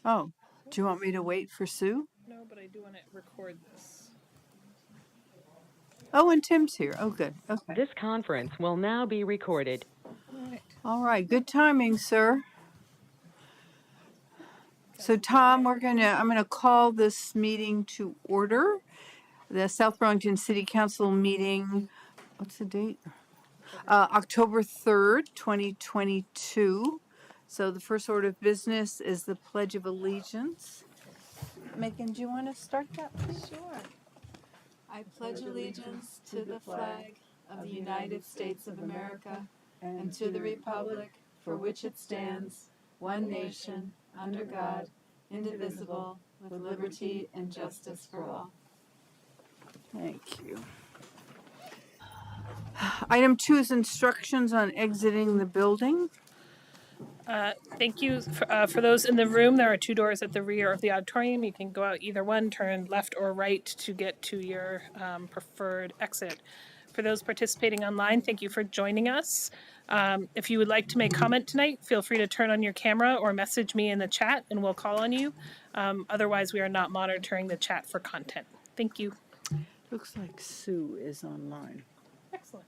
Oh, do you want me to wait for Sue? No, but I do want to record this. Oh, and Tim's here. Oh, good. Okay. This conference will now be recorded. All right. All right. Good timing, sir. So, Tom, I'm gonna call this meeting to order. The South Burlington City Council meeting. What's the date? October 3rd, 2022. So the first order of business is the Pledge of Allegiance. Megan, do you want to start that, please? Sure. I pledge allegiance to the flag of the United States of America and to the republic for which it stands, one nation, under God, indivisible, with liberty and justice for all. Thank you. Item 2 is instructions on exiting the building. Thank you. For those in the room, there are two doors at the rear of the auditorium. You can go out either one, turn left or right to get to your preferred exit. For those participating online, thank you for joining us. If you would like to make comment tonight, feel free to turn on your camera or message me in the chat and we'll call on you. Otherwise, we are not monitoring the chat for content. Thank you. Looks like Sue is online. Excellent.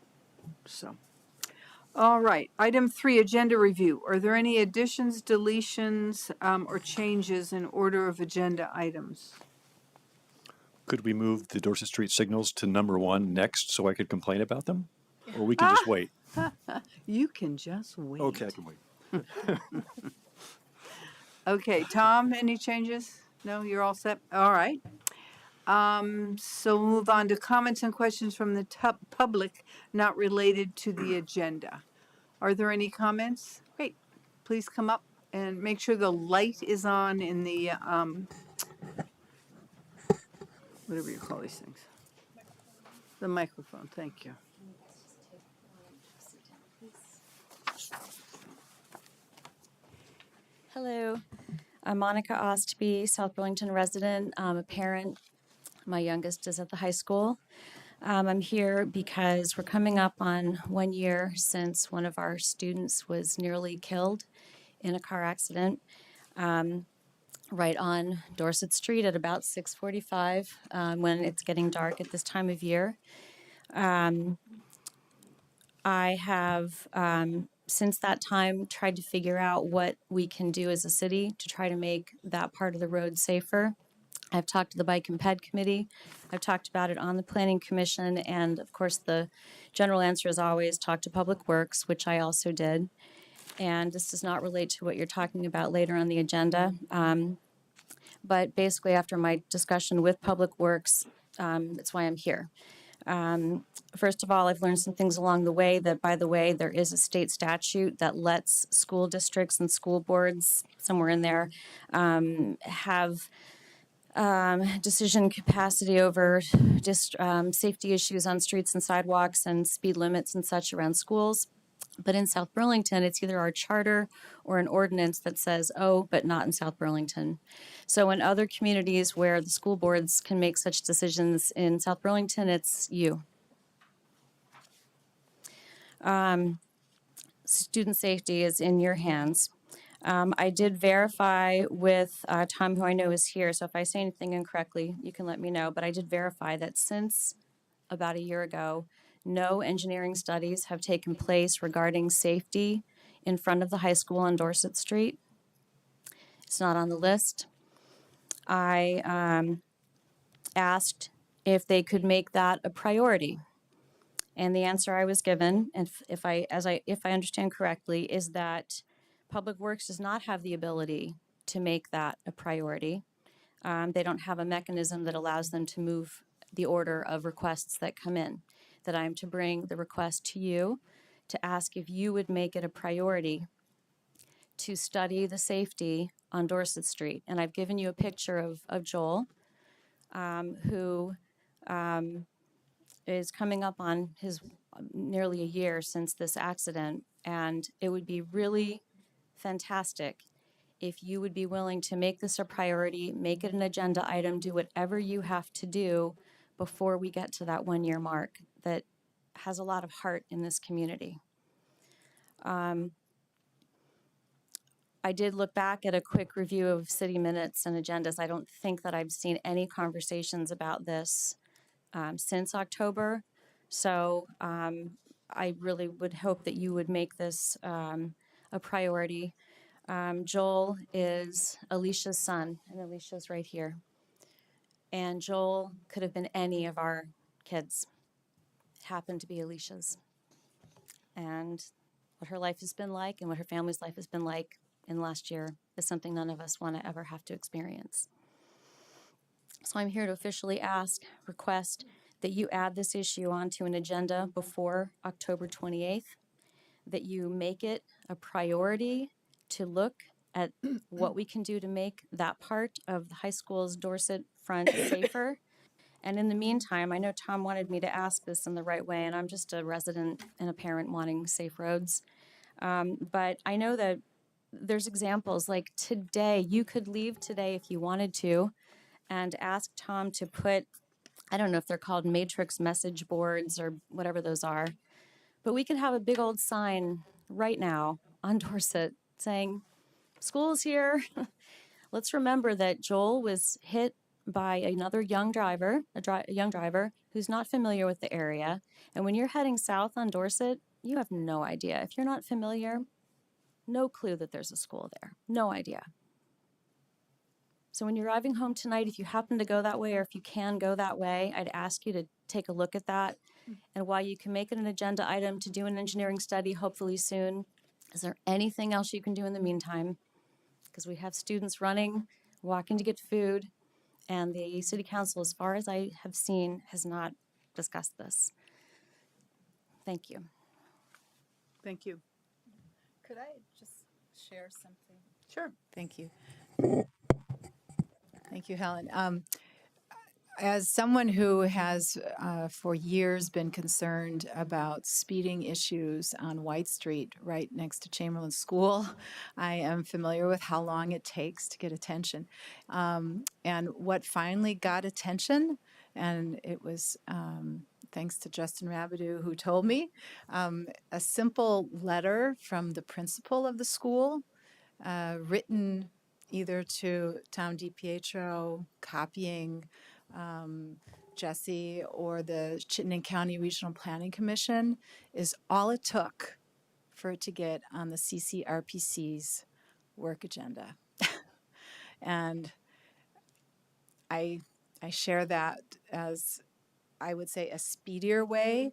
So, all right. Item 3, agenda review. Are there any additions, deletions, or changes in order of agenda items? Could we move the Dorset Street signals to number 1 next so I could complain about them? Or we can just wait? You can just wait. Okay, I can wait. Okay, Tom, any changes? No, you're all set? All right. So we'll move on to comments and questions from the public not related to the agenda. Are there any comments? Great. Please come up and make sure the light is on in the, whatever you call these things. The microphone, thank you. Hello, I'm Monica Ostby, South Burlington resident. I'm a parent. My youngest is at the high school. I'm here because we're coming up on 1 year since one of our students was nearly killed in a car accident right on Dorset Street at about 6:45 when it's getting dark at this time of year. I have since that time tried to figure out what we can do as a city to try to make that part of the road safer. I've talked to the Bike and Ped Committee. I've talked about it on the Planning Commission. And of course, the general answer is always talk to Public Works, which I also did. And this does not relate to what you're talking about later on the agenda. But basically, after my discussion with Public Works, that's why I'm here. First of all, I've learned some things along the way that, by the way, there is a state statute that lets school districts and school boards, somewhere in there, have decision capacity over just safety issues on streets and sidewalks and speed limits and such around schools. But in South Burlington, it's either our charter or an ordinance that says, oh, but not in South Burlington. So in other communities where the school boards can make such decisions, in South Burlington, it's you. Student safety is in your hands. I did verify with Tom, who I know is here, so if I say anything incorrectly, you can let me know. But I did verify that since about a year ago, no engineering studies have taken place regarding safety in front of the high school on Dorset Street. It's not on the list. I asked if they could make that a priority. And the answer I was given, and if I understand correctly, is that Public Works does not have the ability to make that a priority. They don't have a mechanism that allows them to move the order of requests that come in. That I'm to bring the request to you to ask if you would make it a priority to study the safety on Dorset Street. And I've given you a picture of Joel, who is coming up on his nearly a year since this accident. And it would be really fantastic if you would be willing to make this a priority, make it an agenda item, do whatever you have to do before we get to that 1 year mark that has a lot of heart in this community. I did look back at a quick review of city minutes and agendas. I don't think that I've seen any conversations about this since October. So I really would hope that you would make this a priority. Joel is Alicia's son, and Alicia's right here. And Joel could have been any of our kids. It happened to be Alicia's. And what her life has been like and what her family's life has been like in the last year is something none of us want to ever have to experience. So I'm here to officially request that you add this issue onto an agenda before October 28th, that you make it a priority to look at what we can do to make that part of the high school's Dorset front safer. And in the meantime, I know Tom wanted me to ask this in the right way, and I'm just a resident and a parent wanting safe roads. But I know that there's examples like today, you could leave today if you wanted to and ask Tom to put, I don't know if they're called matrix message boards or whatever those are, but we could have a big old sign right now on Dorset saying, school's here. Let's remember that Joel was hit by another young driver, a young driver who's not familiar with the area. And when you're heading south on Dorset, you have no idea. If you're not familiar, no clue that there's a school there. No idea. So when you're driving home tonight, if you happen to go that way or if you can go that way, I'd ask you to take a look at that. And while you can make it an agenda item to do an engineering study, hopefully soon, is there anything else you can do in the meantime? Because we have students running, walking to get food, and the city council, as far as I have seen, has not discussed this. Thank you. Thank you. Could I just share something? Sure. Thank you. Thank you, Helen. As someone who has for years been concerned about speeding issues on White Street right next to Chamberlain School, I am familiar with how long it takes to get attention. And what finally got attention, and it was thanks to Justin Rabideau who told me, a simple letter from the principal of the school written either to Tom DiPietro, copying Jesse or the Chittenden County Regional Planning Commission is all it took for it to get on the CCRPC's work agenda. And I share that as, I would say, a speedier way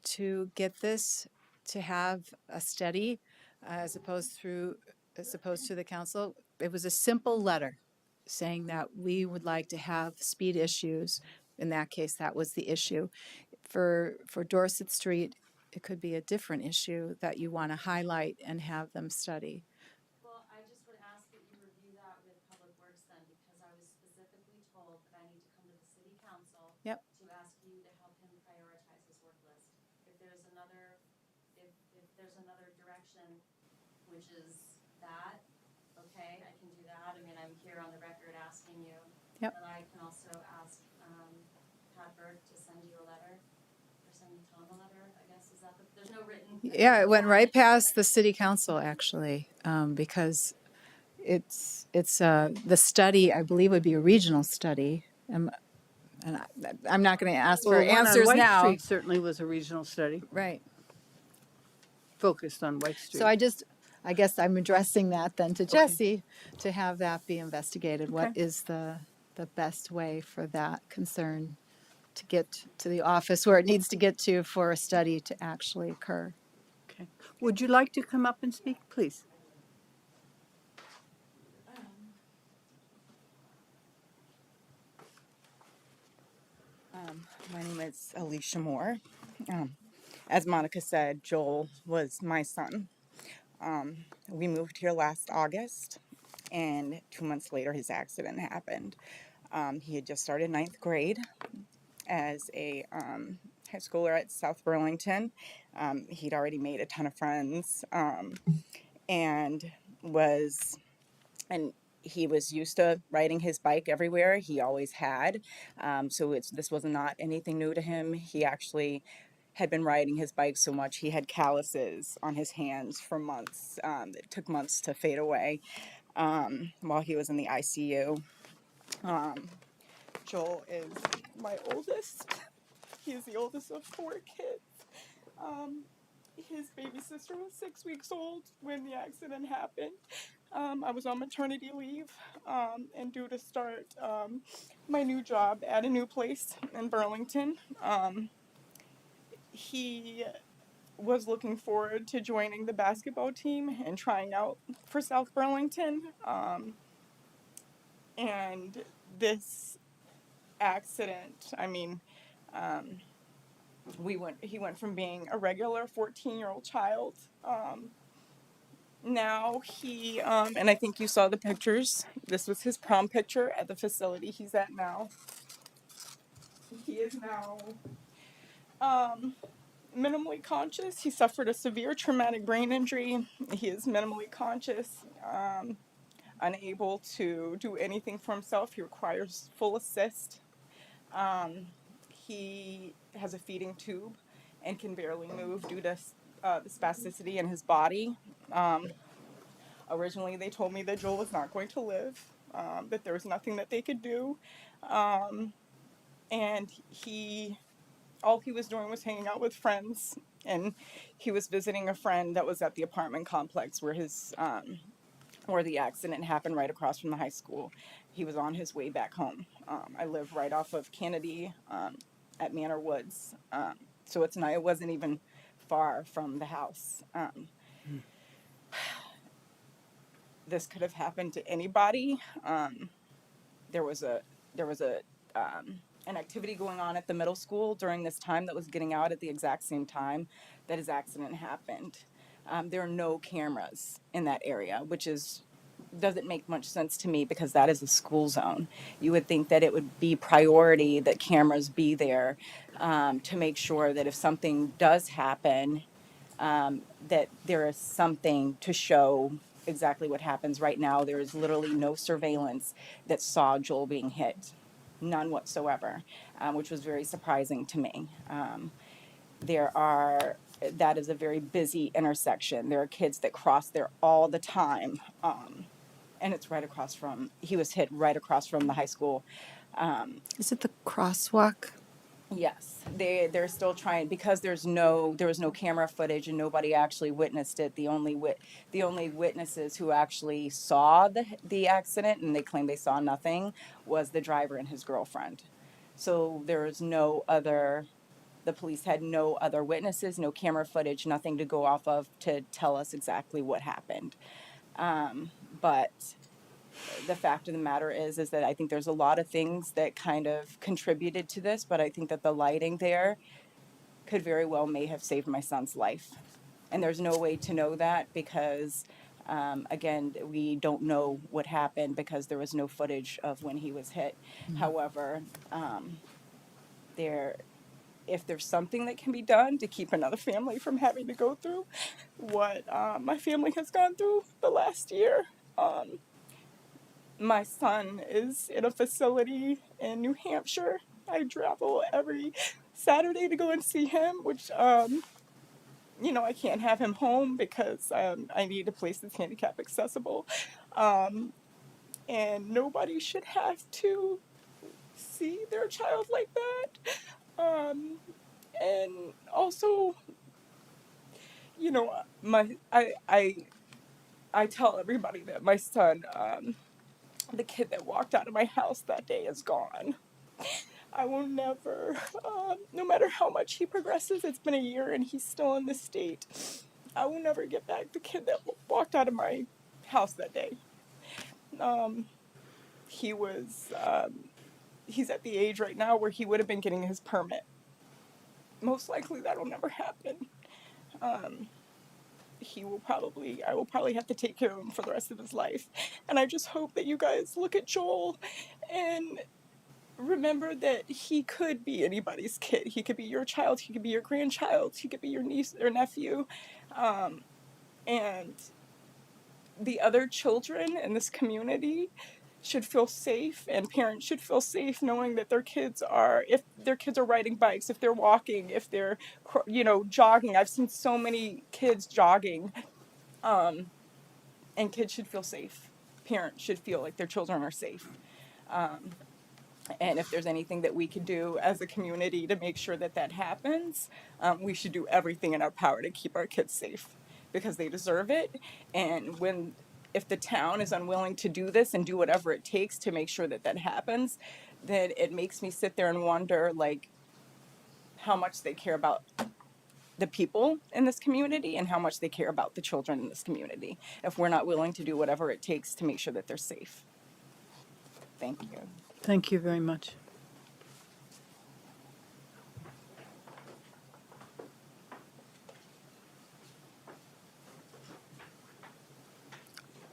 to get this to have a study as opposed to the council. It was a simple letter saying that we would like to have speed issues. In that case, that was the issue. For Dorset Street, it could be a different issue that you want to highlight and have them study. Well, I just would ask that you review that with Public Works then, because I was specifically told that I need to come to the city council Yep. to ask you to help him prioritize his work list. If there's another, if there's another direction, which is that, okay, I can do that. I mean, I'm here on the record asking you. Yep. But I can also ask Pat Burke to send you a letter, or send Tom a letter, I guess. Is that there's no written. Yeah, it went right past the city council actually, because it's the study, I believe, would be a regional study. And I'm not going to ask for Well, one on answers White now. Street certainly was a regional study Right. focused on White Street. So I guess I'm addressing that then to Jesse to have that be investigated. What Okay. is the best way for that concern to get to the office where it needs to get to for a study to actually occur? Okay. Would you like to come up and speak, please? My name is Alicia Moore. As Monica said, Joel was my son. We moved here last August, and 2 months later, his accident happened. He had just started 9th grade as a high schooler at South Burlington. He'd already made a ton of friends, and he was used to riding his bike everywhere. He always had. So this was not anything new to him. He actually had been riding his bike so much he had calluses on his hands for months. It took months to fade away while he was in the ICU. Joel is my oldest. He is the oldest of 4 kids. His baby sister was 6 weeks old when the accident happened. I was on maternity leave and due to start my new job at a new place in Burlington. He was looking forward to joining the basketball team and trying out for South Burlington. And this accident, I mean, he went from being a regular 14-year-old child. Now he, and I think you saw the pictures. This was his prom picture at the facility he's at now. He is now minimally conscious. He suffered a severe traumatic brain injury. He is minimally conscious, unable to do anything for himself. He requires full assist. He has a feeding tube and can barely move due to the spasticity in his body. Originally, they told me that Joel was not going to live, that there was nothing that they could do. And all he was doing was hanging out with friends, and he was visiting a friend that was at the apartment complex where where the accident happened, right across from the high school. He was on his way back home. I live right off of Kennedy at Manor Woods, so it wasn't even far from the house. This could have happened to anybody. There was an activity going on at the middle school during this time that was getting out at the exact same time that his accident happened. There are no cameras in that area, which doesn't make much sense to me because that is a school zone. You would think that it would be priority that cameras be there to make sure that if something does happen, that there is something to show exactly what happens. Right now, there is literally no surveillance that saw Joel being hit. None whatsoever, which was very surprising to me. That is a very busy intersection. There are kids that cross there all the time. And it's he was hit right across from the high school. Is it the crosswalk? Yes, they're still trying because there was no camera footage and nobody actually witnessed it. The only witnesses who actually saw the accident, and they claim they saw nothing, was the driver and his girlfriend. So the police had no other witnesses, no camera footage, nothing to go off of to tell us exactly what happened. But the fact of the matter is that I think there's a lot of things that kind of contributed to this, but I think that the lighting there could very well may have saved my son's life. And there's no way to know that because, again, we don't know what happened because there was no footage of when he was hit. Mm-hmm. However, if there's something that can be done to keep another family from having to go through what my family has gone through the last year, my son is in a facility in New Hampshire. I travel every Saturday to go and see him, which, I can't have him home because I need a place that's handicap accessible. And nobody should have to see their child like that. And also, I tell everybody that my son, the kid that walked out of my house that day, is gone. I will never, no matter how much he progresses, it's been a year and he's still in this state, I will never get back the kid that walked out of my house that day. He's at the age right now where he would have been getting his permit. Most likely that'll never happen. I will probably have to take care of him for the rest of his life. And I just hope that you guys look at Joel and remember that he could be anybody's kid. He could be your child. He could be your grandchild. He could be your niece or nephew. And the other children in this community should feel safe, and parents should feel safe knowing that if their kids are riding bikes, if they're walking, if they're, jogging. I've seen so many kids jogging, and kids should feel safe. Parents should feel like their children are safe. And if there's anything that we could do as a community to make sure that that happens, we should do everything in our power to keep our kids safe, because they deserve it. And if the town is unwilling to do this and do whatever it takes to make sure that that happens, then it makes me sit there and wonder, like, how much they care about the people in this community and how much they care about the children in this community, if we're not willing to do whatever it takes to make sure that they're safe. Thank you. Thank you very much.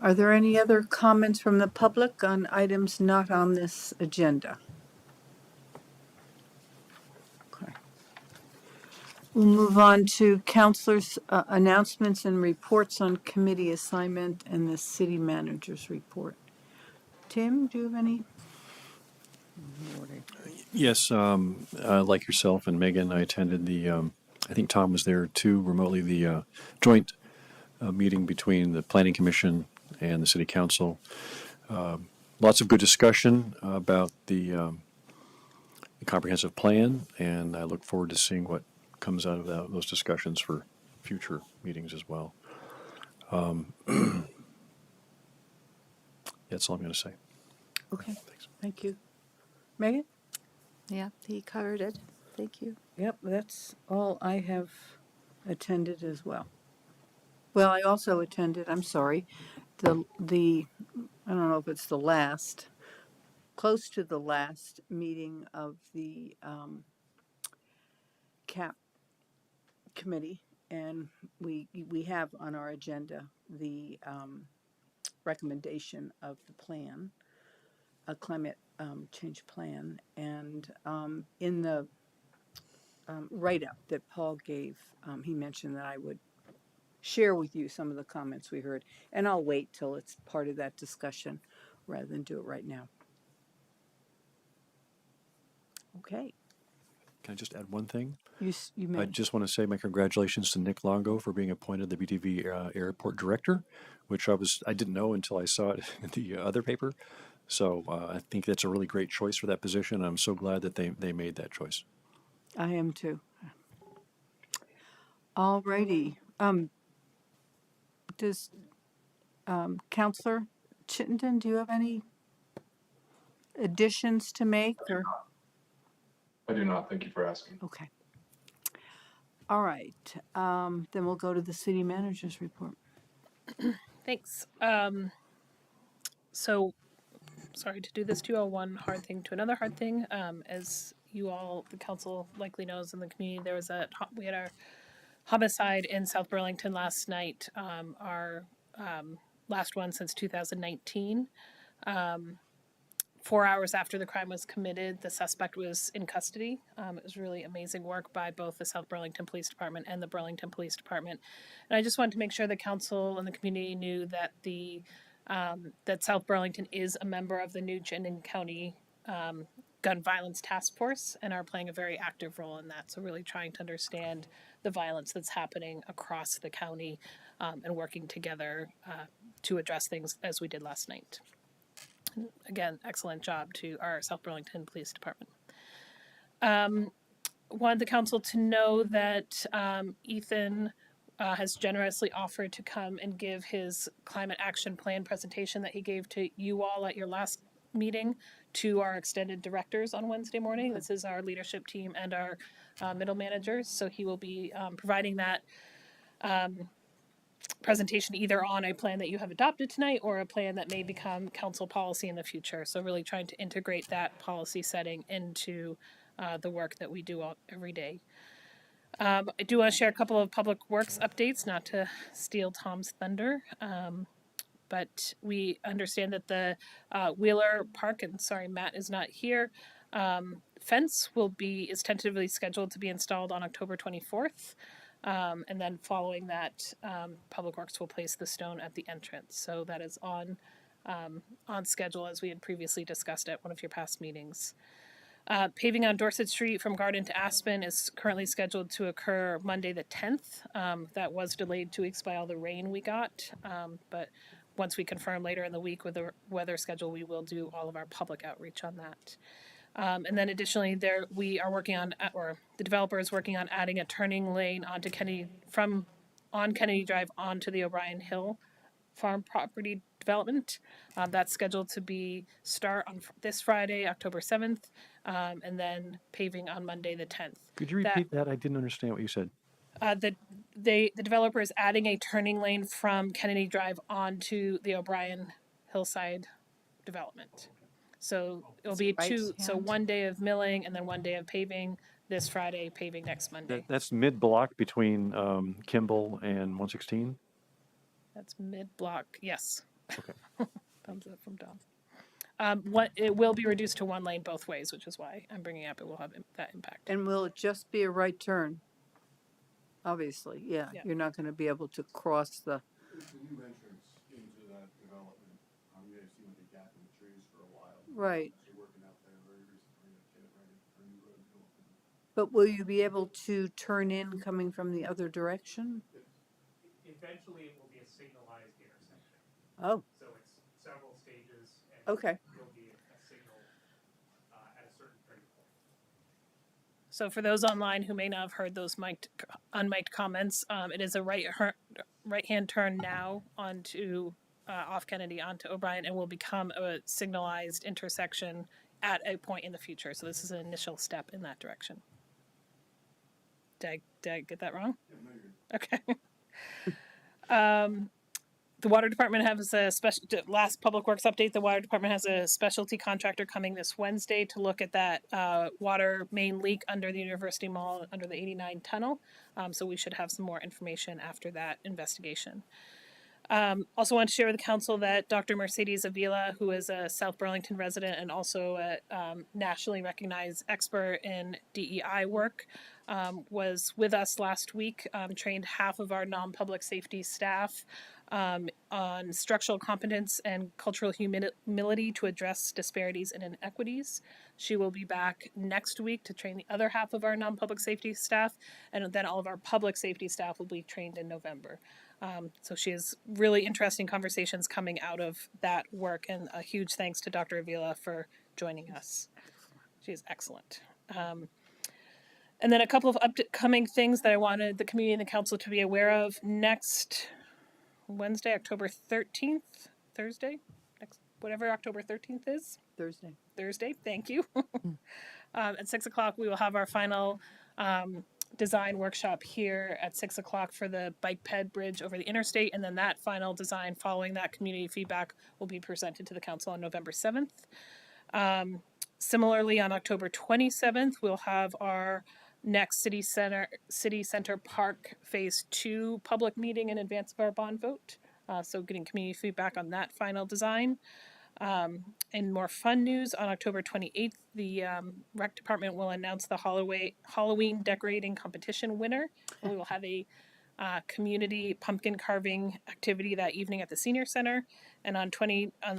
Are there any other comments from the public on items not on this agenda? Okay. We'll move on to councilors' announcements and reports on committee assignment and the city manager's report. Tim, do you have any? Yes, like yourself and Megan, I attended I think Tom was there too, remotely, the joint meeting between the Planning Commission and the City Council. Lots of good discussion about the comprehensive plan, and I look forward to seeing what comes out of those discussions for future meetings as well. That's all I'm going to say. Okay, Thanks. thank you. Megan? Yeah, he covered it. Thank you. Yep, that's all I have attended as well. Well, I also attended, I'm sorry, the I don't know if it's the last, close to the last meeting of the CAP committee, and we have on our agenda the recommendation of the plan, a climate change plan, and in the write-up that Paul gave, he mentioned that I would share with you some of the comments we heard, and I'll wait till it's part of that discussion rather than do it right now. Okay. Can I just add one thing? You may. I just want to say my congratulations to Nick Longo for being appointed the BTV airport director, which I didn't know until I saw it in the other paper. So I think that's a really great choice for that position. I'm so glad that they made that choice. I am too. All righty. Does Counselor Chittenden, do you have any additions to make? Or I do not. Thank you for asking. okay. All right. Then we'll go to the city manager's report. Thanks. So, sorry to do this to you all, one hard thing to another hard thing. As you all, the council likely knows in the community, we had our homicide in South Burlington last night, our last one since 2019. 4 hours after the crime was committed, the suspect was in custody. It was really amazing work by both the South Burlington Police Department and the Burlington Police Department. And I just wanted to make sure the council and the community knew that that South Burlington is a member of the new Chittenden County Gun Violence Task Force and are playing a very active role in that. So really trying to understand the violence that's happening across the county and working together to address things as we did last night. Again, excellent job to our South Burlington Police Department. Wanted the council to know that Ethan has generously offered to come and give his climate action plan presentation that he gave to you all at your last meeting to our extended directors on Wednesday morning. This is our leadership team and our middle managers. So he will be providing that presentation either on a plan that you have adopted tonight or a plan that may become council policy in the future. So really trying to integrate that policy setting into the work that we do every day. I do want to share a couple of public works updates, not to steal Tom's thunder, but we understand that the Wheeler Park, and sorry, Matt is not here, fence is tentatively scheduled to be installed on October 24th. And then following that, Public Works will place the stone at the entrance. So that is on on schedule as we had previously discussed at one of your past meetings. Paving on Dorset Street from Garden to Aspen is currently scheduled to occur Monday the 10th. That was delayed 2 weeks by all the rain we got, but once we confirm later in the week with the weather schedule, we will do all of our public outreach on that. And then additionally, we are working on, or the developer is working on adding a turning lane onto on Kennedy Drive onto the O'Brien Hill farm property development. That's scheduled to start on this Friday, October 7th, and then paving on Monday the 10th. Could you repeat that? I didn't understand what you said. The developer is adding a turning lane from Kennedy Drive onto the O'Brien Hillside development. So it'll be so 1 day of milling and then 1 day of paving this Friday, paving next Monday. That's mid-block between Kimball and 116? That's mid-block, yes. Okay. Thumbs up from Dom. It will be reduced to 1 lane both ways, which is why I'm bringing up it will have that impact. And will it just be a right turn? Obviously, yeah. Yeah. You're not going to be able to cross the. It's a new entrance into that development. You guys seen the gap in the trees for a while. Right. Actually working out there very recently to get it ready for a new road to open. But will you be able to turn in coming from the other direction? Eventually, it will be a signalized intersection. Oh, So it's several stages, and okay. there'll be a signal at a certain turning point. So for those online who may not have heard those unmiked comments, it is a right-hand turn now onto off Kennedy onto O'Brien, and will become a signalized intersection at a point in the future. So this is an initial step in that direction. Did I get that wrong? Yeah, no, you're Okay. The water department has a last public works update. The water department has a specialty contractor coming this Wednesday to look at that water main leak under the University Mall, under the 89 tunnel. So we should have some more information after that investigation. Also want to share with the council that Dr. Mercedes Avila, who is a South Burlington resident and also a nationally recognized expert in DEI work, was with us last week, trained half of our non-public safety staff on structural competence and cultural humility to address disparities and inequities. She will be back next week to train the other half of our non-public safety staff, and then all of our public safety staff will be trained in November. So she has really interesting conversations coming out of that work, and a huge thanks to Dr. Avila for joining us. She is excellent. And then a couple of upcoming things that I wanted the community and the council to be aware of. Next Wednesday, October 13th, Thursday, whatever October 13th is. Thursday, thank you. At 6 o'clock, we will have our final design workshop here at 6 o'clock for the bike ped bridge over the interstate. And then that final design following that community feedback will be presented to the council on November 7th. Similarly, on October 27th, we'll have our next City Center Park Phase 2 public meeting in advance of our bond vote. So getting community feedback on that final design. And more fun news, on October 28th, the rec department will announce the Halloween decorating competition winner. We will have a community pumpkin carving activity that evening at the senior center. And on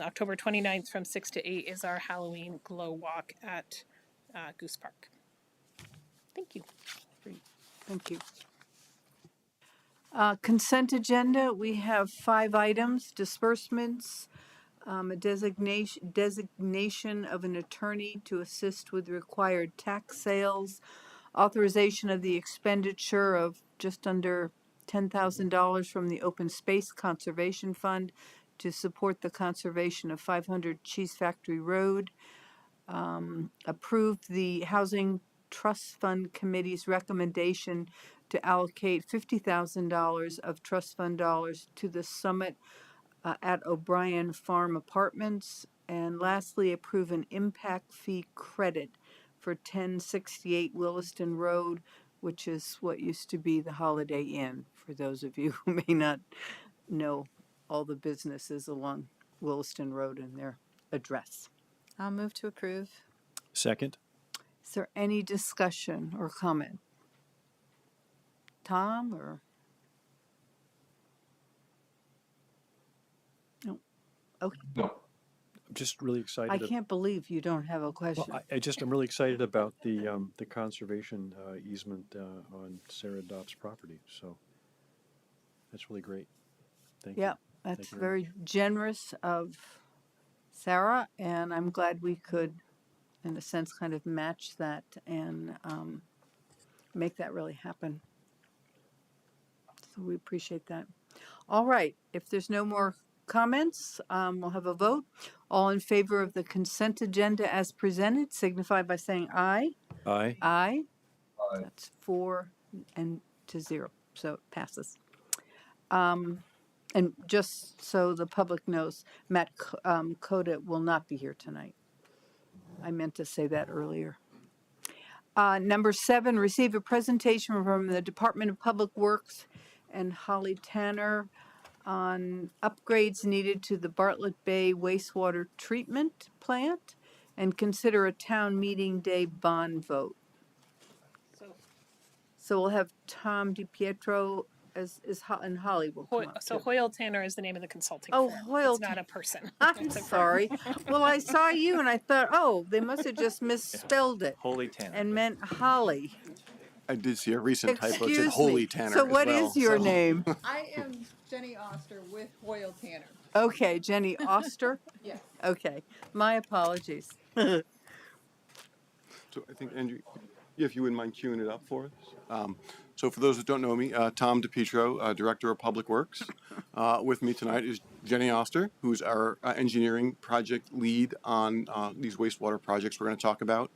October 29th from 6 to 8 is our Halloween glow walk at Goose Park. Thank you. Great. Thank you. Consent agenda, we have 5 items: disbursements, a designation of an attorney to assist with required tax sales, authorization of the expenditure of just under $10,000 from the Open Space Conservation Fund to support the conservation of 500 Cheese Factory Road, approved the Housing Trust Fund Committee's recommendation to allocate $50,000 of trust fund dollars to the summit at O'Brien Farm Apartments, and lastly, approve an impact fee credit for 1068 Williston Road, which is what used to be the Holiday Inn, for those of you who may not know all the businesses along Williston Road and their address. I'll move to approve. Second? Is there any discussion or comment? Tom, or? No. Okay. No. just really excited. I can't believe you don't have a question. Well, I'm really excited about the conservation easement on Sarah Dobbs' property. So that's really great. Thank you. Yeah, that's Thank you very very generous of Sarah, and I'm glad we could, in a sense, kind of match that and make that really happen. So we appreciate that. All right, if there's no more comments, we'll have a vote. All in favor of the consent agenda as presented, signify by saying aye. Aye. Aye. Aye. That's 4-0, so it passes. And just so the public knows, Matt Coda will not be here tonight. I meant to say that earlier. Number 7, receive a presentation from the Department of Public Works and Holly Tanner on upgrades needed to the Bartlett Bay wastewater treatment plant and consider a town meeting day bond vote. So we'll have Tom DiPietro and Holly will come up So too. Hoyle Tanner is the name of the consulting Oh, firm. Hoyle It's not a person. I'm It's a firm. sorry. Well, I saw you and I thought, oh, they must have just misspelled it Holy Tanner. and meant Holly. I did see a recent typo. It said Excuse Holy me. Tanner. So as what well, is your so- name? I am Jenny Oster with Hoyle Tanner. Okay, Jenny Oster. Yes. Okay, my apologies. So I think, Andrew, if you wouldn't mind queuing it up for us. So for those that don't know me, Tom DiPietro, Director of Public Works. With me tonight is Jenny Oster, who's our engineering project lead on these wastewater projects we're going to talk about.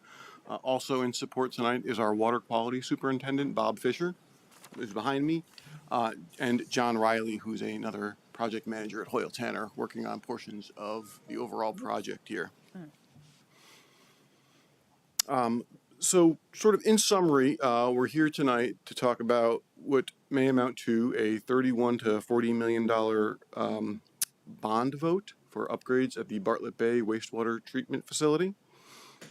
Also in support tonight is our water quality superintendent, Bob Fisher, who's behind me, and John Riley, who's another project manager at Hoyle Tanner, working on portions of the overall project here. So, sort of in summary, we're here tonight to talk about what may amount to a $31 to $40 million bond vote for upgrades at the Bartlett Bay wastewater treatment facility.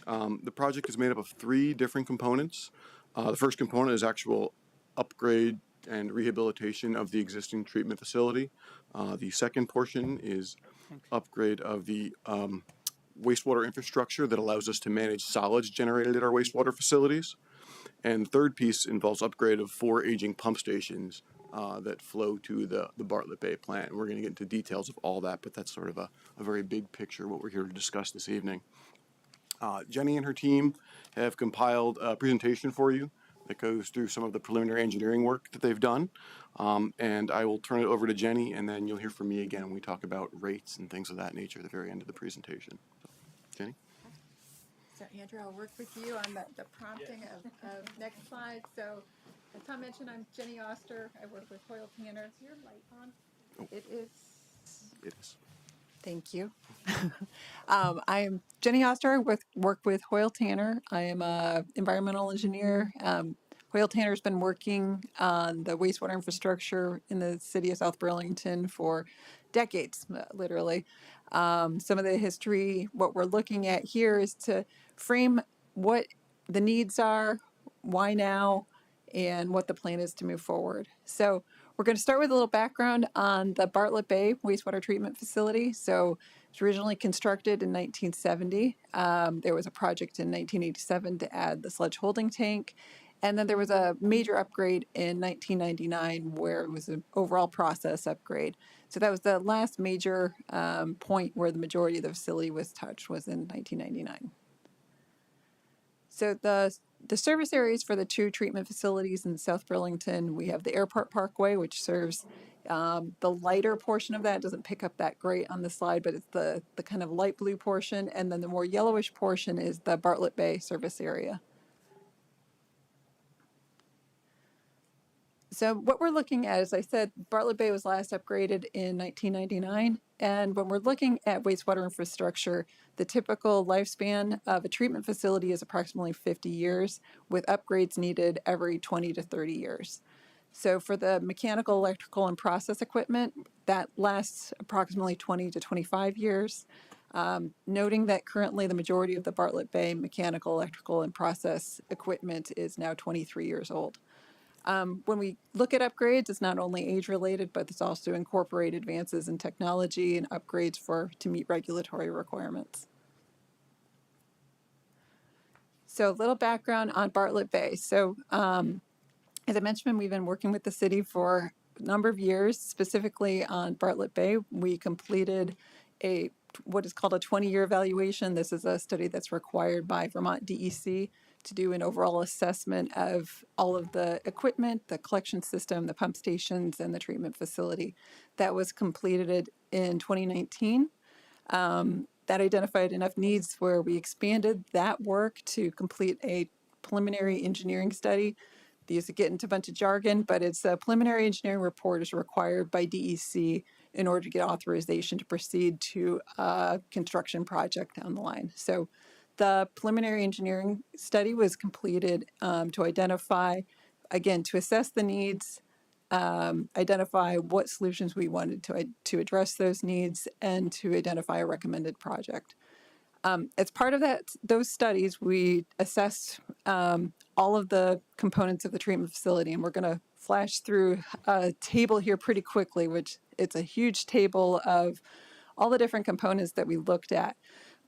The project is made up of 3 different components. The first component is actual upgrade and rehabilitation of the existing treatment facility. The second portion is upgrade of the wastewater infrastructure that allows us to manage solids generated at our wastewater facilities. And the third piece involves upgrade of 4 aging pump stations that flow to the Bartlett Bay plant. We're going to get into details of all that, but that's sort of a very big picture, what we're here to discuss this evening. Jenny and her team have compiled a presentation for you that goes through some of the preliminary engineering work that they've done. And I will turn it over to Jenny, and then you'll hear from me again when we talk about rates and things of that nature at the very end of the presentation. So, Jenny? So Andrew, I'll work with you on the prompting of next slide. So as Tom mentioned, I'm Jenny Oster. I work with Hoyle Tanner. Is your light on? Oh. It is. It is. Thank you. I am Jenny Oster. I work with Hoyle Tanner. I am an environmental engineer. Hoyle Tanner's been working on the wastewater infrastructure in the city of South Burlington for decades, literally. Some of the history, what we're looking at here is to frame what the needs are, why now, and what the plan is to move forward. So we're going to start with a little background on the Bartlett Bay wastewater treatment facility. So it was originally constructed in 1970. There was a project in 1987 to add the sludge holding tank. And then there was a major upgrade in 1999 where it was an overall process upgrade. So that was the last major point where the majority of the facility was touched, was in 1999. So the service areas for the 2 treatment facilities in South Burlington, we have the Airport Parkway, which serves the lighter portion of that. It doesn't pick up that great on the slide, but it's the kind of light blue portion. And then the more yellowish portion is the Bartlett Bay service area. So what we're looking at, as I said, Bartlett Bay was last upgraded in 1999. And when we're looking at wastewater infrastructure, the typical lifespan of a treatment facility is approximately 50 years, with upgrades needed every 20 to 30 years. So for the mechanical, electrical, and process equipment, that lasts approximately 20 to 25 years. Noting that currently the majority of the Bartlett Bay mechanical, electrical, and process equipment is now 23 years old. When we look at upgrades, it's not only age related, but it's also incorporate advances in technology and upgrades to meet regulatory requirements. So a little background on Bartlett Bay. So as I mentioned, we've been working with the city for a number of years, specifically on Bartlett Bay. We completed what is called a 20-year evaluation. This is a study that's required by Vermont DEC to do an overall assessment of all of the equipment, the collection system, the pump stations, and the treatment facility. That was completed in 2019. That identified enough needs where we expanded that work to complete a preliminary engineering study. These get into a bunch of jargon, but it's a preliminary engineering report is required by DEC in order to get authorization to proceed to a construction project down the line. So the preliminary engineering study was completed to identify, again, to assess the needs, identify what solutions we wanted to address those needs, and to identify a recommended project. As part of those studies, we assessed all of the components of the treatment facility, and we're going to flash through a table here pretty quickly, which it's a huge table of all the different components that we looked at.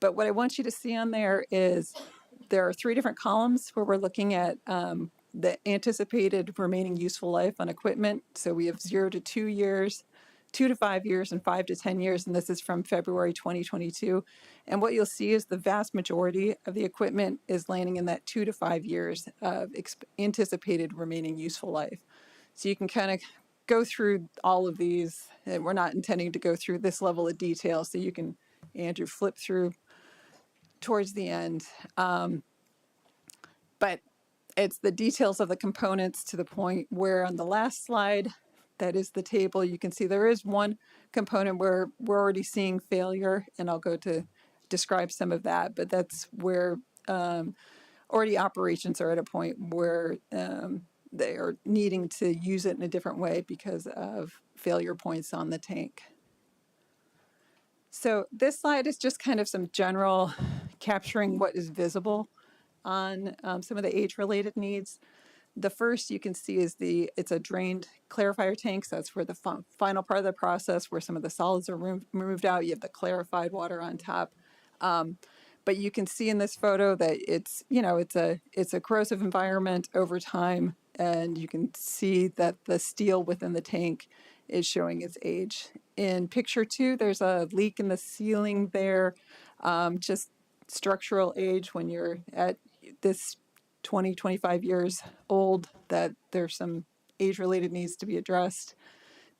But what I want you to see on there is there are 3 different columns where we're looking at the anticipated remaining useful life on equipment. So we have 0 to 2 years, 2 to 5 years, and 5 to 10 years. And this is from February 2022. And what you'll see is the vast majority of the equipment is landing in that 2 to 5 years of anticipated remaining useful life. So you can kind of go through all of these. And we're not intending to go through this level of detail. So you can, Andrew, flip through towards the end. But it's the details of the components to the point where on the last slide, that is the table, you can see there is one component where we're already seeing failure, and I'll go to describe some of that, but that's where already operations are at a point where they are needing to use it in a different way because of failure points on the tank. So this slide is just kind of some general capturing what is visible on some of the age-related needs. The first you can see is it's a drained clarifier tank. So that's where the final part of the process where some of the solids are removed out. You have the clarified water on top. But you can see in this photo that it's a corrosive environment over time, and you can see that the steel within the tank is showing its age. In picture 2, there's a leak in the ceiling there, just structural age when you're at this 20, 25 years old, that there's some age-related needs to be addressed.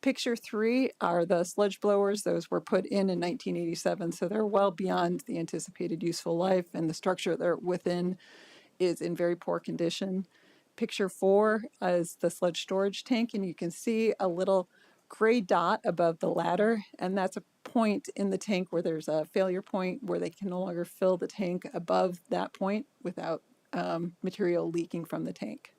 Picture 3 are the sludge blowers. Those were put in 1987, so they're well beyond the anticipated useful life, and the structure they're within is in very poor condition. Picture 4 is the sludge storage tank, and you can see a little gray dot above the ladder, and that's a point in the tank where there's a failure point where they can no longer fill the tank above that point without material leaking from the tank.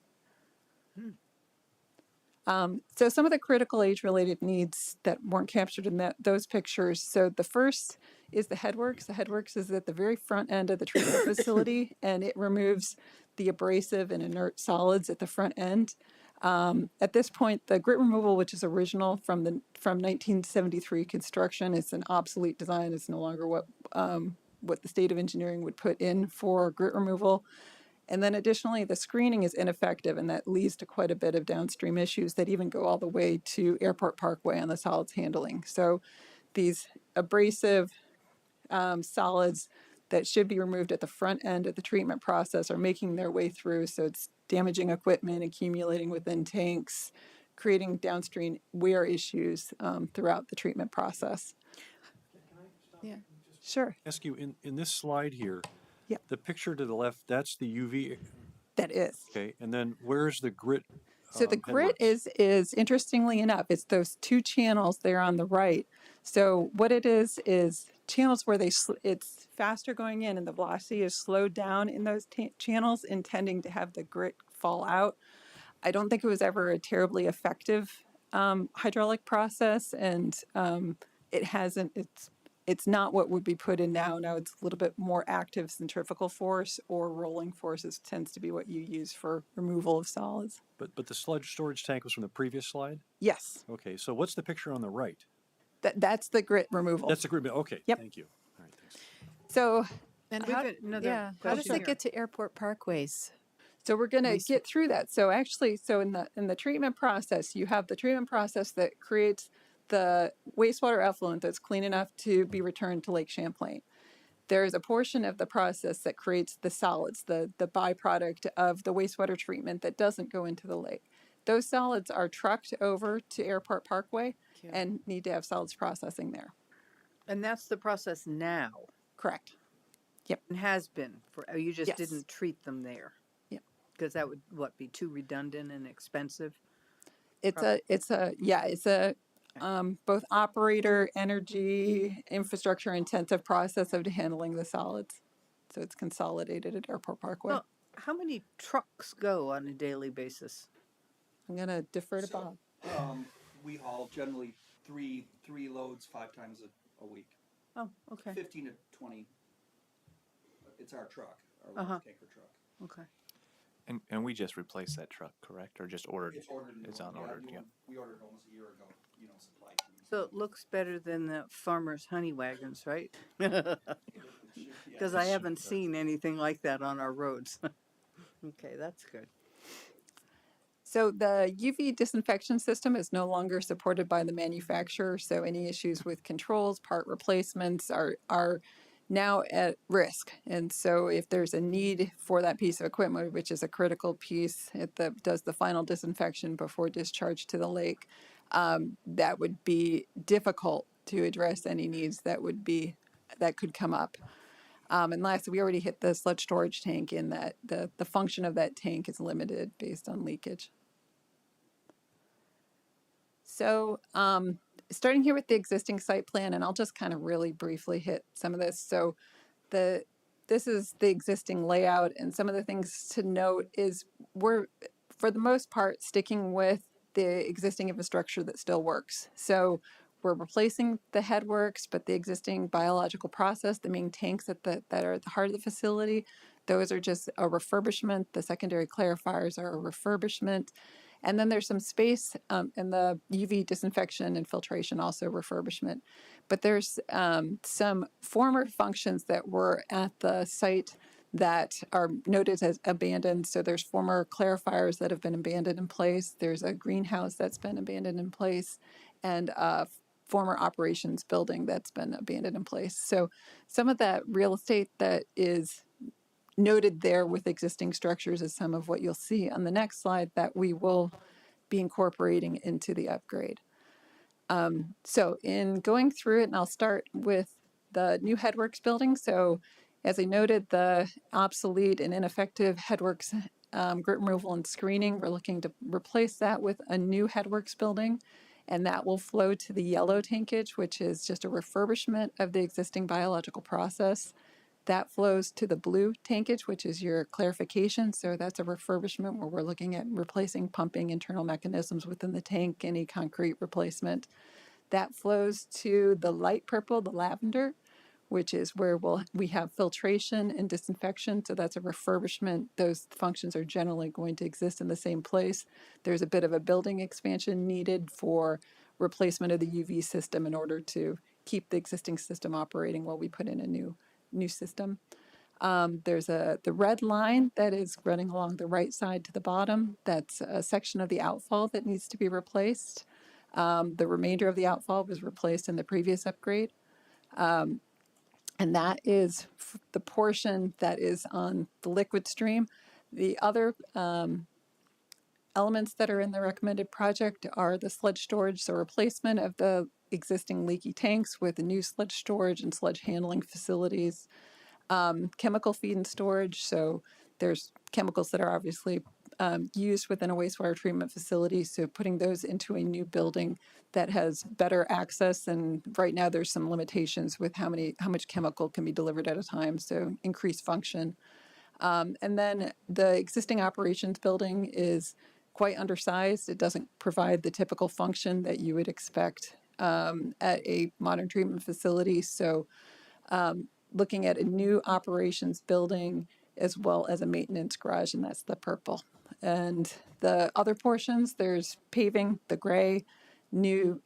So some of the critical age-related needs that weren't captured in those pictures. So the first is the headworks. The headworks is at the very front end of the treatment facility, and it removes the abrasive and inert solids at the front end. At this point, the grit removal, which is original from 1973 construction, is an obsolete design. It's no longer what the state of engineering would put in for grit removal. And then additionally, the screening is ineffective, and that leads to quite a bit of downstream issues that even go all the way to Airport Parkway on the solids handling. So these abrasive solids that should be removed at the front end of the treatment process are making their way through. So it's damaging equipment, accumulating within tanks, creating downstream wear issues throughout the treatment process. Yeah, sure. Ask you, in this slide here, yeah, the picture to the left, that's the UV. That is. Okay, and then where's the grit? So the grit is interestingly enough, it's those 2 channels there on the right. So what it is channels where it's faster going in and the velocity is slowed down in those channels, intending to have the grit fall out. I don't think it was ever a terribly effective hydraulic process, and it's it's not what would be put in now. Now it's a little bit more active centrifugal force, or rolling forces tends to be what you use for removal of solids. But the sludge storage tank was from the previous slide? Yes, Okay, so what's the picture on the right? that's the grit removal. That's the grid. Okay, Yep. thank you. All right, thanks. So And We've how, got another yeah, how does question that here. get to airport parkways? So we're going to Waste- get through that. So actually, so in the treatment process, you have the treatment process that creates the wastewater effluent that's clean enough to be returned to Lake Champlain. There is a portion of the process that creates the solids, the byproduct of the wastewater treatment that doesn't go into the lake. Those solids are trucked over to Airport Parkway and need to have solids processing there. And that's the process now. Correct. And has been for, you just Yes. didn't treat them there. Yep. Because that would, be too redundant and expensive? It's a both operator, energy, infrastructure intensive process of handling the solids. So it's consolidated at Airport Parkway. Well, how many trucks go on a daily basis? I'm going to defer to Bob. We haul generally three loads 5 times a week. Oh, okay, 15 to 20. It's our truck, our little tanker truck. okay. And we just replaced that truck, correct? Or just ordered? It's ordered. It's on order, yeah. We ordered almost a year ago. Supply chain. So it looks better than the farmer's honey wagons, right? Yeah. Because I haven't seen anything like that on our roads. Okay, that's good. So the UV disinfection system is no longer supported by the manufacturer. So any issues with controls, part replacements are now at risk. And so if there's a need for that piece of equipment, which is a critical piece, does the final disinfection before discharge to the lake, that would be difficult to address any needs that could come up. And lastly, we already hit the sludge storage tank in that the function of that tank is limited based on leakage. So starting here with the existing site plan, and I'll just kind of really briefly hit some of this. So this is the existing layout, and some of the things to note is we're, for the most part, sticking with the existing infrastructure that still works. So we're replacing the headworks, but the existing biological process, the main tanks that are at the heart of the facility, those are just a refurbishment. The secondary clarifiers are a refurbishment. And then there's some space in the UV disinfection and filtration, also refurbishment. But there's some former functions that were at the site that are noted as abandoned. So there's former clarifiers that have been abandoned in place. There's a greenhouse that's been abandoned in place, and a former operations building that's been abandoned in place. So some of that real estate that is noted there with existing structures is some of what you'll see on the next slide that we will be incorporating into the upgrade. So in going through it, and I'll start with the new headworks building. So as I noted, the obsolete and ineffective headworks grit removal and screening, we're looking to replace that with a new headworks building, and that will flow to the yellow tankage, which is just a refurbishment of the existing biological process. That flows to the blue tankage, which is your clarification. So that's a refurbishment where we're looking at replacing pumping internal mechanisms within the tank, any concrete replacement. That flows to the light purple, the lavender, which is where we have filtration and disinfection. So that's a refurbishment. Those functions are generally going to exist in the same place. There's a bit of a building expansion needed for replacement of the UV system in order to keep the existing system operating while we put in a new system. There's the red line that is running along the right side to the bottom. That's a section of the outfall that needs to be replaced. The remainder of the outfall was replaced in the previous upgrade. And that is the portion that is on the liquid stream. The other elements that are in the recommended project are the sludge storage, so replacement of the existing leaky tanks with new sludge storage and sludge handling facilities. Chemical feed and storage, so there's chemicals that are obviously used within a wastewater treatment facility, so putting those into a new building that has better access, and right now there's some limitations with how much chemical can be delivered at a time, so increased function. And then the existing operations building is quite undersized. It doesn't provide the typical function that you would expect at a modern treatment facility. So looking at a new operations building as well as a maintenance garage, and that's the purple. And the other portions, there's paving, the gray, new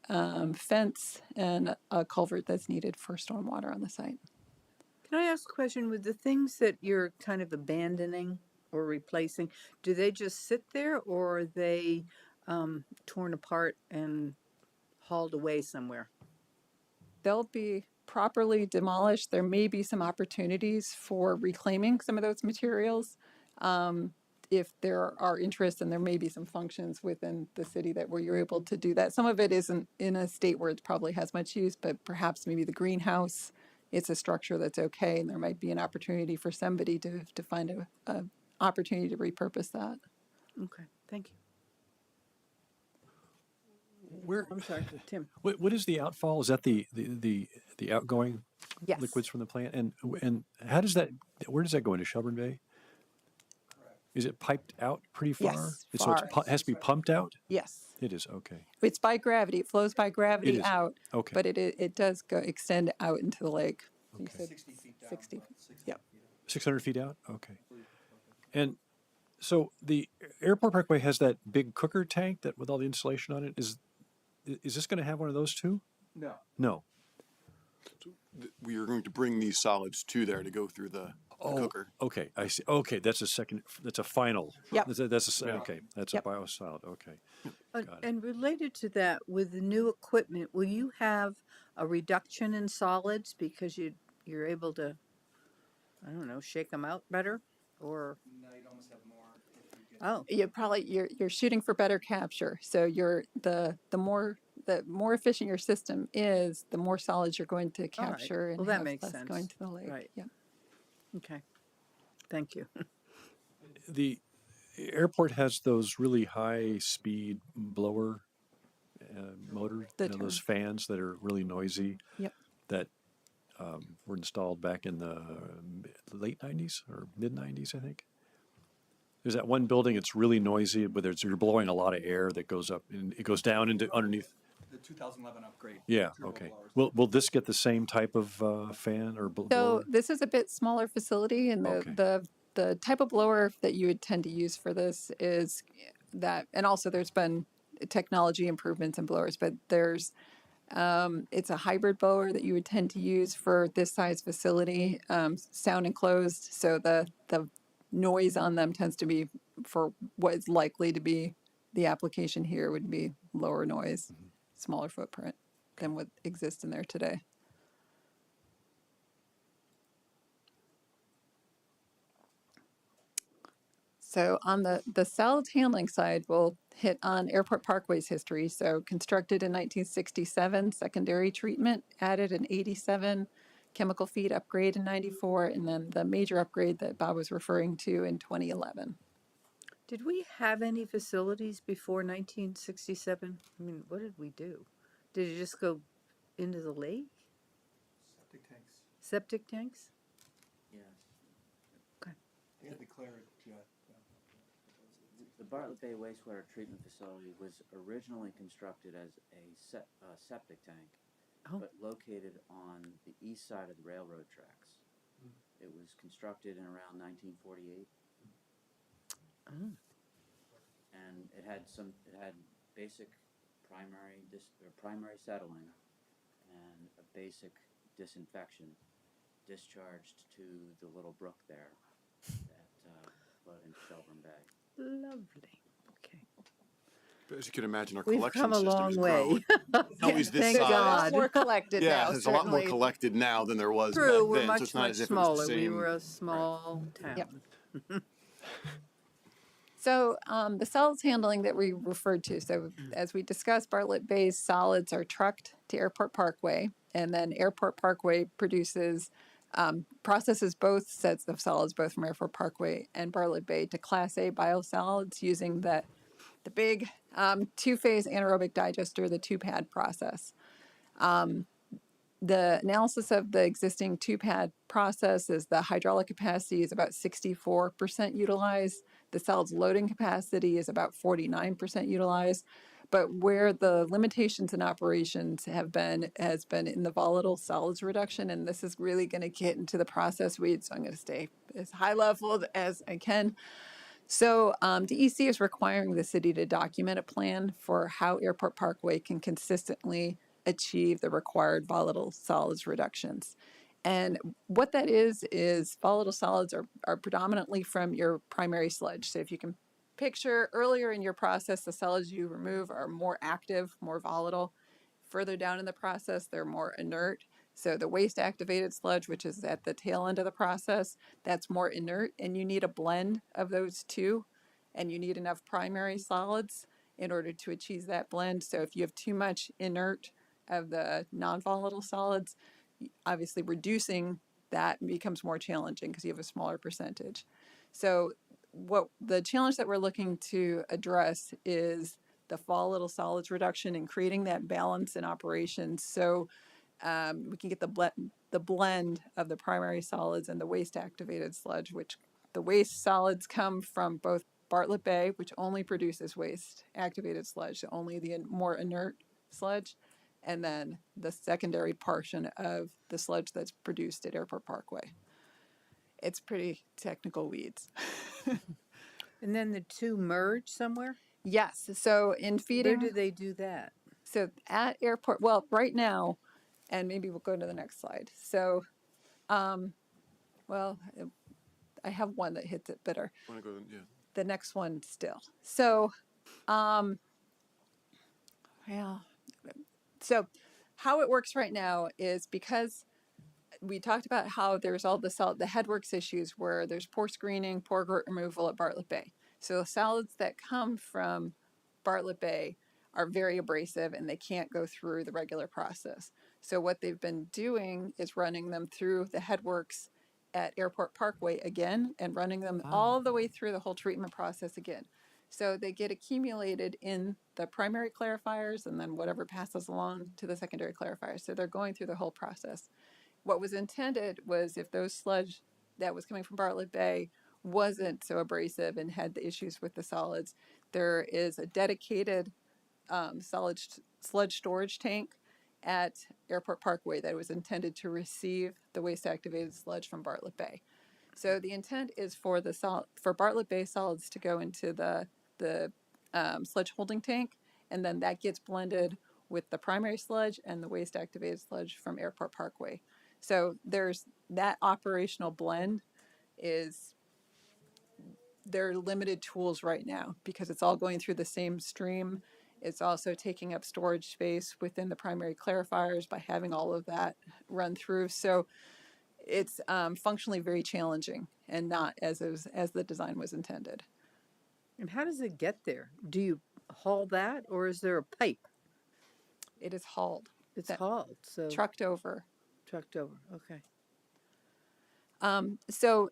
fence, and a culvert that's needed for stormwater on the site. Can I ask a question? With the things that you're kind of abandoning or replacing, do they just sit there or are they torn apart and hauled away somewhere? They'll be properly demolished. There may be some opportunities for reclaiming some of those materials. If there are interests, and there may be some functions within the city that where you're able to do that. Some of it isn't in a state where it probably has much use, but perhaps maybe the greenhouse, it's a structure that's okay, and there might be an opportunity for somebody to find a opportunity to repurpose that. Okay, thank you. Where, I'm sorry, Tim. what is the outfall? Is that the outgoing Yes. liquids from the plant? And how does that, where does that go into Shelburne Bay? Is it piped out pretty far? Yes, So it's far. has to be pumped out? Yes. It is, okay. It's by gravity. It flows by It gravity is. out, Okay. but it does go extend out into the lake. You Okay. said 60 feet down. 60. about 60 Yep. feet up. 600 feet out? Okay. And so the Airport Parkway has that big cooker tank that with all the insulation on it. Is this going to have one of those too? No. No. We are going to bring these solids to there to go through the cooker. Okay, I see. Okay, that's a second. That's a final. Yep. Okay. That's Yep. a biosolid. Okay. Got it. And related to that, with the new equipment, will you have a reduction in solids because you're able to, I don't know, shake them out better, or No, you'd almost have more if you get. oh, You probably you're shooting for better capture. So you're the more efficient your system is, the more solids you're going to All right. capture and Well, that have makes less sense. going to the lake. Right. Yeah. okay, thank you. The airport has those really high speed blower motor, The those fans that are really noisy. Yep. That were installed back in the late 90s or mid 90s, I think. There's that one building, it's really noisy, but you're blowing a lot of air that goes up and it goes down into underneath. The 2011 upgrade. Yeah, turbo okay. blowers. Will this get the same type of fan or So blower? this is a bit smaller facility, and Okay. the type of blower that you would tend to use for this is that, and also there's been technology improvements in blowers, but there's it's a hybrid blower that you would tend to use for this size facility, sound enclosed, so the noise on them tends to be, for what is likely to be the application here, would be lower noise, smaller footprint than what exists in there today. So on the solids handling side, we'll hit on Airport Parkway's history. So constructed in 1967, secondary treatment added in 87, chemical feed upgrade in 94, and then the major upgrade that Bob was referring to in 2011. Did we have any facilities before 1967? I mean, what did we do? Did it just go into the lake? Septic tanks. Septic tanks? Yes. They had declared jet. The Bartlett Bay wastewater treatment facility was originally constructed as a septic tank, Oh. but located on the east side of the railroad tracks. It was constructed in around 1948. Oh. And it had basic primary settling and a basic disinfection discharged to the little brook there that flowed into Shelburne Bay. Lovely. Okay. But as you can imagine, our We've collection come a system long has way. grown. Always this Thank size. God. More collected Yeah, now, there's a lot more certainly. collected now than there was True, back we're then. So much, it's not much as if it was the smaller. We same. were a small town. Yep. So the solids handling that we referred to, so as we discussed, Bartlett Bay's solids are trucked to Airport Parkway, and then Airport Parkway processes both sets of solids, both from Airport Parkway and Bartlett Bay, to Class A biosolids using the big two-phase anaerobic digester, the two-pad process. The analysis of the existing two-pad process is the hydraulic capacity is about 64% utilized. The solids loading capacity is about 49% utilized. But where the limitations in operations has been in the volatile solids reduction, and this is really going to get into the process weeds, so I'm going to stay as high level as I can. So DEC is requiring the city to document a plan for how Airport Parkway can consistently achieve the required volatile solids reductions. And what that is volatile solids are predominantly from your primary sludge. So if you can picture earlier in your process, the solids you remove are more active, more volatile. Further down in the process, they're more inert. So the waste activated sludge, which is at the tail end of the process, that's more inert, and you need a blend of those two, and you need enough primary solids in order to achieve that blend. So if you have too much inert of the non-volatile solids, obviously reducing that becomes more challenging because you have a smaller percentage. So what the challenge that we're looking to address is the volatile solids reduction and creating that balance in operations. So we can get the blend of the primary solids and the waste activated sludge, which the waste solids come from both Bartlett Bay, which only produces waste activated sludge, so only the more inert sludge, and then the secondary portion of the sludge that's produced at Airport Parkway. It's pretty technical weeds. And then the two merge somewhere? Yes, so in feeding. Where do they do that? So at Airport, well, right now, and maybe we'll go to the next slide. So, well, I have one that hits it better. Want to go? Yeah. The next one still. So, yeah. So how it works right now is because we talked about how there's all the headworks issues where there's poor screening, poor grit removal at Bartlett Bay. So the solids that come from Bartlett Bay are very abrasive and they can't go through the regular process. So what they've been doing is running them through the headworks at Airport Parkway again and running them all the way through the whole treatment process again. So they get accumulated in the primary clarifiers and then whatever passes along to the secondary clarifiers. So they're going through the whole process. What was intended was if those sludge that was coming from Bartlett Bay wasn't so abrasive and had the issues with the solids, there is a dedicated sludge storage tank at Airport Parkway that was intended to receive the waste activated sludge from Bartlett Bay. So the intent is for Bartlett Bay solids to go into the sludge holding tank, and then that gets blended with the primary sludge and the waste activated sludge from Airport Parkway. So there's that operational blend is they're limited tools right now because it's all going through the same stream. It's also taking up storage space within the primary clarifiers by having all of that run through. So it's functionally very challenging and not as the design was intended. And how does it get there? Do you haul that or is there a pipe? It is hauled. It's hauled, so trucked over. Trucked over, okay. So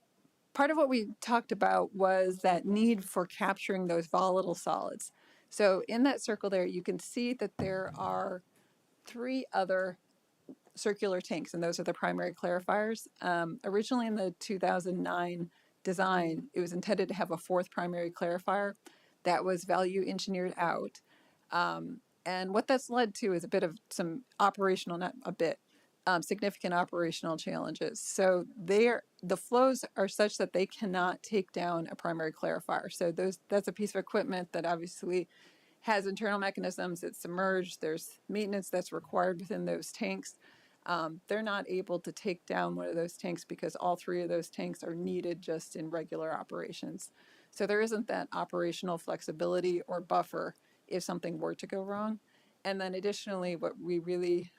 part of what we talked about was that need for capturing those volatile solids. So in that circle there, you can see that there are 3 other circular tanks, and those are the primary clarifiers. Originally in the 2009 design, it was intended to have a 4th primary clarifier that was value engineered out. And what that's led to is a bit of some operational, not a bit, significant operational challenges. So the flows are such that they cannot take down a primary clarifier. So that's a piece of equipment that obviously has internal mechanisms. It's submerged. There's maintenance that's required within those tanks. They're not able to take down one of those tanks because all 3 of those tanks are needed just in regular operations. So there isn't that operational flexibility or buffer if something were to go wrong. And then additionally, what we really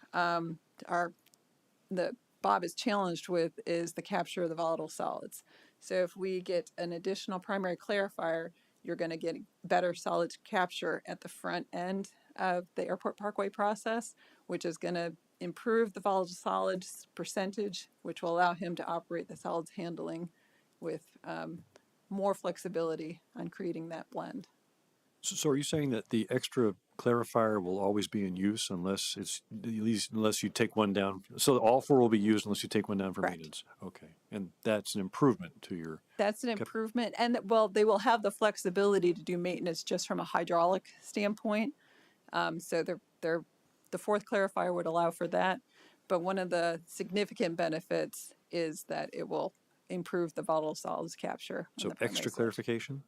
Bob is challenged with is the capture of the volatile solids. So if we get an additional primary clarifier, you're going to get better solids capture at the front end of the Airport Parkway process, which is going to improve the volatile solids percentage, which will allow him to operate the solids handling with more flexibility on creating that blend. So are you saying that the extra clarifier will always be in use unless it's, at least unless you take one down. So all four will be used unless you take one down for Correct. maintenance. Okay. And that's an improvement to your, That's an improvement, and well, they will have the flexibility to do maintenance just from a hydraulic standpoint. So the fourth clarifier would allow for that. But one of the significant benefits is that it will improve the volatile solids capture. On so the primary extra sludge. clarification?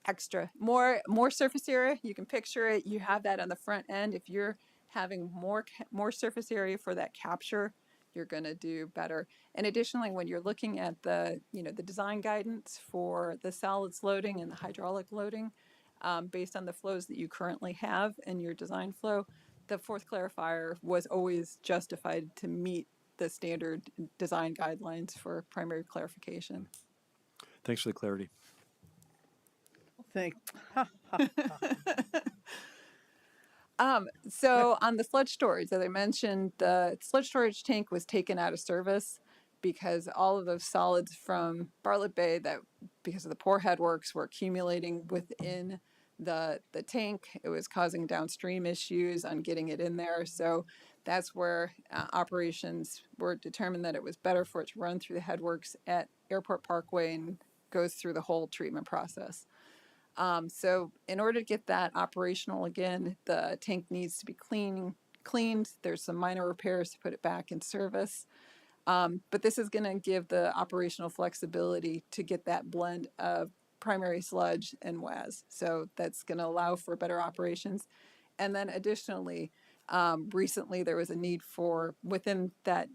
Extra, more surface area. You can picture it. You have that on the front end. If you're having more surface area for that capture, you're going to do better. And additionally, when you're looking at the design guidance for the solids loading and the hydraulic loading, based on the flows that you currently have in your design flow, the fourth clarifier was always justified to meet the standard design guidelines for primary clarification. Thanks for the clarity. Thank. So on the sludge storage, as I mentioned, the sludge storage tank was taken out of service because all of those solids from Bartlett Bay that, because of the poor headworks, were accumulating within the tank. It was causing downstream issues on getting it in there. So that's where operations were determined that it was better for it to run through the headworks at Airport Parkway and goes through the whole treatment process. So in order to get that operational again, the tank needs to be cleaned. There's some minor repairs to put it back in service. But this is going to give the operational flexibility to get that blend of primary sludge and WAS. So that's going to allow for better operations. And then additionally, recently there was a need for, within that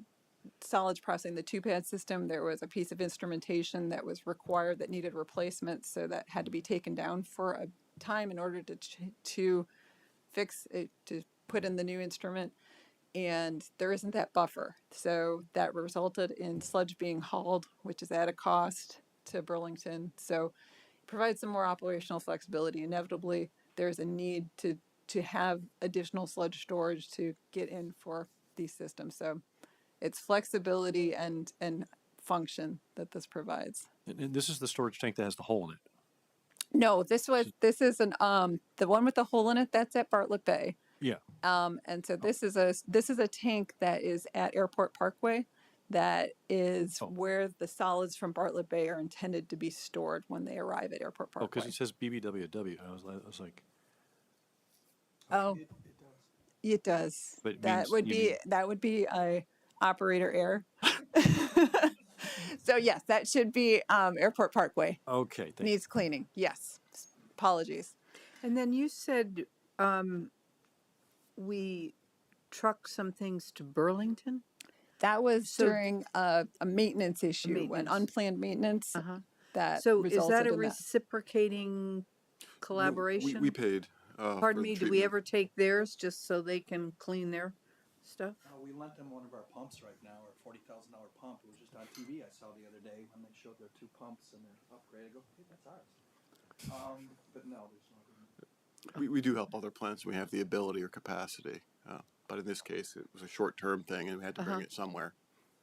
solids processing, the two-pad system, there was a piece of instrumentation that was required that needed replacement, so that had to be taken down for a time in order to fix it, to put in the new instrument, and there isn't that buffer. So that resulted in sludge being hauled, which is at a cost to Burlington. So it provides some more operational flexibility. Inevitably, there's a need to have additional sludge storage to get in for these systems. So it's flexibility and function that this provides. And this is the storage tank that has the hole in it. No, this is the one with the hole in it. That's at Bartlett Bay. Yeah. And so this is a tank that is at Airport Parkway. That is where the solids from Bartlett Bay are intended to be stored when they arrive at Airport Parkway. Oh, because it says BBWW. I was like, oh, it does. But it that means would be a operator error. So yes, that should be Airport Parkway. okay. Needs cleaning. Yes. Apologies. And then you said we truck some things to Burlington. That was during a maintenance issue, an Maintenance. unplanned maintenance. That So is resulted that a in reciprocating collaboration? We paid. Pardon for the me, do we treatment. ever take theirs just so they can clean their stuff? We lent them one of our pumps right now, our $40,000 pump. It was just on TV I saw the other day when they showed their two pumps and their upgrade. I go, hey, that's ours. But no, there's no. We do help other plants. We have the ability or capacity. But in this case, it was a short-term thing, and we had to bring it somewhere.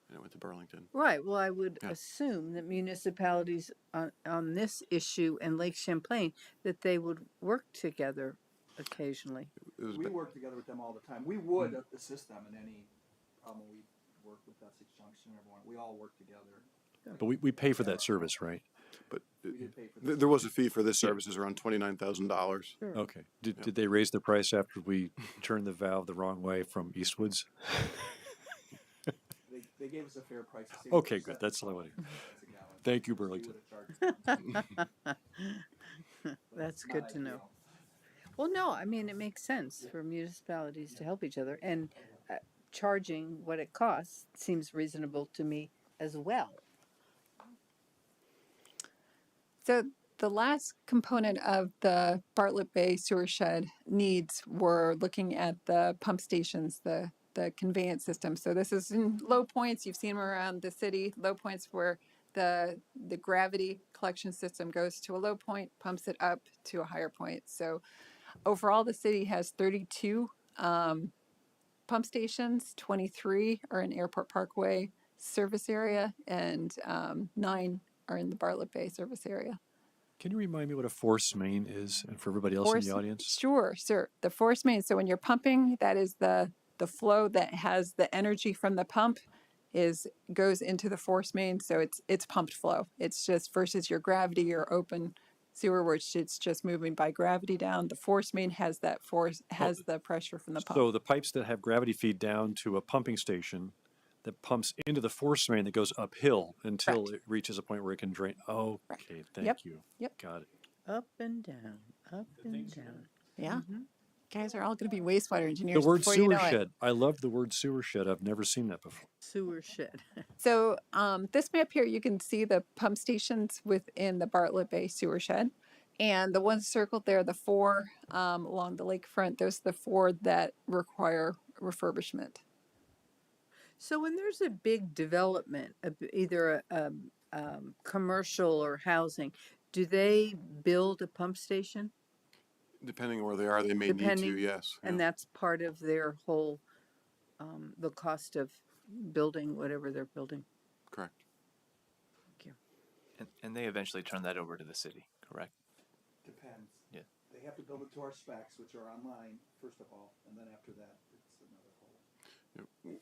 And it went to Burlington. Right, well, I would assume that municipalities on this issue and Lake Champlain, that they would work together occasionally. We work together with them all the time. We would assist them in any problem. We work with Essex Junction and everyone. We all work together. But we pay for that service, right? But We did pay for this. there was a fee for this service, is around $29,000. Okay. Did they raise the price after we turned the valve the wrong way from Eastwoods? They gave us a fair price. Okay, good. That's all I wanted. Thank you, Burlington. That's good to know. Well, no, I mean, it makes sense for municipalities to help each other, and charging what it costs seems reasonable to me as well. So the last component of the Bartlett Bay sewer shed needs were looking at the pump stations, the conveyance system. So this is in low points. You've seen them around the city. Low points where the gravity collection system goes to a low point, pumps it up to a higher point. So overall, the city has 32 pump stations. 23 are in Airport Parkway service area, and 9 are in the Bartlett Bay service area. Can you remind me what a force main is, and for everybody else Force, in the audience? sure, sir. The force main. So when you're pumping, that is the flow that has the energy from the pump goes into the force main. So it's pumped flow. It's just versus your gravity or open sewer, which it's just moving by gravity down. The force main has that force, has the pressure from the pump. So the pipes that have gravity feed down to a pumping station that pumps into the force main that goes uphill until Correct. it reaches a point where it can drain. Okay, thank Yep. you. Yep. Got it. Up and down, up and down. Yeah. Guys are all going to be wastewater The engineers word before you sewer know it. shed. I love the word sewer shed. I've never seen that before. Sewer shed. So this map here, you can see the pump stations within the Bartlett Bay sewer shed. And the ones circled there, the four along the lakefront, those are the four that require refurbishment. So when there's a big development, either a commercial or housing, do they build a pump station? Depending on where they are, they may need to, Depending, yes. and yeah. that's part of their whole, the cost of building whatever they're building. Correct. Thank you. And they eventually turn that over to the city, correct? Depends. Yeah. They have to build it to our specs, which are online, first of all, and then after that, it's another whole.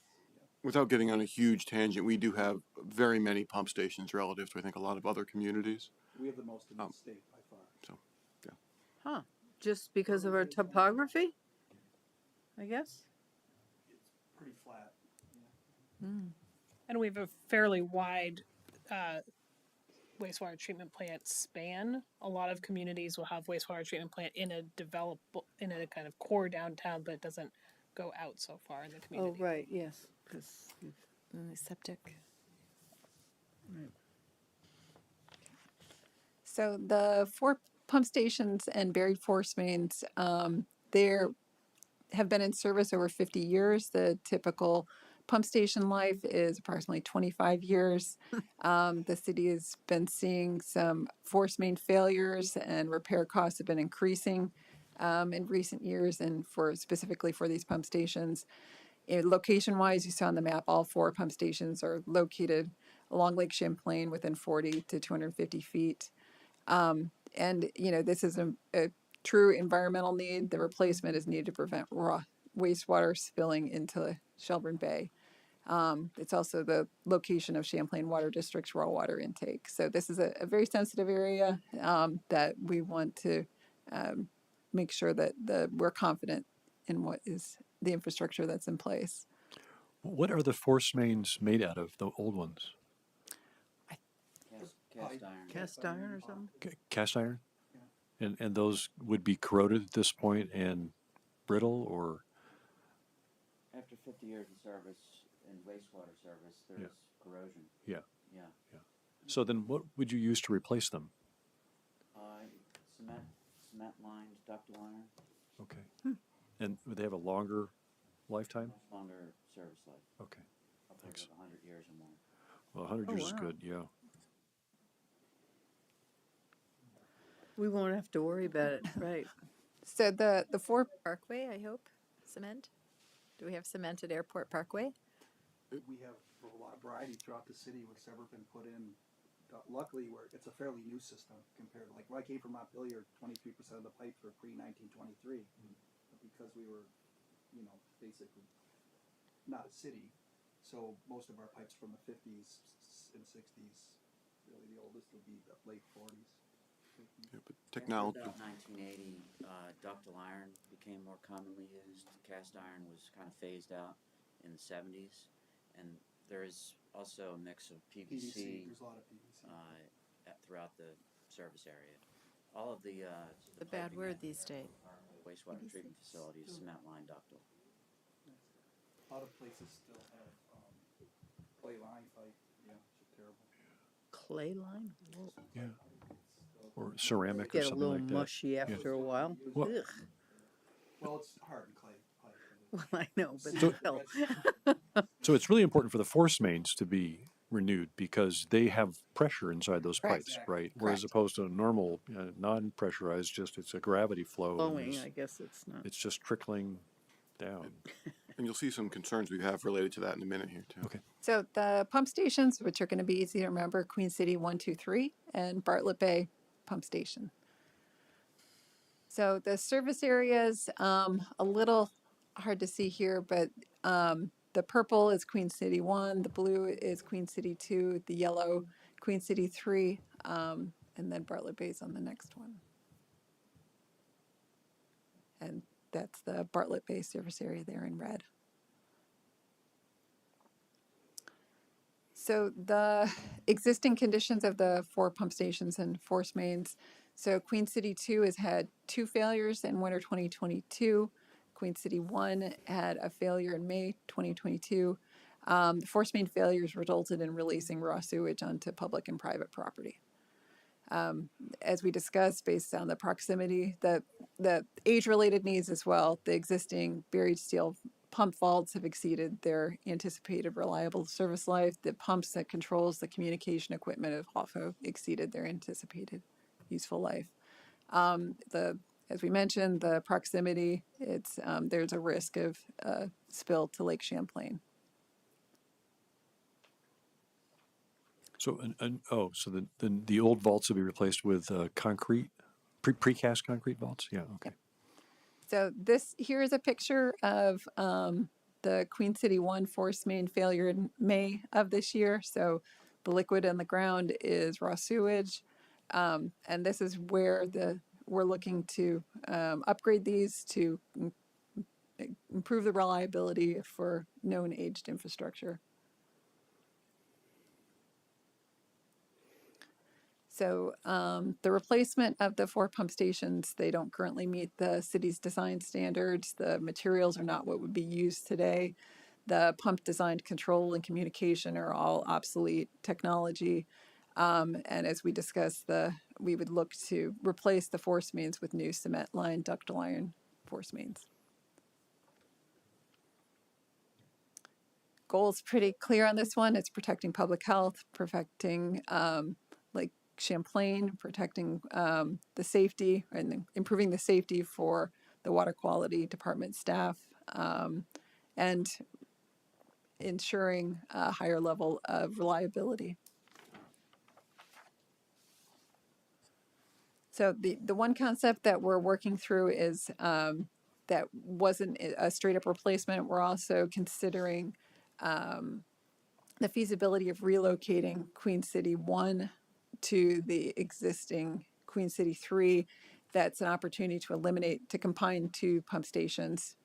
Without getting on a huge tangent, we do have very many pump stations relative to, I think, a lot of other communities. We have the most in the state by far. So, yeah. Huh, just because of our topography, I guess? It's pretty flat. And we have a fairly wide wastewater treatment plant span. A lot of communities will have wastewater treatment plant in a kind of core downtown, but it doesn't go out so far in the community. Oh, right, yes, because Septic. So the four pump stations and buried force mains, there have been in service over 50 years. The typical pump station life is approximately 25 years. The city has been seeing some force main failures, and repair costs have been increasing in recent years, and specifically for these pump stations. Location-wise, you saw on the map, all four pump stations are located along Lake Champlain within 40 to 250 feet. And, this is a true environmental need. The replacement is needed to prevent raw wastewater spilling into Shelburne Bay. It's also the location of Champlain Water District's raw water intake. So this is a very sensitive area that we want to make sure that we're confident in what is the infrastructure that's in place. What are the force mains made out of, the old ones? Cast iron. cast iron or something? Cast iron? And those would be corroded at this point and brittle, or? After 50 years of service in wastewater service, there's corrosion. Yeah. Yeah. So then what would you use to replace them? Cement lined ductile iron. Okay. And would they have a longer lifetime? Much longer service life. Okay. Upwards of 100 years or more. Well, 100 years is wow. good, yeah. We won't have to worry about it, right? So the four Parkway, I hope. Cement. Do we have cement at Airport Parkway? We have a lot of variety throughout the city, what's ever been put in. Luckily, it's a fairly new system compared to, like, when I came from Montpelier, 23% of the pipes were pre-1923. But because we were, basically not a city, so most of our pipes from the 50s and 60s, really the oldest would be the late 40s. Yeah, but technology. After about 1980, ductile iron became more commonly used. Cast iron was kind of phased out in the 70s, and there is also a mix of PVC. There's a lot of PVC. Throughout the service area. All of the bad word these days. Wastewater treatment facilities, cement line ductile. A lot of places still have clay line pipe. Yeah, it's terrible. Clay line? Whoa. Yeah. Or ceramic or Get a something little like that. mushy after a while. Well- Ugh. Well, it's hardened clay pipe. Well, I know, but So- still. So it's really important for the force mains to be renewed because they have pressure inside those Correct. pipes, right? Whereas opposed to a normal, non-pressurized, it's a gravity flow. and Flowing, it's- I guess it's not. It's just trickling down. And you'll see some concerns we have related to that in a minute here, too. Okay. So the pump stations, which are going to be easy to remember, Queen City 1, 2, 3, and Bartlett Bay pump station. So the service areas, a little hard to see here, but the purple is Queen City 1, the blue is Queen City 2, the yellow Queen City 3, and then Bartlett Bay is on the next one. And that's the Bartlett Bay service area there in red. So the existing conditions of the 4 pump stations and force mains. So Queen City 2 has had 2 failures in winter 2022. Queen City 1 had a failure in May 2022. The force main failures resulted in releasing raw sewage onto public and private property. As we discussed, based on the proximity, the age-related needs as well, the existing buried steel pump vaults have exceeded their anticipated reliable service life. The pumps that controls the communication equipment have also exceeded their anticipated useful life. As we mentioned, the proximity, there's a risk of spill to Lake Champlain. So, so the old vaults will be replaced with concrete, precast concrete vaults? Yeah, okay. So here is a picture of the Queen City 1 force main failure in May of this year. So the liquid in the ground is raw sewage. And this is where we're looking to upgrade these to improve the reliability for known aged infrastructure. So the replacement of the 4 pump stations, they don't currently meet the city's design standards. The materials are not what would be used today. The pump design, control, and communication are all obsolete technology. And as we discussed, we would look to replace the force mains with new cement line ductile iron force mains. Goal's pretty clear on this one. It's protecting public health, protecting Lake Champlain, protecting the safety and improving the safety for the water quality department staff, and ensuring a higher level of reliability. So the one concept that we're working through is that wasn't a straight up replacement. We're also considering the feasibility of relocating Queen City 1 to the existing Queen City 3. That's an opportunity to combine 2 pump stations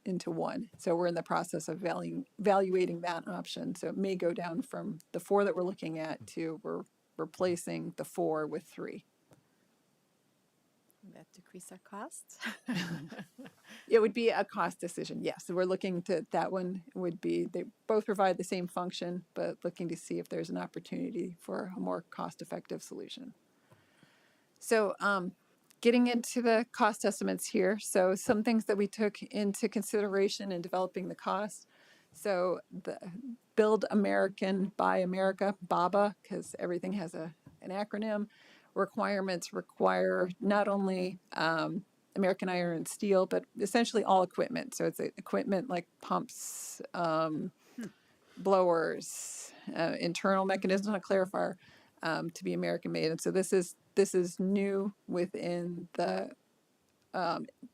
into one. So we're in the process of evaluating that option. So it may go down from the 4 that we're looking at to we're replacing the 4 with 3. Would that decrease our costs? It would be a cost decision, yes. So we're looking to, that one would be, they both provide the same function, but looking to see if there's an opportunity for a more cost-effective solution. So getting into the cost estimates here. So some things that we took into consideration in developing the cost. So the Build American, Buy America, BABA, because everything has an acronym. Requirements require not only American iron and steel, but essentially all equipment. So it's equipment like pumps, blowers, internal mechanisms on a clarifier to be American made. And so this is new within the.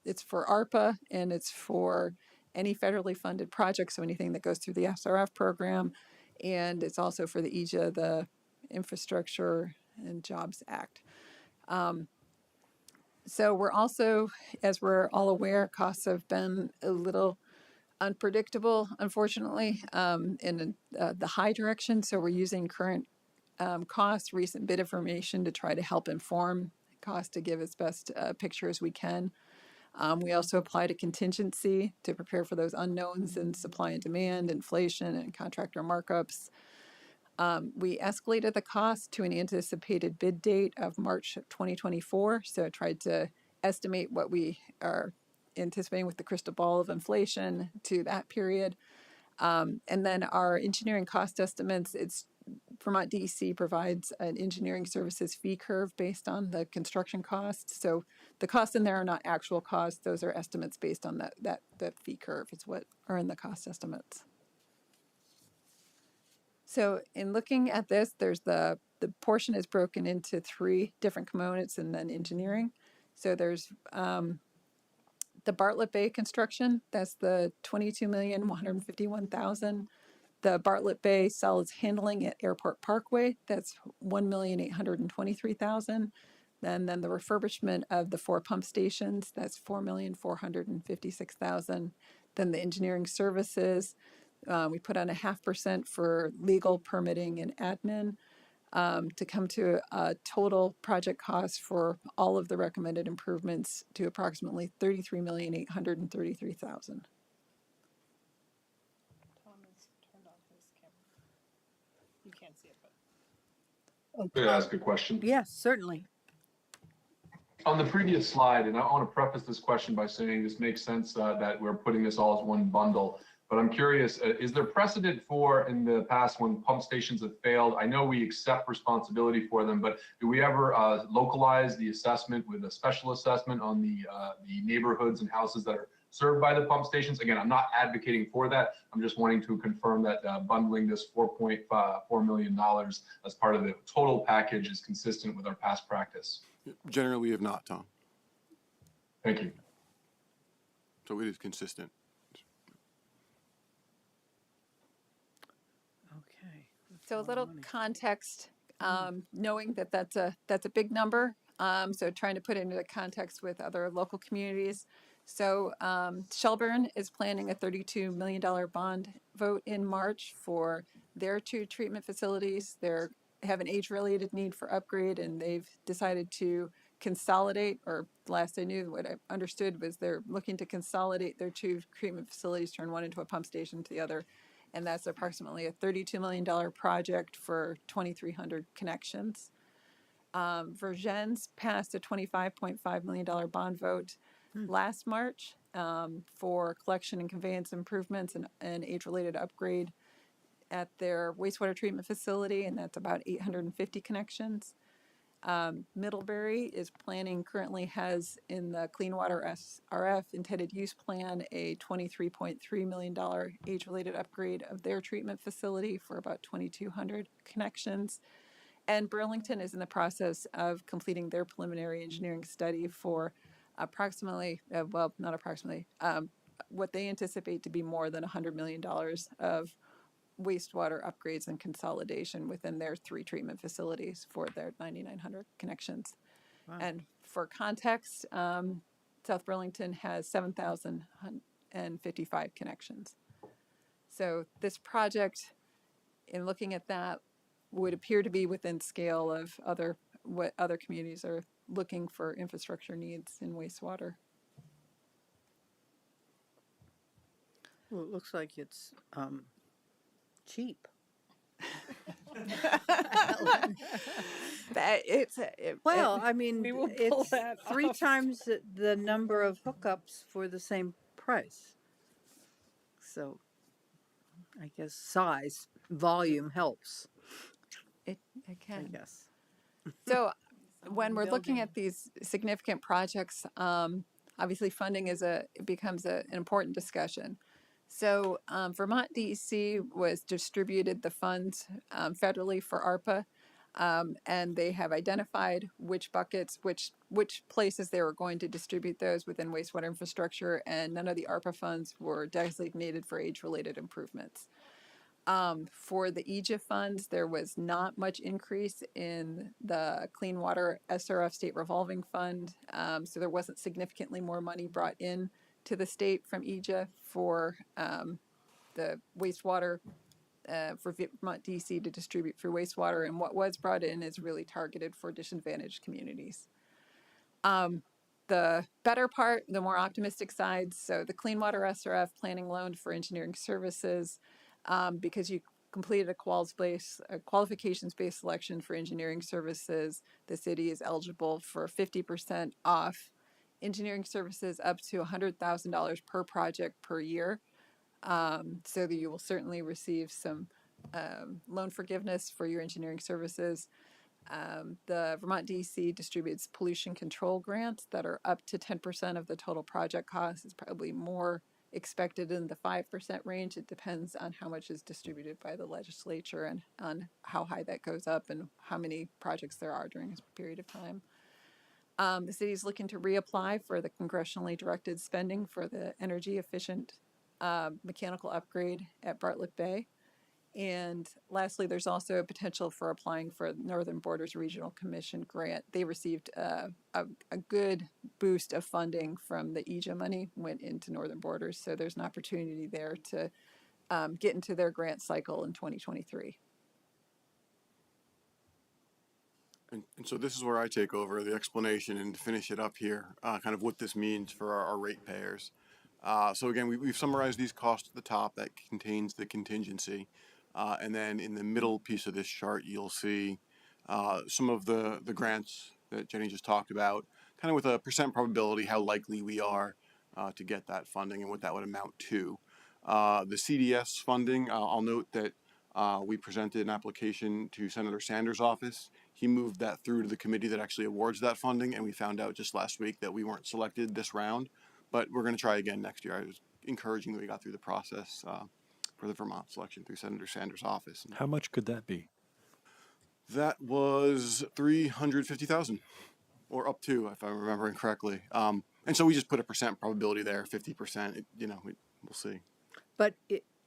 It's for ARPA and it's for any federally funded project. So anything that goes through the SRF program, and it's also for the EJA, the Infrastructure and Jobs Act. So we're also, as we're all aware, costs have been a little unpredictable, unfortunately, in the high direction. So we're using current costs, recent bid information to try to help inform cost to give as best a picture as we can. We also applied a contingency to prepare for those unknowns in supply and demand, inflation, and contractor markups. We escalated the cost to an anticipated bid date of March 2024. So tried to estimate what we are anticipating with the crystal ball of inflation to that period. And then our engineering cost estimates, Vermont DEC provides an engineering services fee curve based on the construction costs. So the costs in there are not actual costs. Those are estimates based on that fee curve is what are in the cost estimates. So in looking at this, there's the the portion is broken into three different components and then engineering. So there's the Bartlett Bay construction, that's the 22,151,000. The Bartlett Bay solids handling at Airport Parkway, that's 1,823,000. And then the refurbishment of the 4 pump stations, that's 4,456,000. Then the engineering services, we put on 0.5% for legal, permitting, and admin, to come to a total project cost for all of the recommended improvements to approximately 33,833,000. Tom has turned on his camera. You can't see it, but. Could I ask a question? Yes, certainly. On the previous slide, and I want to preface this question by saying this makes sense that we're putting this all as one bundle, but I'm curious, is there precedent for in the past when pump stations have failed? I know we accept responsibility for them, but do we ever localize the assessment with a special assessment on the neighborhoods and houses that are served by the pump stations? Again, I'm not advocating for that. I'm just wanting to confirm that bundling this $4.4 million as part of the total package is consistent with our past practice. Generally, we have not, Tom. Thank you. So it is consistent. Okay. So a little context, knowing that that's a big number. So trying to put it into the context with other local communities. So Shelburne is planning a $32 million bond vote in March for their 2 treatment facilities. They're have an age-related need for upgrade, and they've decided to consolidate, or last I knew, what I understood was they're looking to consolidate their 2 treatment facilities, turn one into a pump station to the other. And that's approximately a $32 million project for 2,300 connections. Vergennes passed a $25.5 million bond vote last March for collection and conveyance improvements and age-related upgrade at their wastewater treatment facility, and that's about 850 connections. Middlebury is currently has in the Clean Water SRF intended use plan a $23.3 million age-related upgrade of their treatment facility for about 2,200 connections. And Burlington is in the process of completing their preliminary engineering study for approximately, what they anticipate to be more than $100 million of wastewater upgrades and consolidation within their 3 treatment facilities for their 9,900 connections. Wow. And for context, South Burlington has 7,055 connections. So this project, in looking at that, would appear to be within scale of what other communities are looking for infrastructure needs in wastewater. Well, it looks like it's cheap. Well, I mean, We will pull it's that 3 off. times the number of hookups for the same price. So I guess size, volume helps, It I can. guess. So when we're looking at these significant projects, obviously funding becomes an important discussion. So Vermont DEC was distributed the funds federally for ARPA, and they have identified which buckets, which places they were going to distribute those within wastewater infrastructure, and none of the ARPA funds were designated for age-related improvements. For the EGIF funds, there was not much increase in the Clean Water SRF State Revolving Fund, so there wasn't significantly more money brought in to the state from EGIF for the wastewater for Vermont DC to distribute for wastewater, and what was brought in is really targeted for disadvantaged communities. The better part, the more optimistic side, so the Clean Water SRF planning loan for engineering services, because you completed a qualifications-based selection for engineering services, the city is eligible for 50% off engineering services up to $100,000 per project per year. So that you will certainly receive some loan forgiveness for your engineering services. The Vermont DEC distributes pollution control grants that are up to 10% of the total project cost. It's probably more expected in the 5% range. It depends on how much is distributed by the legislature and on how high that goes up and how many projects there are during a period of time. The city is looking to reapply for the congressionally directed spending for the energy efficient mechanical upgrade at Bartlett Bay. And lastly, there's also a potential for applying for Northern Borders Regional Commission grant. They received a good boost of funding from the EJA money, went into Northern Borders. So there's an opportunity there to get into their grant cycle in 2023. And so this is where I take over the explanation and to finish it up here, kind of what this means for our ratepayers. So again, we've summarized these costs at the top that contains the contingency. And then in the middle piece of this chart, you'll see some of the grants that Jenny just talked about, kind of with a percent probability how likely we are to get that funding and what that would amount to. The CDS funding, I'll note that we presented an application to Senator Sanders' office. He moved that through to the committee that actually awards that funding, and we found out just last week that we weren't selected this round, but we're going to try again next year. I was encouraging that we got through the process for the Vermont selection through Senator Sanders' office. How much could that be? That was $350,000, or up to, if I'm remembering correctly. And so we just put a percent probability there, 50%. We'll see. But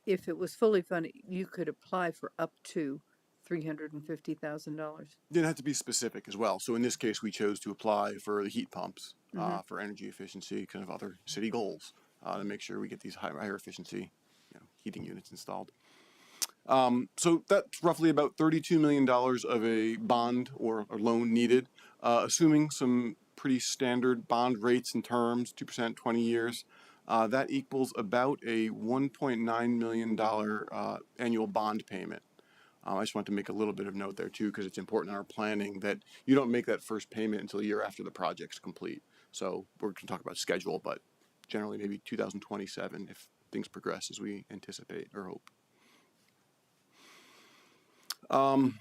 if it was fully funded, you could apply for up to $350,000. Didn't have to be specific as well. So in this case, we chose to apply for the heat pumps for energy efficiency, kind of other city goals to make sure we get these higher efficiency heating units installed. So that's roughly about $32 million of a bond or loan needed, assuming some pretty standard bond rates and terms, 2%, 20 years. That equals about a $1.9 million annual bond payment. I just want to make a little bit of note there too, because it's important in our planning that you don't make that first payment until a year after the project's complete. So we're going to talk about schedule, but generally maybe 2027 if things progress as we anticipate or hope.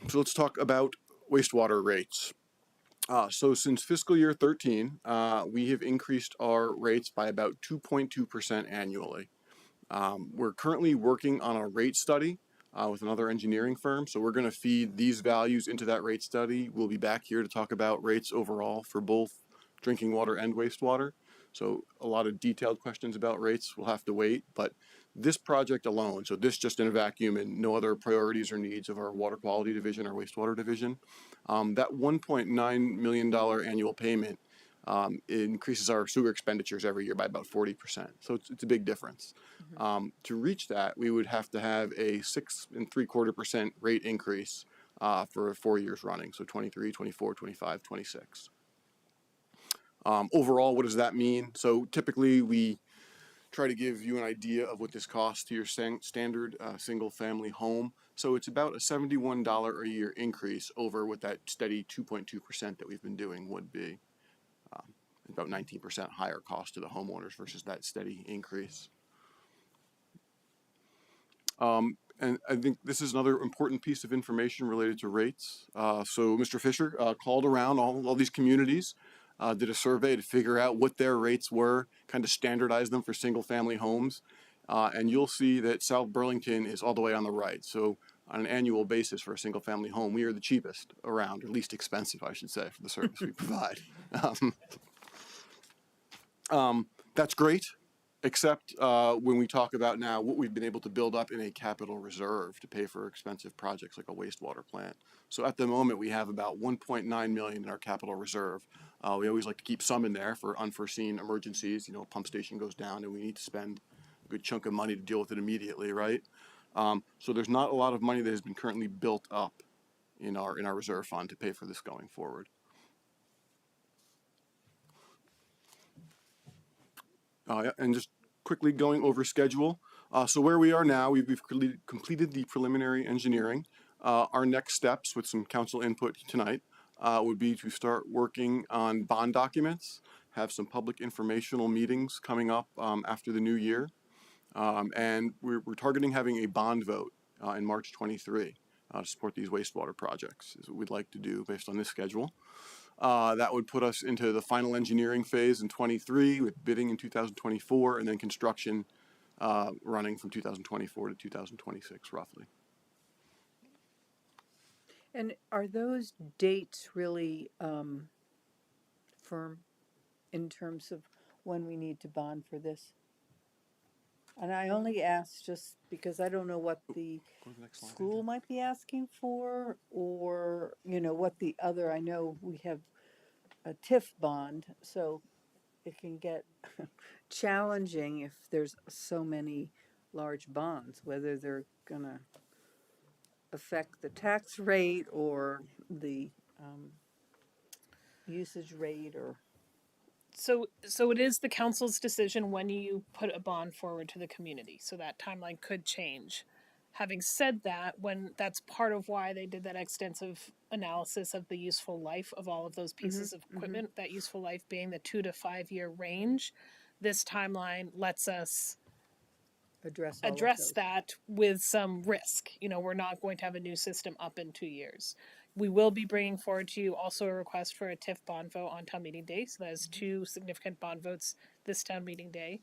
So let's talk about wastewater rates. So since fiscal year 13, we have increased our rates by about 2.2% annually. We're currently working on a rate study with another engineering firm. So we're going to feed these values into that rate study. We'll be back here to talk about rates overall for both drinking water and wastewater. So a lot of detailed questions about rates will have to wait, but this project alone, so this just in a vacuum and no other priorities or needs of our water quality division or wastewater division, that $1.9 million annual payment increases our sewer expenditures every year by about 40%. So it's a big difference. To reach that, we would have to have a 6.75% rate increase for 4 years running. So 23, 24, 25, 26. Overall, what does that mean? So typically we try to give you an idea of what this costs to your standard single family home. So it's about a $71 a year increase over what that steady 2.2% that we've been doing would be. About 19% higher cost to the homeowners versus that steady increase. And I think this is another important piece of information related to rates. So Mr. Fisher called around all these communities, did a survey to figure out what their rates were, kind of standardize them for single family homes. And you'll see that South Burlington is all the way on the right. So on an annual basis for a single family home, we are the cheapest around, or least expensive, I should say, for the service we provide. That's great, except when we talk about now what we've been able to build up in a capital reserve to pay for expensive projects like a wastewater plant. So at the moment, we have about $1.9 million in our capital reserve. We always like to keep some in there for unforeseen emergencies. A pump station goes down and we need to spend a good chunk of money to deal with it immediately, right? So there's not a lot of money that has been currently built up in our reserve fund to pay for this going forward. And just quickly going over schedule. So where we are now, we've completed the preliminary engineering. Our next steps with some council input tonight would be to start working on bond documents, have some public informational meetings coming up after the new year. And we're targeting having a bond vote in March 23 to support these wastewater projects is what we'd like to do based on this schedule. That would put us into the final engineering phase in 23 with bidding in 2024 and then construction running from 2024 to 2026, roughly. And are those dates really firm in terms of when we need to bond for this? And I only ask just because I don't know what the Go to the next slide. school might be asking for, or, what the other, I know we have a TIF bond, so it can get challenging if there's so many large bonds, whether they're gonna affect the tax rate or the usage rate or. So it is the council's decision when you put a bond forward to the community. So that timeline could change. Having said that, when that's part of why they did that extensive analysis of the useful life of all of those pieces of equipment, that useful life being the 2 to 5 year range, this timeline lets us Address all of address those. that with some risk. We're not going to have a new system up in 2 years. We will be bringing forward to you also a request for a TIF bond vote on town meeting day. So that is 2 significant bond votes this town meeting day.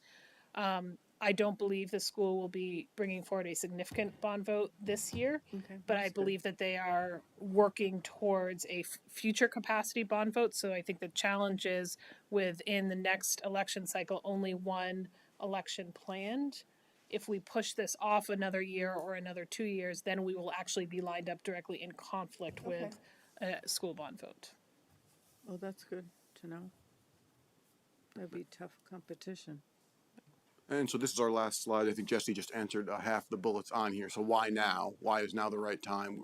I don't believe the school will be bringing forward a significant bond vote this year, Okay, but I that's good. believe that they are working towards a future capacity bond vote. So I think the challenge is within the next election cycle, only one election planned. If we push this off another year or another 2 years, then we will actually be lined up directly in conflict with a school bond vote. Oh, that's good to know. That'd be tough competition. And so this is our last slide. I think Jesse just answered half the bullets on here. So why now? Why is now the right time?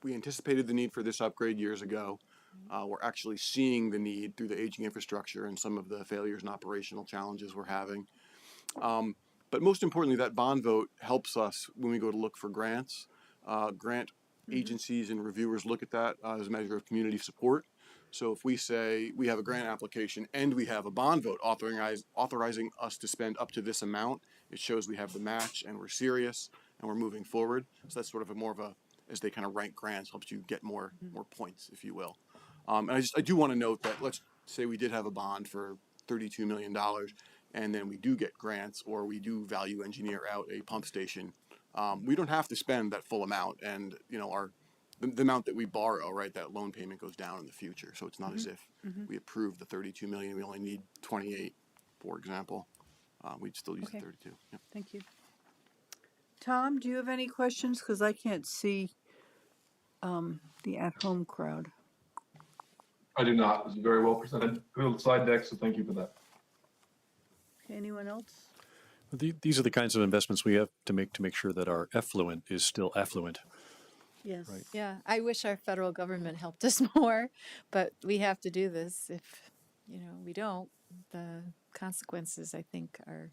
We anticipated the need for this upgrade years ago. We're actually seeing the need through the aging infrastructure and some of the failures and operational challenges we're having. But most importantly, that bond vote helps us when we go to look for grants. Grant agencies and reviewers look at that as a measure of community support. So if we say we have a grant application and we have a bond vote authorizing us to spend up to this amount, it shows we have the match and we're serious and we're moving forward. So that's sort of as they kind of rank grants, helps you get more points, if you will. And I do want to note that let's say we did have a bond for $32 million and then we do get grants or we do value engineer out a pump station. We don't have to spend that full amount, and the amount that we borrow, right, that loan payment goes down in the future. So it's not as if we approve the 32 million, we only need 28, for example. We'd still use the 32. Yep. Thank you. Tom, do you have any questions? Because I can't see the at-home crowd. I do not. It was very well presented. Good slide deck, so thank you for that. Okay, anyone else? These are the kinds of investments we have to make sure that our effluent is still affluent. Yes. Right. Yeah, I wish our federal government helped us more, but we have to do this. If, we don't, the consequences, I think, are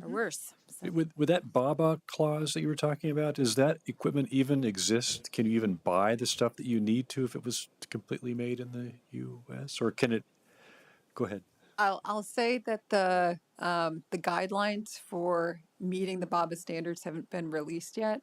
worse. So. With that BABA clause that you were talking about, does that equipment even exist? Can you even buy the stuff that you need to if it was completely made in the U.S.? Or can it? Go ahead. I'll say that the guidelines for meeting the BABA standards haven't been released yet.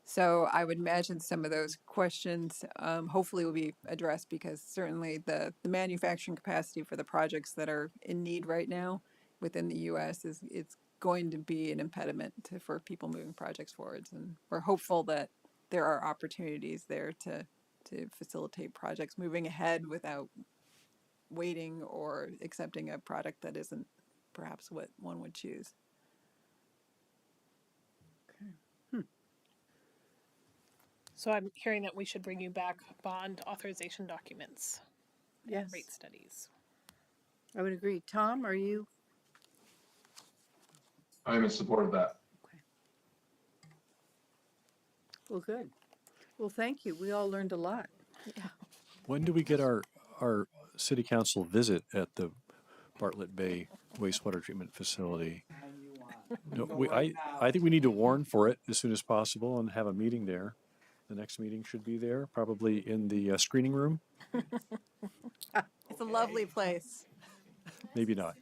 So I would imagine some of those questions hopefully will be addressed, because certainly the manufacturing capacity for the projects that are in need right now within the U.S. it's going to be an impediment for people moving projects forwards. And we're hopeful that there are opportunities there to facilitate projects moving ahead without waiting or accepting a product that isn't perhaps what one would choose. So I'm hearing that we should bring you back bond authorization documents. Yes. And rate studies. I would agree. Tom, are you? I am in support of that. Okay. Well, good. Well, thank you. We all learned a lot. Yeah. When do we get our city council visit at the Bartlett Bay wastewater treatment facility? No, I think we need to warn for it as soon as possible and have a meeting there. The next meeting should be there, probably in the screening room. It's a lovely place. Maybe not.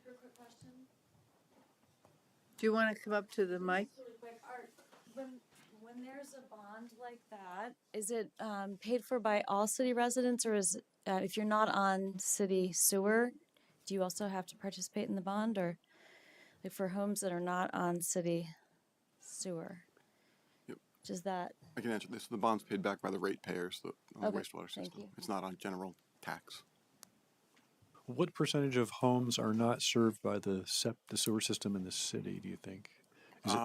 Do you want to come up to the mic? Really quick, when there's a bond like that, is it paid for by all city residents, or is if you're not on city sewer, do you also have to participate in the bond? Or Like for homes that are not on city sewer. Yep. Does that, I can answer this. The bond's paid back by the ratepayers on the Okay, wastewater thank system. you. It's not on general tax. What percentage of homes are not served by the sewer system in the city, do you think? Is it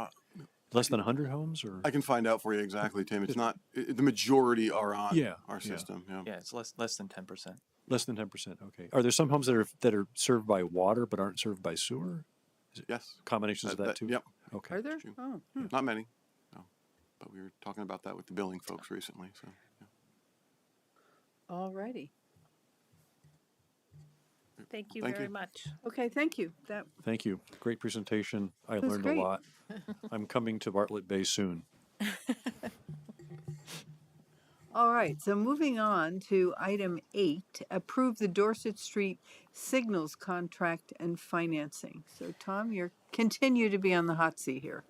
less than 100 homes or? I can find out for you exactly, Tim. It's not, the majority are on Yeah, our yeah. system. Yeah. Yeah, it's less than 10%. Less than 10%, okay. Are there some homes that are served by water but aren't served by sewer? Is it Yes. combinations of that too? Yep. Okay. Are there? True. Oh, Not many. No. But we were talking about that with the billing folks recently. So, yeah. all righty. Thank you Thank very you. much. Okay, thank you. That Thank you. Great presentation. I was learned great. a lot. I'm coming to Bartlett Bay soon. All right, so moving on to item 8, approve the Dorset Street signals contract and financing. So Tom, you continue to be on the hot seat here.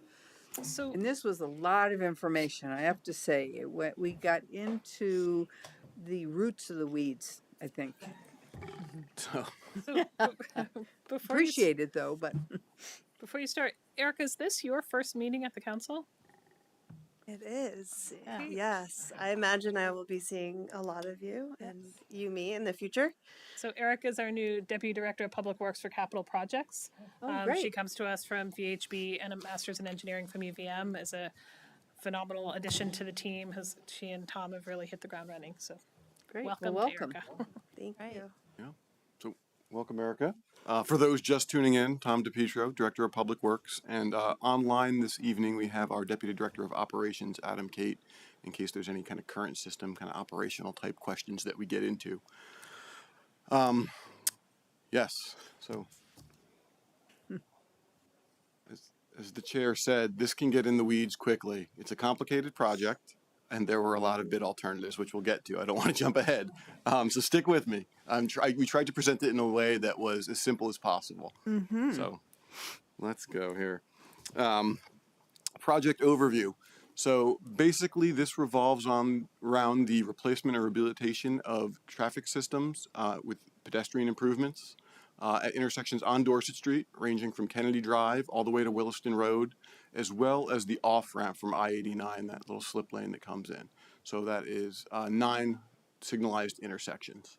So And this was a lot of information, I have to say. We got into the roots of the weeds, I think. So, before you Appreciate it though, but before you start, Erica, is this your first meeting at the council? It is. Yeah. Yes. I imagine I will be seeing a lot of you and you me in the future. So Erica is our new Deputy Director of Public Works for Capital Projects. oh, She great. comes to us from VHB and a Master's in Engineering from UVM as a phenomenal addition to the team. She and Tom have really hit the ground running. So Great. welcome, Well, to Erica. Thank you. yeah. So, welcome, Erica. For those just tuning in, Tom DePietro, Director of Public Works. And online this evening, we have our Deputy Director of Operations, Adam Kate, in case there's any kind of current system, kind of operational type questions that we get into. Yes, so as the chair said, this can get in the weeds quickly. It's a complicated project, and there were a lot of bid alternatives, which we'll get to. I don't want to jump ahead, so stick with me. We tried to present it in a way that was as simple as possible. So let's go here. Project overview. So basically, this revolves around the replacement or rehabilitation of traffic systems with pedestrian improvements at intersections on Dorset Street, ranging from Kennedy Drive all the way to Williston Road, as well as the off-ramp from I-89, that little slip lane that comes in. So that is 9 signalized intersections.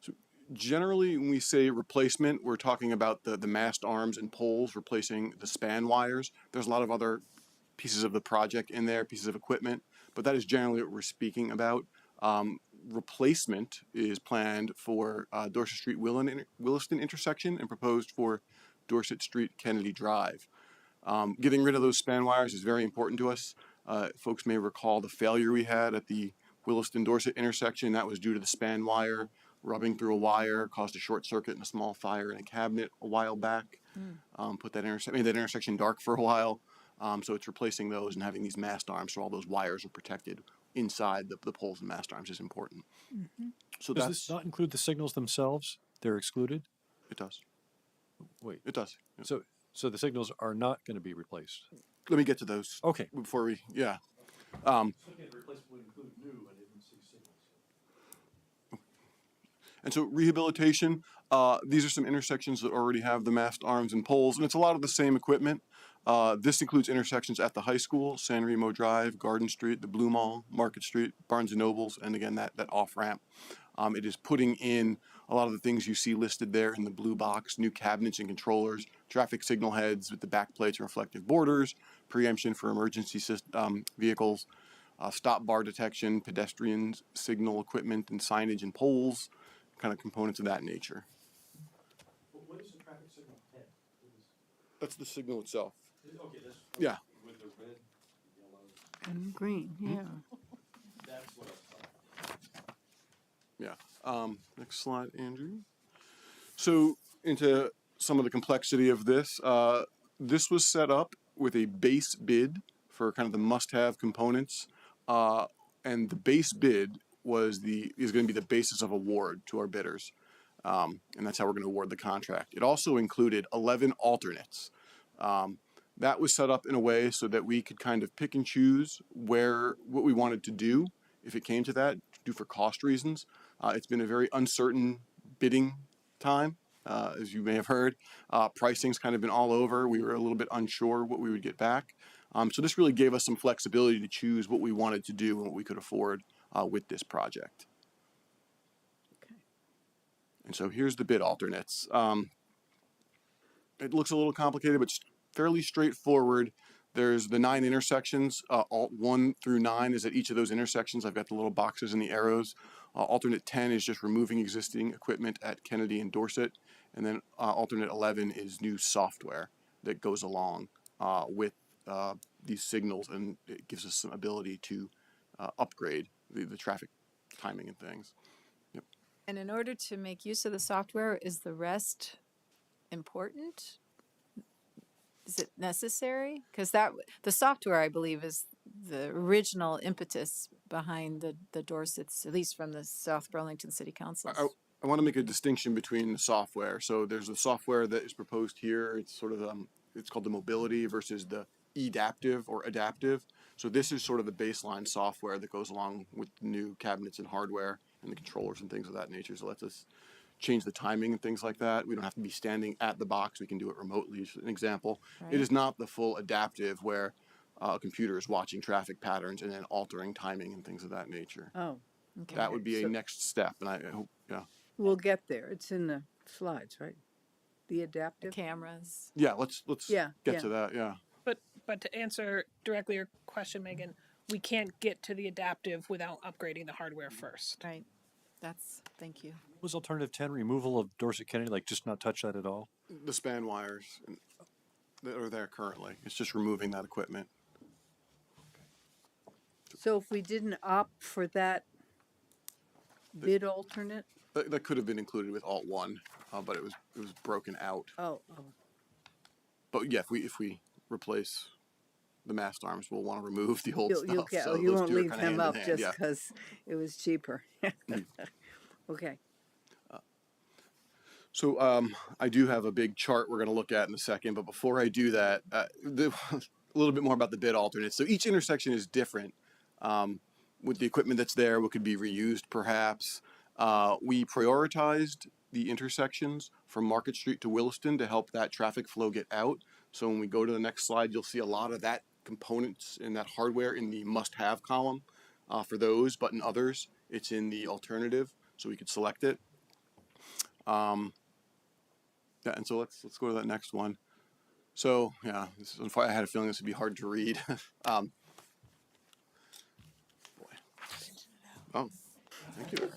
So generally, when we say replacement, we're talking about the mast arms and poles, replacing the span wires. There's a lot of other pieces of the project in there, pieces of equipment, but that is generally what we're speaking about. Replacement is planned for Dorset Street Williston intersection and proposed for Dorset Street Kennedy Drive. Getting rid of those span wires is very important to us. Folks may recall the failure we had at the Williston Dorset intersection. That was due to the span wire rubbing through a wire, caused a short circuit and a small fire in a cabinet a while back. Made that intersection dark for a while. So it's replacing those and having these mast arms so all those wires are protected inside the poles and mast arms is important. So Does this not include the signals themselves? They're excluded? It does. Wait. It does. Yeah. So the signals are not going to be replaced? Let me get to those. Okay. Before we, yeah. And so rehabilitation, these are some intersections that already have the mast arms and poles, and it's a lot of the same equipment. This includes intersections at the high school, San Remo Drive, Garden Street, the Blue Mall, Market Street, Barnes & Nobles, and again, that off-ramp. It is putting in a lot of the things you see listed there in the blue box, new cabinets and controllers, traffic signal heads with the back plates and reflective borders, preemption for emergency vehicles, stop bar detection, pedestrian signal equipment and signage and poles, kind of components of that nature. What is the traffic signal head? That's the signal itself. Okay, that's Yeah. with the red, yellow. And green, yeah. That's what I thought. Yeah. Next slide, Andrew. So into some of the complexity of this. This was set up with a base bid for kind of the must-have components, and the base bid is going to be the basis of award to our bidders, and that's how we're going to award the contract. It also included 11 alternates. That was set up in a way so that we could kind of pick and choose what we wanted to do if it came to that, do for cost reasons. It's been a very uncertain bidding time as you may have heard. Pricing's kind of been all over. We were a little bit unsure what we would get back. So this really gave us some flexibility to choose what we wanted to do and what we could afford with this project. Okay. And so here's the bid alternates. It looks a little complicated, but fairly straightforward. There's the 9 intersections. Alt 1 through 9 is at each of those intersections. I've got the little boxes and the arrows. Alternate 10 is just removing existing equipment at Kennedy and Dorset. And then alternate 11 is new software that goes along with these signals, and it gives us some ability to upgrade the traffic timing and things. Yep. And in order to make use of the software, is the rest important? Is it necessary? Because the software, I believe, is the original impetus behind the Dorsets, at least from the South Burlington City Council. I want to make a distinction between the software. So there's the software that is proposed here. It's sort of it's called the mobility versus the adaptive or adaptive. So this is sort of the baseline software that goes along with the new cabinets and hardware and the controllers and things of that nature. So it lets us change the timing and things like that. We don't have to be standing at the box. We can do it remotely, as an example. Right. It is not the full adaptive where a computer is watching traffic patterns and then altering timing and things of that nature. Oh, okay. That would be a next step, and I hope, yeah. We'll get there. It's in the slides, right? The adaptive cameras. Yeah, let's get to that. Yeah. But to answer directly your question, Megan, we can't get to the adaptive without upgrading the hardware first. Right. Thank you. Was alternative 10 removal of Dorset Kennedy, like just not touch that at all? The span wires that are there currently. It's just removing that equipment. So if we didn't opt for that bid alternate? That could have been included with Alt 1, but it was broken out. Oh. But yeah, if we replace the mast arms, we'll want to remove the old stuff. So you won't leave them up just because it was cheaper. Okay. So I do have a big chart we're going to look at in a second, but before I do that, a little bit more about the bid alternates. So each intersection is different with the equipment that's there, what could be reused perhaps. We prioritized the intersections from Market Street to Williston to help that traffic flow get out. So when we go to the next slide, you'll see a lot of that components and that hardware in the must-have column for those, but in others, it's in the alternative, so we could select it. Yeah, and so let's go to that next one. So yeah, I had a feeling this would be hard to read. Boy. Oh, thank you.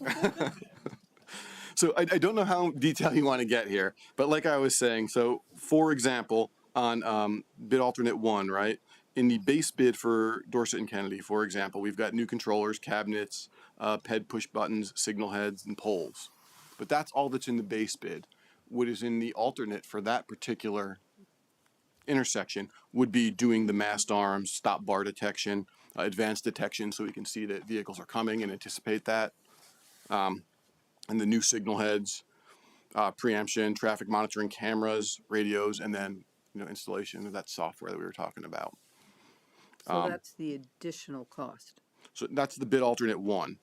So I don't know how detailed you want to get here, but like I was saying, so for example, on bid alternate 1, right? In the base bid for Dorset and Kennedy, for example, we've got new controllers, cabinets, PED push buttons, signal heads, and poles. But that's all that's in the base bid. What is in the alternate for that particular intersection would be doing the mast arms, stop bar detection, advanced detection, so we can see that vehicles are coming and anticipate that. And the new signal heads, preemption, traffic monitoring cameras, radios, and then installation of that software that we were talking about. So that's the additional cost. So that's the bid alternate 1.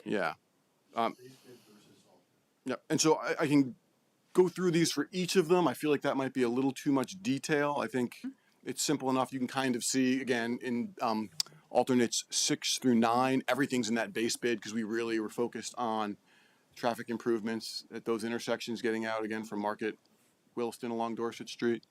Okay. Yeah. Yeah. And so I can go through these for each of them. I feel like that might be a little too much detail. I think it's simple enough. You can kind of see, again, in alternates 6 through 9, everything's in that base bid because we really were focused on traffic improvements at those intersections getting out, again, from Market, Williston along Dorset Street.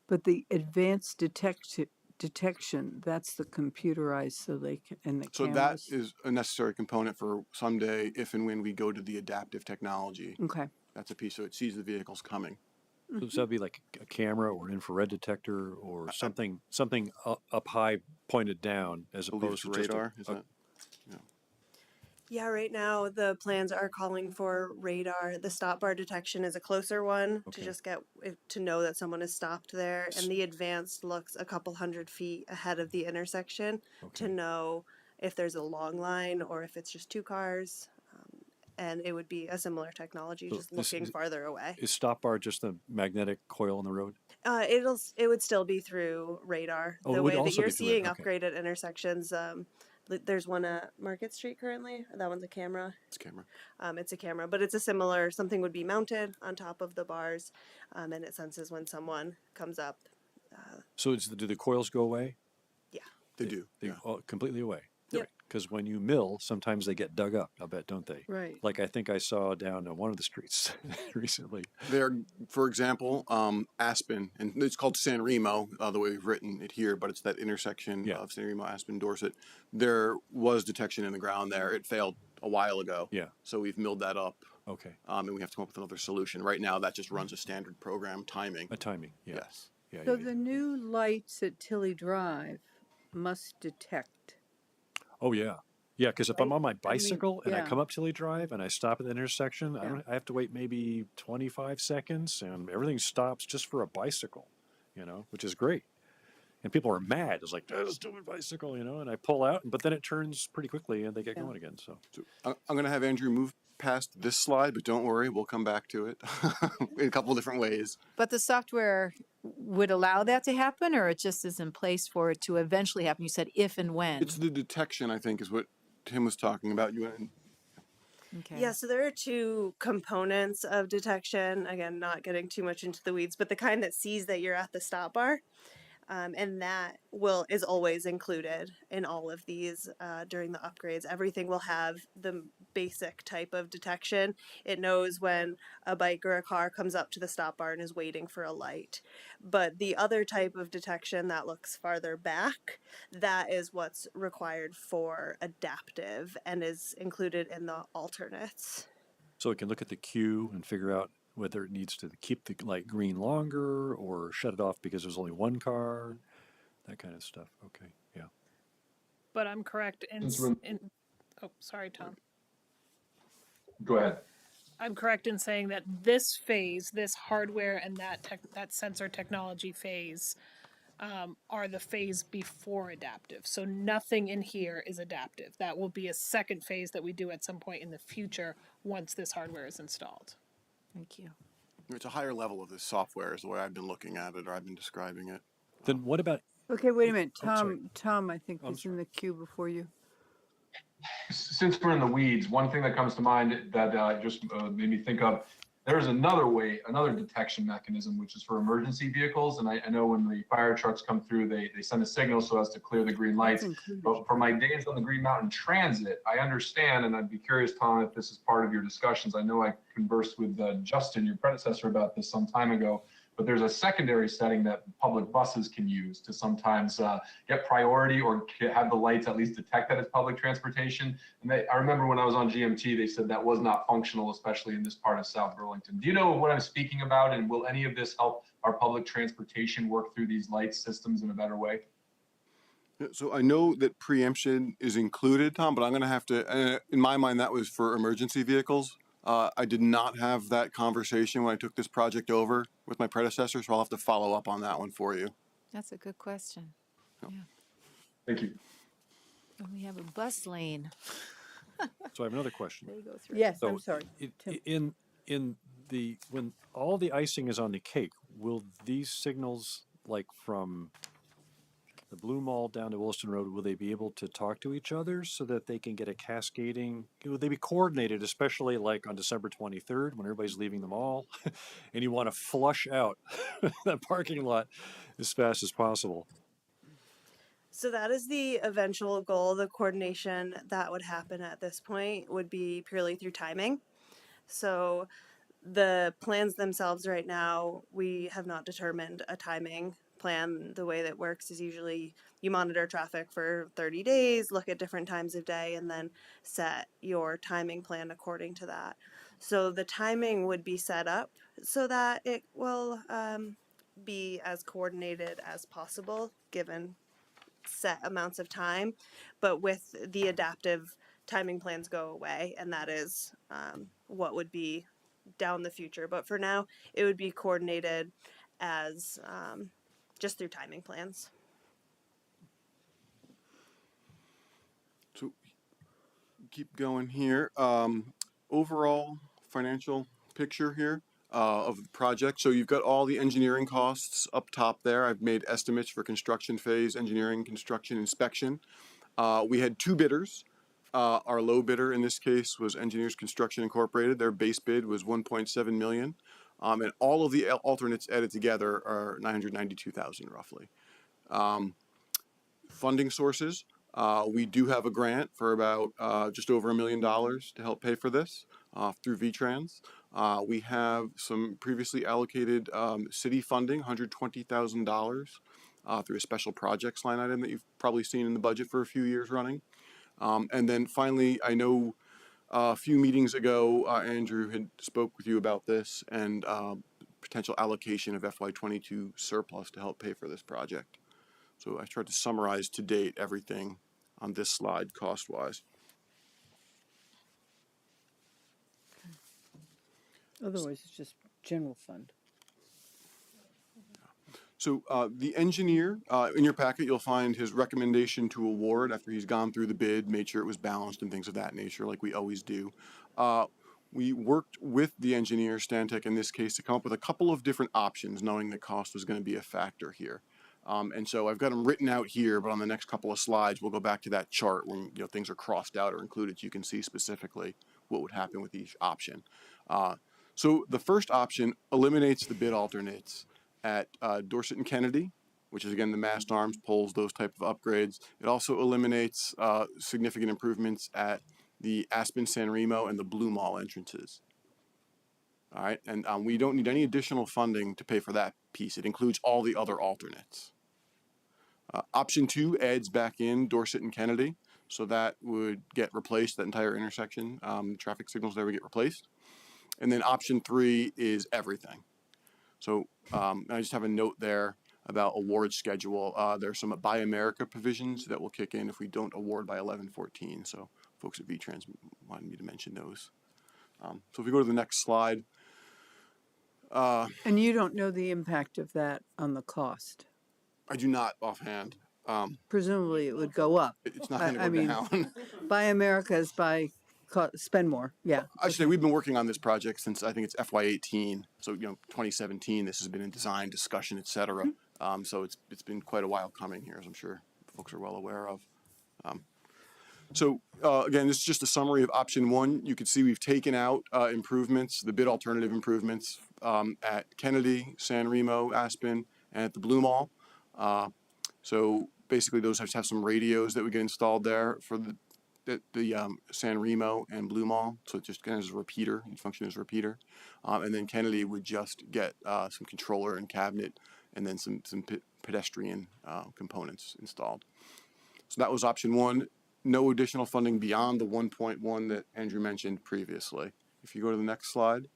But the advanced detection, that's the computerized, so they can, and the cameras. That is a necessary component for someday if and when we go to the adaptive technology. Okay. That's a piece, so it sees the vehicles coming. So that would be like a camera or an infrared detector or something up high pointed down as opposed to radar. Yeah, right now the plans are calling for radar. The stop bar detection is a closer one to just get to know that someone is stopped there, and the advanced looks a couple 100 feet ahead of the intersection to know if there's a long line or if it's just 2 cars. And it would be a similar technology, so just looking farther away. Is stop bar just a magnetic coil on the road? It would still be through radar. The way that you're seeing upgraded intersections, There's one at Market Street currently. That one's a camera. It's camera. It's a camera, but it's a similar, something would be mounted on top of the bars, and it senses when someone comes up. So do the coils go away? Yeah. They do. They completely away. Yep. Because when you mill, sometimes they get dug up. I'll bet, don't they? Right. Like I think I saw down one of the streets recently. They're, for example, Aspen, and it's called San Remo, the way we've written it here, but it's that intersection of San Remo, Aspen, Dorset. There was detection in the ground there. It failed a while ago. Yeah. So we've milled that up. Okay. And we have to come up with another solution. Right now, that just runs a standard program timing. A timing, yeah. Yes. Yeah, So the new lights at Tilly Drive must detect. Oh, yeah. Yeah, because if I'm on my bicycle and I yeah. come up Tilly Drive and I stop at the intersection, I have to wait maybe 25 seconds and everything stops just for a bicycle, which is great. And people are mad. It's like, that's a stupid bicycle, and I pull out, but then it turns pretty quickly and they get going again. So I'm going to have Andrew move past this slide, but don't worry, we'll come back to it in a couple of different ways. But the software would allow that to happen, or it just is in place for it to eventually happen? You said if and when. It's the detection, I think, is what Tim was talking about. Okay. Yeah, so there are two components of detection. Again, not getting too much into the weeds, but the kind that sees that you're at the stop bar. And that is always included in all of these during the upgrades. Everything will have the basic type of detection. It knows when a bike or a car comes up to the stop bar and is waiting for a light. But the other type of detection that looks farther back, that is what's required for adaptive and is included in the alternates. it can look at the queue and figure out whether it needs to keep the light green longer or shut it off because there's only one car, that kind of stuff. Okay, yeah. But I'm correct oh, sorry, Tom. Go ahead. I'm correct in saying that this phase, this hardware and that sensor technology phase are the phase before adaptive. So nothing in here is adaptive. That will be a second phase that we do at some point in the future once this hardware is installed. Thank you. It's a higher level of this software is the way I've been looking at it or I've been describing it. Then what about... Okay, wait a minute. sorry. Tom, I think was in the queue before you. Since we're in the weeds, one thing that comes to mind that just made me think of, there's another detection mechanism, which is for emergency vehicles. And I know when the fire trucks come through, they send a signal so as to clear the green lights. But for my days on the Green Mountain Transit, I understand, and I'd be curious, Tom, if this is part of your discussions. I know I conversed with Justin, your predecessor, about this some time ago. But there's a secondary setting that public buses can use to sometimes get priority or have the lights at least detect that it's public transportation. And I remember when I was on GMT, they said that was not functional, especially in this part of South Burlington. Do you know what I'm speaking about? And will any of this help our public transportation work through these light systems in a better way? So I know that preemption is included, Tom, but I'm going to have to, in my mind, that was for emergency vehicles. I did not have that conversation when I took this project over with my predecessor, so I'll have to follow up on that one for you. That's a good question. No. Yeah. Thank you. And we have a bus lane. So I have another question. They go through. Yes, So I'm sorry. When all the icing is on the cake, will these signals, like from the Blue Mall down to Williston Road, will they be able to talk to each other so that they can get a cascading? Will they be coordinated, especially like on December 23rd when everybody's leaving the mall and you want to flush out that parking lot as fast as possible? So that is the eventual goal. The coordination that would happen at this point would be purely through timing. So the plans themselves right now, we have not determined a timing plan. The way that works is usually you monitor traffic for 30 days, look at different times of day, and then set your timing plan according to that. So the timing would be set up so that it will be as coordinated as possible given set amounts of time, but with the adaptive timing plans go away, and that is what would be down the future. But for now, it would be coordinated as just through timing plans. So keep going here. Overall financial picture here of the project. So you've got all the engineering costs up top there. I've made estimates for construction phase, engineering, construction, inspection. We had two bidders. Our low bidder in this case was Engineers Construction Incorporated. Their base bid was 1.7 million. And all of the alternates added together are 992,000 roughly. Funding sources. We do have a grant for about just over $1 million to help pay for this through VTrans. We have some previously allocated city funding, $120,000 through a special projects line item that you've probably seen in the budget for a few years running. And then finally, I know a few meetings ago, Andrew had spoke with you about this and potential allocation of FY22 surplus to help pay for this project. So I tried to summarize to date everything on this slide cost-wise. Otherwise, it's just general fund. So the engineer, in your packet, you'll find his recommendation to award after he's gone through the bid, made sure it was balanced and things of that nature, like we always do. We worked with the engineer, Stantec in this case, to come up with a couple of different options, knowing that cost was going to be a factor here. And so I've got them written out here, but on the next couple of slides, we'll go back to that chart when things are crossed out or included. So you can see specifically what would happen with each option. So the first option eliminates the bid alternates at Dorset and Kennedy, which is again the mast arms, poles, those type of upgrades. It also eliminates significant improvements at the Aspen, San Remo, and the Blue Mall entrances. All right, and we don't need any additional funding to pay for that piece. It includes all the other alternates. Option 2 adds back in Dorset and Kennedy, so that would get replaced, that entire intersection. Traffic signals there would get replaced. And then option 3 is everything. So I just have a note there about award schedule. There's some Buy America provisions that will kick in if we don't award by 11/14. So folks at VTrans wanted me to mention those. So if we go to the next slide. And you don't know the impact of that on the cost? I do not offhand. Presumably it would go up. It's not going to go down. Buy America is spend more. Yeah. I should say we've been working on this project since I think it's FY18. So 2017. This has been in design, discussion, etc. So it's been quite a while coming here, as I'm sure folks are well aware of. So again, this is just a summary of option 1. You can see we've taken out improvements, the bid alternative improvements at Kennedy, San Remo, Aspen, and at the Blue Mall. So basically, those have some radios that would get installed there for the San Remo and Blue Mall. So it just kind of is a repeater, it functions as a repeater. And then Kennedy would just get some controller and cabinet, and then some pedestrian components installed. So that was option 1. No additional funding beyond the 1.1 that Andrew mentioned previously. If you go to the next slide.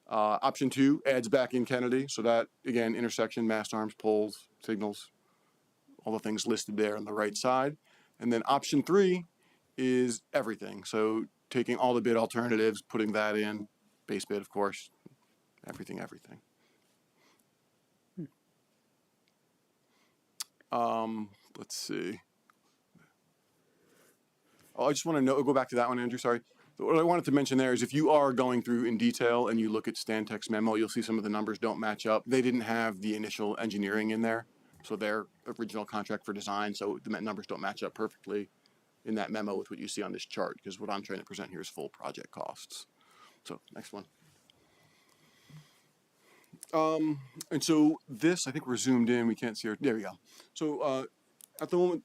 Option 2 adds back in Kennedy. So that, again, intersection, mast arms, poles, signals, all the things listed there on the right side. And then option 3 is everything. So taking all the bid alternatives, putting that in, base bid, of course, everything. Let's see. Oh, I just want to go back to that one, Andrew, sorry. What I wanted to mention there is if you are going through in detail and you look at Stantec's memo, you'll see some of the numbers don't match up. They didn't have the initial engineering in there, so their original contract for design, so the numbers don't match up perfectly in that memo with what you see on this chart, because what I'm trying to present here is full project costs. So next one. And so this, I think we're zoomed in, we can't see our, there we go. So at the moment,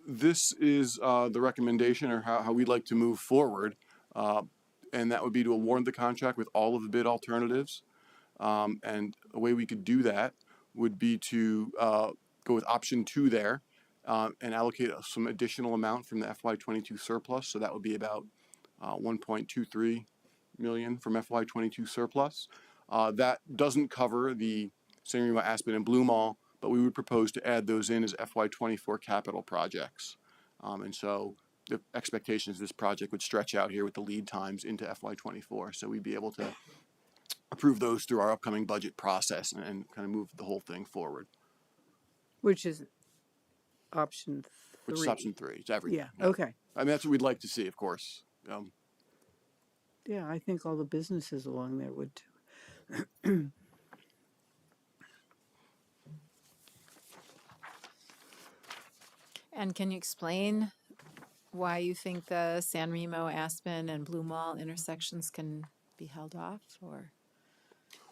this is the recommendation or how we'd like to move forward. And that would be to award the contract with all of the bid alternatives. And the way we could do that would be to go with option 2 there and allocate some additional amount from the FY22 surplus. So that would be about 1.23 million from FY22 surplus. That doesn't cover the San Remo, Aspen, and Blue Mall, but we would propose to add those in as FY24 capital projects. And so the expectations of this project would stretch out here with the lead times into FY24. So we'd be able to approve those through our upcoming budget process and kind of move the whole thing forward. Which is option 3. Which is option 3. It's everything. Yeah, okay. I mean, that's what we'd like to see, of course. Yeah, I think all the businesses along there would too. And can you explain why you think the San Remo, Aspen, and Blue Mall intersections can be held off? Or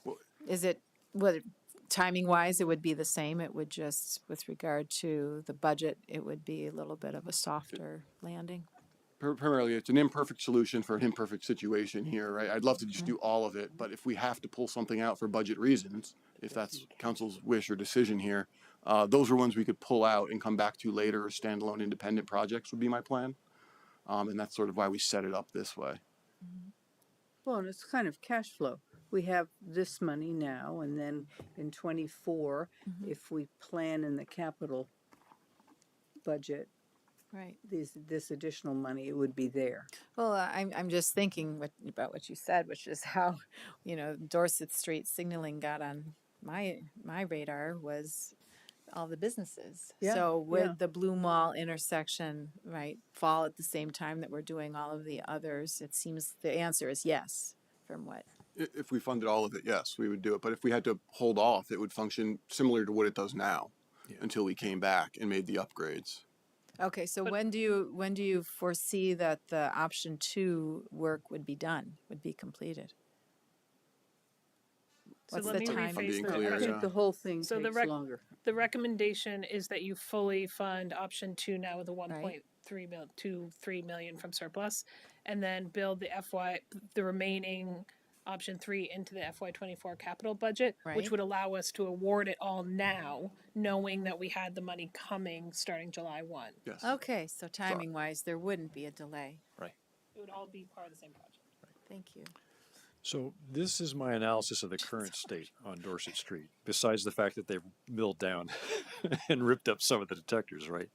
Well, is it, what, timing wise, it would be the same? It would just, with regard to the budget, it would be a little bit of a softer landing? primarily, it's an imperfect solution for an imperfect situation here, right? I'd love to just do all of it, but if we have to pull something out for budget reasons, if that's council's wish or decision here, those are ones we could pull out and come back to later as standalone independent projects would be my plan. And that's sort of why we set it up this way. Well, and it's kind of cash flow. We have this money now, and then in 24, if we plan in the capital budget, Right. this additional money, it would be there. Well, I'm just thinking about what you said, which is how, Dorset Street signaling got on my radar was all the businesses. Yeah, So would yeah. the Blue Mall intersection, right, fall at the same time that we're doing all of the others? It seems the answer is yes, from what? If we funded all of it, yes, we would do it. But if we had to hold off, it would function similar to what it does now until we came back and made the upgrades. Okay, so when do you foresee that the option 2 work would be done, would be completed? So What's let the me timing? rephrase being the clear, I question. think the whole thing So takes longer. The recommendation is that you fully fund option 2 now with the 1.3 million from surplus, and then build the remaining option 3 into the FY24 capital budget, which Right. would allow us to award it all now, knowing that we had the money coming starting July 1. Yes. Okay, so timing wise, there wouldn't be a delay. Right. It would all be part of the same project. Thank you. So this is my analysis of the current state on Dorset Street, besides the fact that they've milled down and ripped up some of the detectors, right?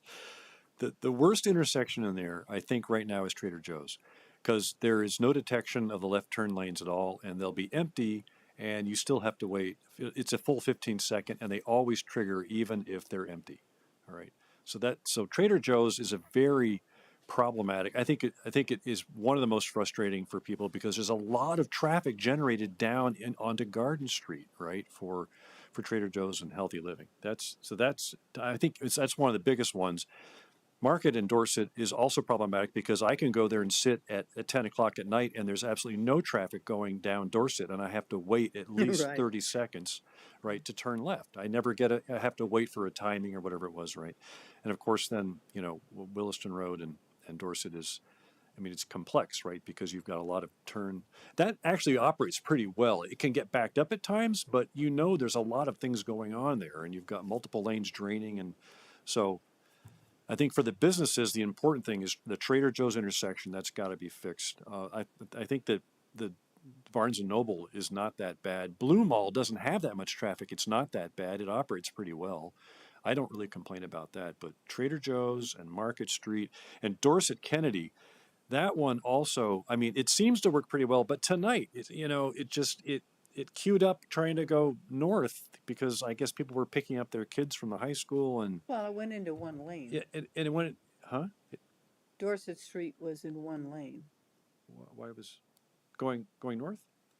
The worst intersection in there, I think right now, is Trader Joe's, because there is no detection of the left turn lanes at all, and they'll be empty, and you still have to wait. It's a full 15 second, and they always trigger even if they're empty. All right. So Trader Joe's is a very problematic. I think it is one of the most frustrating for people because there's a lot of traffic generated down onto Garden Street, right, for Trader Joe's and healthy living. That's I think that's one of the biggest ones. Market in Dorset is also problematic because I can go there and sit at 10 o'clock at night and there's absolutely no traffic going down Dorset and I have to wait at least Right. 30 seconds, right, to turn left. I have to wait for a timing or whatever it was, right? And of course then, Williston Road and Dorset is, it's complex, right? Because you've got a lot of turn. That actually operates pretty well. It can get backed up at times, but there's a lot of things going on there and you've got multiple lanes draining. And so I think for the businesses, the important thing is the Trader Joe's intersection. That's got to be fixed. I think that the Barnes & Noble is not that bad. Blue Mall doesn't have that much traffic. It's not that bad. It operates pretty well. I don't really complain about that. But Trader Joe's and Market Street and Dorset Kennedy, that one also, it seems to work pretty well. But tonight, it queued up trying to go north because I guess people were picking up their kids from the high school and Well, it went into one lane. yeah, and it went, huh? Dorset Street was in one lane, Why was going north?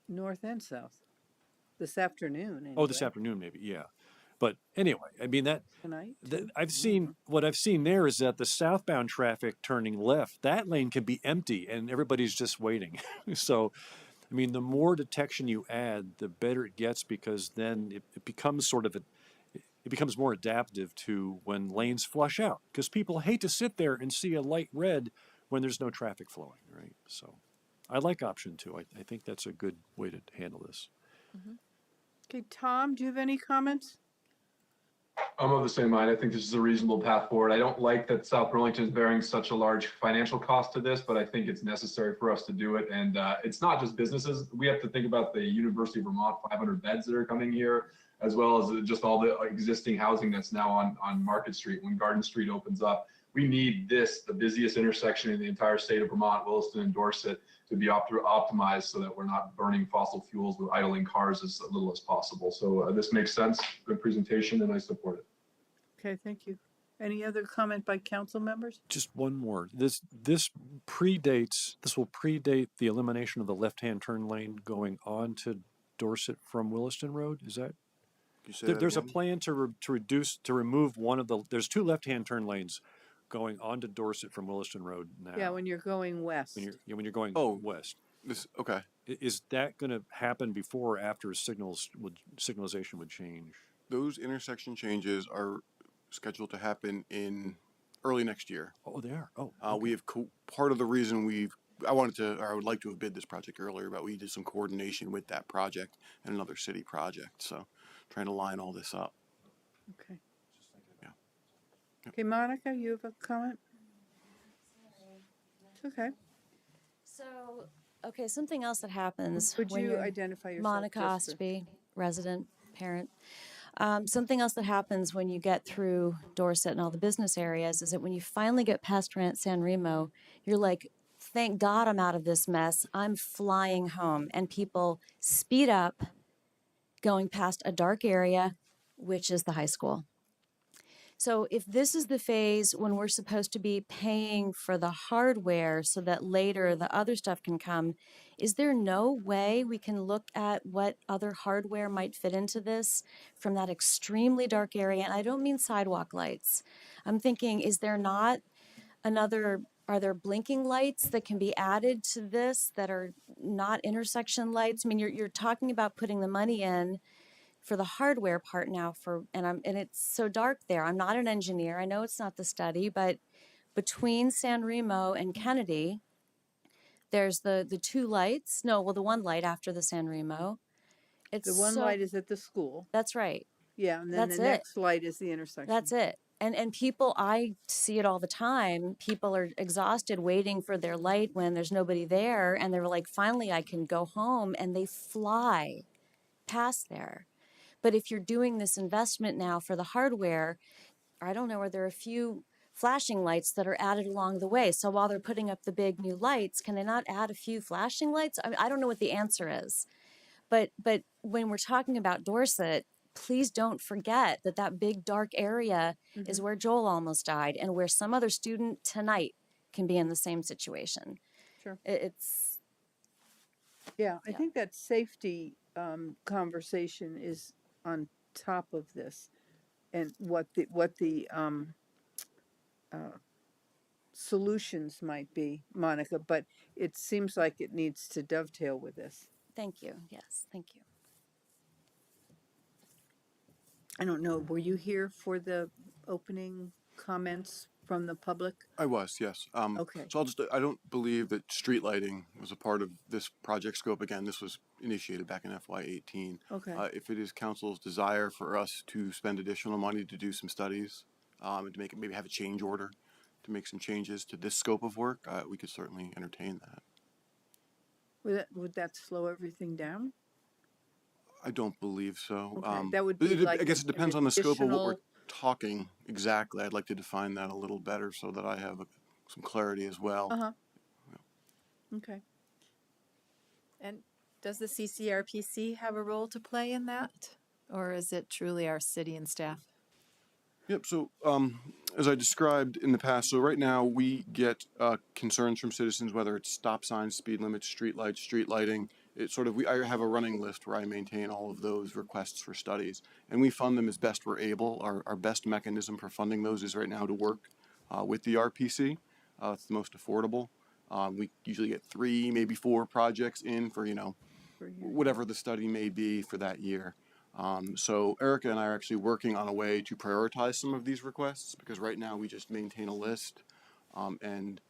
north and south. This afternoon. Oh, this anyway. afternoon maybe, yeah. But anyway, Tonight. what I've seen there is that the southbound traffic turning left, that lane can be empty and everybody's just waiting. So, the more detection you add, the better it gets because then it becomes it becomes more adaptive to when lanes flush out because people hate to sit there and see a light red when there's no traffic flowing, right? So I like option 2. I think that's a good way to handle this. Okay, Tom, do you have any comments? I'm of the same mind. I think this is a reasonable path forward. I don't like that South Burlington is bearing such a large financial cost to this, but I think it's necessary for us to do it. And it's not just businesses. We have to think about the University of Vermont 500 beds that are coming here, as well as just all the existing housing that's now on Market Street. When Garden Street opens up, we need this, the busiest intersection in the entire state of Vermont, Williston and Dorset, to be optimized so that we're not burning fossil fuels with idling cars as little as possible. So this makes sense, good presentation, and I support it. Okay, thank you. Any other comment by council members? Just one more. This will predate the elimination of the left-hand turn lane going on to Dorset from Williston Road. Is that? Can you say that There's a again? plan to remove one of the. There's 2 left-hand turn lanes going onto Dorset from Williston Road now. Yeah, when you're going west. When you're going Oh. west. Okay. Is that going to happen before or after signalization would change? Those intersection changes are scheduled to happen in early next year. Oh, they are. Oh, okay. We have part of the reason I would like to have bid this project earlier, but we did some coordination with that project and another city project. So trying to line all this up. Okay. Yeah. Okay, Monica, you have a comment? It's okay. So, okay, something else that happens Would when you you're identify yourself? Monica just for- Ostby, resident, parent. Something else that happens when you get through Dorset and all the business areas is that when you finally get past San Remo, you're like, thank God I'm out of this mess. I'm flying home. And people speed up going past a dark area, which is the high school. So if this is the phase when we're supposed to be paying for the hardware so that later the other stuff can come, is there no way we can look at what other hardware might fit into this from that extremely dark area? And I don't mean sidewalk lights. I'm thinking, is there not are there blinking lights that can be added to this that are not intersection lights? I mean, you're talking about putting the money in for the hardware part now and it's so dark there. I'm not an engineer. I know it's not the study, but between San Remo and Kennedy, there's the two lights. No, well, the one light after the San Remo. It's The one light is at the school. That's right. Yeah, and then That's the next light is the intersection. That's it. And people, I see it all the time. People are exhausted waiting for their light when there's nobody there, and they're like, finally, I can go home, and they fly past there. But if you're doing this investment now for the hardware, I don't know, are there a few flashing lights that are added along the way? So while they're putting up the big new lights, can they not add a few flashing lights? I mean, I don't know what the answer is. But when we're talking about Dorset, please don't forget that big dark area is where Joel almost died and where some other student tonight can be in the same situation. Sure. It's... Yeah, I think that safety conversation is on top of this, and what the solutions might be, Monica, but it seems like it needs to dovetail with this. Thank you. Yes, thank you. I don't know, were you here for the opening comments from the public? I was, yes. Okay. So I don't believe that street lighting was a part of this project scope. Again, this was initiated back in FY18. Okay. If it is council's desire for us to spend additional money to do some studies, and to maybe have a change order to make some changes to this scope of work, we could certainly entertain that. Would that slow everything down? I don't believe so. Okay, that would be like I guess it depends on the scope of what we're additional- talking exactly. I'd like to define that a little better so that I have some clarity as well. Uh-huh. Okay. And does the CCRPC have a role to play in that? Or is it truly our city and staff? Yep. So, as I described in the past, so right now we get concerns from citizens, whether it's stop signs, speed limits, street lights, street lighting. It's sort of, I have a running list where I maintain all of those requests for studies, and we fund them as best we're able. Our best mechanism for funding those is right now to work with the RPC. It's the most affordable. We usually get 3, maybe 4 projects in for, whatever the study may be for that year. So Erica and I are actually working on a way to prioritize some of these requests, because right now we just maintain a list, and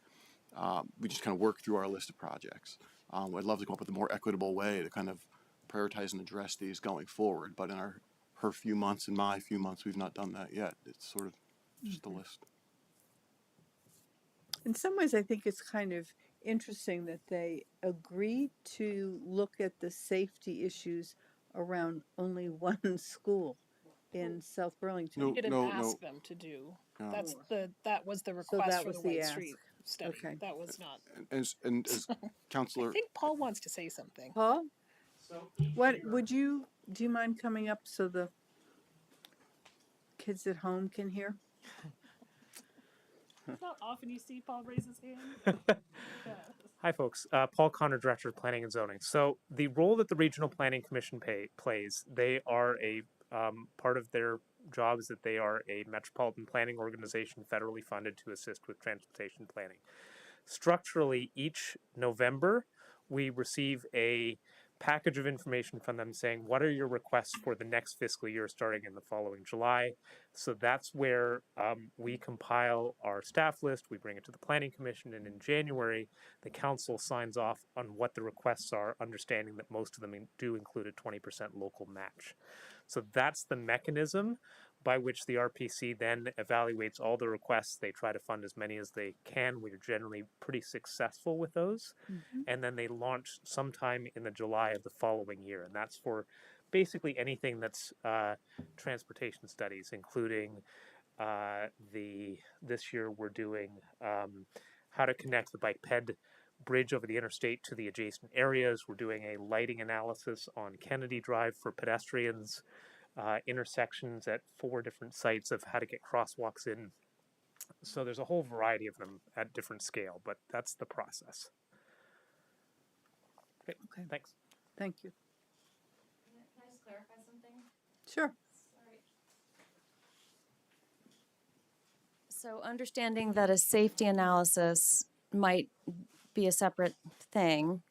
we just kind of work through our list of projects. I'd love to come up with a more equitable way to kind of prioritize and address these going forward, but in her few months and my few months, we've not done that yet. It's sort of just a list. In some ways, I think it's kind of interesting that they agreed to look at the safety issues around only one school in South Burlington. No, We didn't no, ask no. them to do. No. That was the request that for was the the White ask. Street study. Okay. That was not. And as Counselor, I think Paul wants to say something. Paul, So do you mind coming up so the kids at home can hear? It's not often you see Paul raise his hand. Hi, folks. Paul Connor, Director of Planning and Zoning. So the role that the Regional Planning Commission plays, they are a part of their job is that they are a metropolitan planning organization federally funded to assist with transportation planning. Structurally, each November, we receive a package of information from them saying, what are your requests for the next fiscal year starting in the following July? So that's where we compile our staff list, we bring it to the Planning Commission, and in January, the council signs off on what the requests are, understanding that most of them do include a 20% local match. So that's the mechanism by which the RPC then evaluates all the requests. They try to fund as many as they can. We're generally pretty successful with those. And then they launch sometime in the July of the following year. And that's for basically anything that's transportation studies, including this year we're doing how to connect the biped bridge over the interstate to the adjacent areas. We're doing a lighting analysis on Kennedy Drive for pedestrians, intersections at 4 different sites of how to get crosswalks in. So there's a whole variety of them at different scale, but that's the process. Okay, thanks. Thank you. Can I just clarify something? Sure. Sorry. So understanding that a safety analysis might be a separate thing,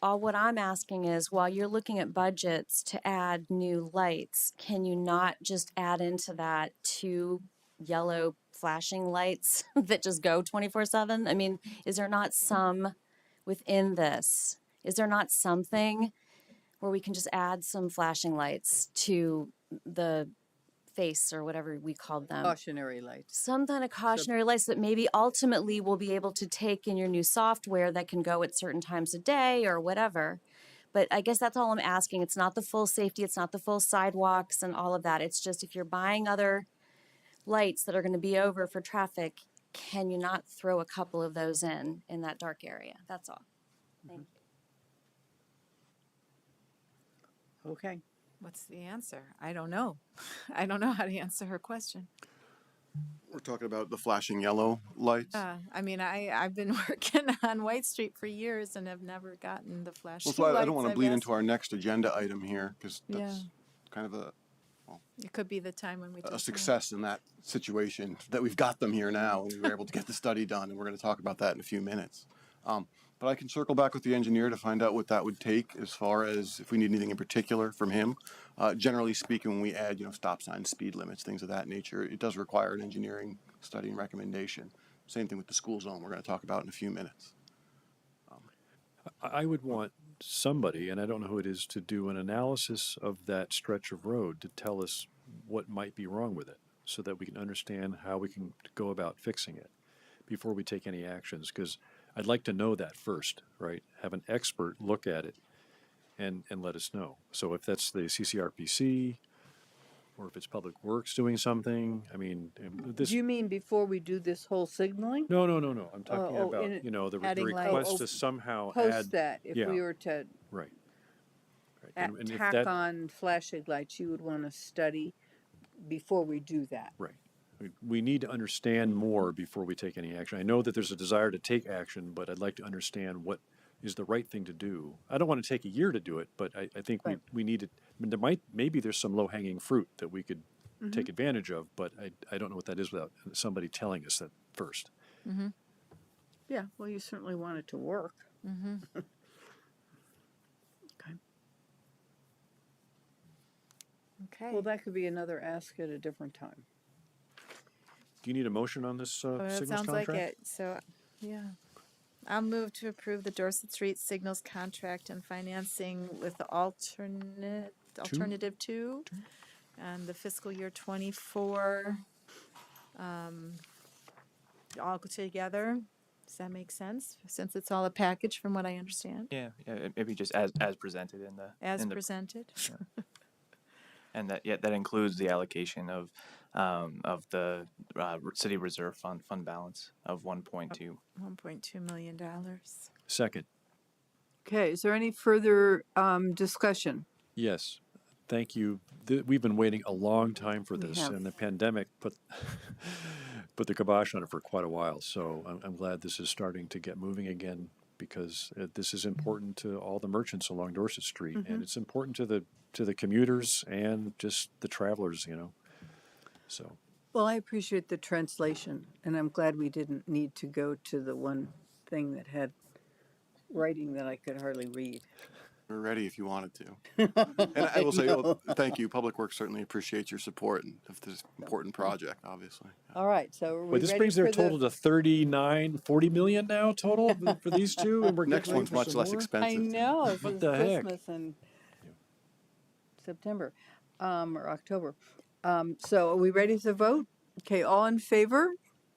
all what I'm asking is, while you're looking at budgets to add new lights, can you not just add into that 2 yellow flashing lights that just go 24/7? I mean, is there not some within this? Is there not something where we can just add some flashing lights to the face or whatever we called them? Cautionary lights. Some kind of cautionary lights that maybe ultimately we'll be able to take in your new software that can go at certain times of day or whatever. But I guess that's all I'm asking. It's not the full safety, it's not the full sidewalks and all of that. It's just if you're buying other lights that are going to be over for traffic, can you not throw a couple of those in that dark area? That's all. Thank you. Okay. What's the answer? I don't know. I don't know how to answer her question. We're talking about the flashing yellow lights. I mean, I've been working on White Street for years and have never gotten the flashing Well, so I lights. don't want to I've bleed asked- into our next agenda item here because that's kind of It could be the time when we a just success in that situation that we've got them here now and we were able to get the study done, and we're going to talk about that in a few minutes. But I can circle back with the engineer to find out what that would take as far as if we need anything in particular from him. Generally speaking, when we add, stop signs, speed limits, things of that nature, it does require an engineering study and recommendation. Same thing with the school zone we're going to talk about in a few minutes. I would want somebody, and I don't know who it is, to do an analysis of that stretch of road to tell us what might be wrong with it so that we can understand how we can go about fixing it before we take any actions. Because I'd like to know that first, right? Have an expert look at it and let us know. So if that's the CCRPC or if it's Public Works doing something, I mean, this. Do you mean before we do this whole signaling? No. I'm talking about, in the adding request lights. to somehow Post add. that, if we were to Right. tack if that, on flashing lights, you would want to study before we do that. Right. We need to understand more before we take any action. I know that there's a desire to take action, but I'd like to understand what is the right thing to do. I don't want to take a year to do it, but I think we need to, I mean, maybe there's some low-hanging fruit that we could take advantage of, but I don't know what that is without somebody telling us that first. Mm-hmm. Yeah, well, you certainly want it to work. Mm-hmm. Okay. Okay. Well, that could be another ask at a different time. Do you need a motion on this Well, that signals sounds contract? like it. So, yeah. I'll move to approve the Dorset Street Signals contract and financing with the alternative two and the fiscal year 24. All go together. Does that make sense? Since it's all a package from what I understand. Yeah, maybe just as presented in the As in the, presented. and that includes the allocation of the city reserve fund balance of $1.2. $1.2 million. Second. Okay, is there any further discussion? Yes. Thank you. We've been waiting a long time for this, have. and the pandemic put the kibosh on it for quite a while. So I'm glad this is starting to get moving again, because this is important to all the merchants along Dorset Street, and it's important to the commuters and just the travelers. So Well, I appreciate the translation, and I'm glad we didn't need to go to the one thing that had writing that I could hardly read. We're ready if you wanted to. And I will say, know. well, thank you. Public Works certainly appreciates your support of this important project, obviously. All right, so are we wait, this ready brings their for total the? to 40 million now total for these two, and we're Next getting ready one's for much some less more? I expensive. know, this What is the heck? Christmas in September, or October. So are we ready to vote? Okay, all in favor,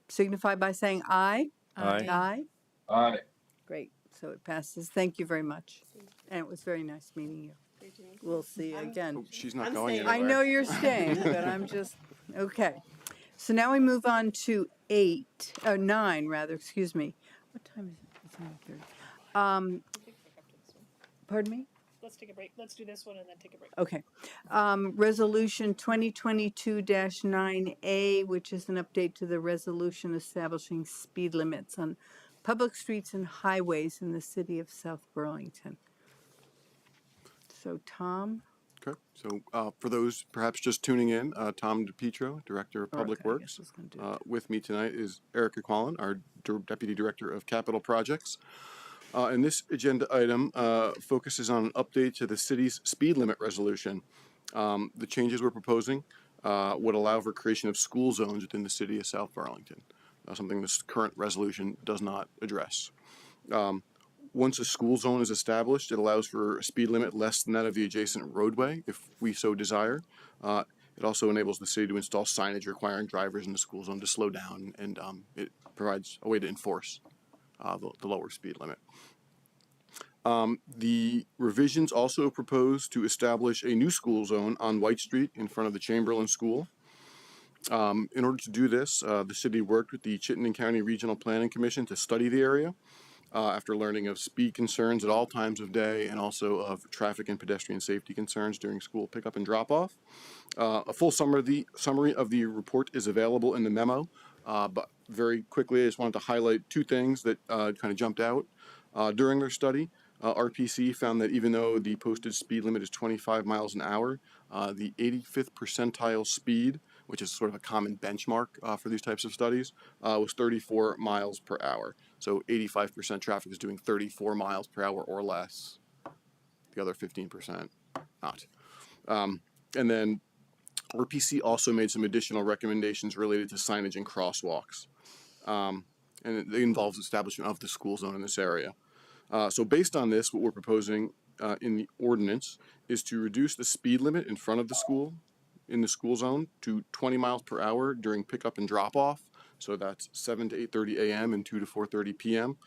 signify by saying aye. Aye. Aye. Aye. Great, so it passes. Thank you very much. And it was very nice meeting you. We'll see you again. Oh, she's not I'm going staying. I anywhere. know you're staying, but I'm just, okay. So now we move on to 9 rather, excuse me. What time is it? It's 9:30. Pardon me? Let's take a break. Let's do this one and then take a break. Okay. Resolution 2022-9A, which is an update to the resolution establishing speed limits on public streets and highways in the city of South Burlington. So Tom? Okay, so for those perhaps just tuning in, Tom DePietro, Director of Public Okay, I guess Works. I was gonna do it. With me tonight is Erica Quallen, our Deputy Director of Capital Projects. And this agenda item focuses on an update to the city's speed limit resolution. The changes we're proposing would allow for creation of school zones within the city of South Burlington, something this current resolution does not address. Once a school zone is established, it allows for a speed limit less than that of the adjacent roadway, if we so desire. It also enables the city to install signage requiring drivers in the school zone to slow down, and it provides a way to enforce the lower speed limit. The revisions also propose to establish a new school zone on White Street in front of the Chamberlain School. In order to do this, the city worked with the Chittenden County Regional Planning Commission to study the area after learning of speed concerns at all times of day and also of traffic and pedestrian safety concerns during school pickup and drop-off. A full summary of the report is available in the memo, but very quickly I just wanted to highlight two things that kind of jumped out. During their study, RPC found that even though the posted speed limit is 25 miles an hour, the 85th percentile speed, which is sort of a common benchmark for these types of studies, was 34 miles per hour. So 85% traffic is doing 34 miles per hour or less. The other 15% not. And then RPC also made some additional recommendations related to signage and crosswalks. And it involves establishment of the school zone in this area. So based on this, what we're proposing in the ordinance is to reduce the speed limit in front of the school, in the school zone, to 20 miles per hour during pickup and drop-off. So that's 7 to 8:30 a.m. and 2 to 4:30 p.m.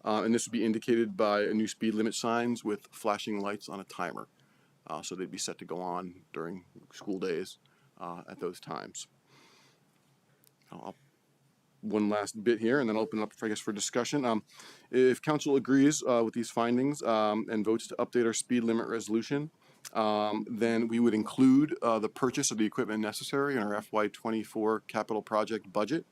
And this would be indicated by a new speed limit signs with flashing lights on a timer. So they'd be set to go on during school days at those times. One last bit here, and then I'll open it up, I guess, for discussion. If council agrees with these findings and votes to update our speed limit resolution, then we would include the purchase of the equipment necessary in our FY24 capital project budget.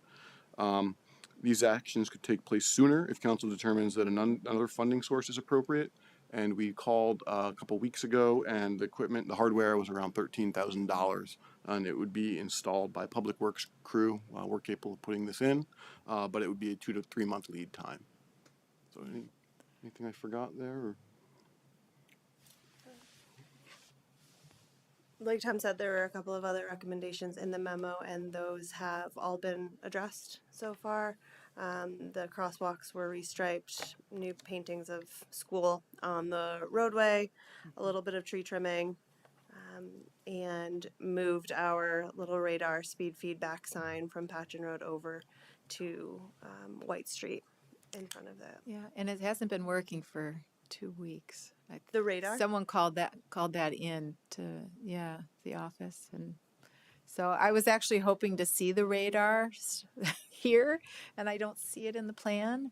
These actions could take place sooner if council determines that another funding source is appropriate. And we called a couple weeks ago, and the hardware was around $13,000, and it would be installed by Public Works crew. We're capable of putting this in, but it would be a 2 to 3 month lead time. So anything I forgot there? Or? Like Tom said, there were a couple of other recommendations in the memo, and those have all been addressed so far. The crosswalks were restriped, new paintings of school on the roadway, a little bit of tree trimming, and moved our little radar speed feedback sign from Patchen Road over to White Street in front of that. Yeah, and it hasn't been working for 2 weeks. The radar? Someone called that in to the office, and so I was actually hoping to see the radar here, and I don't see it in the plan,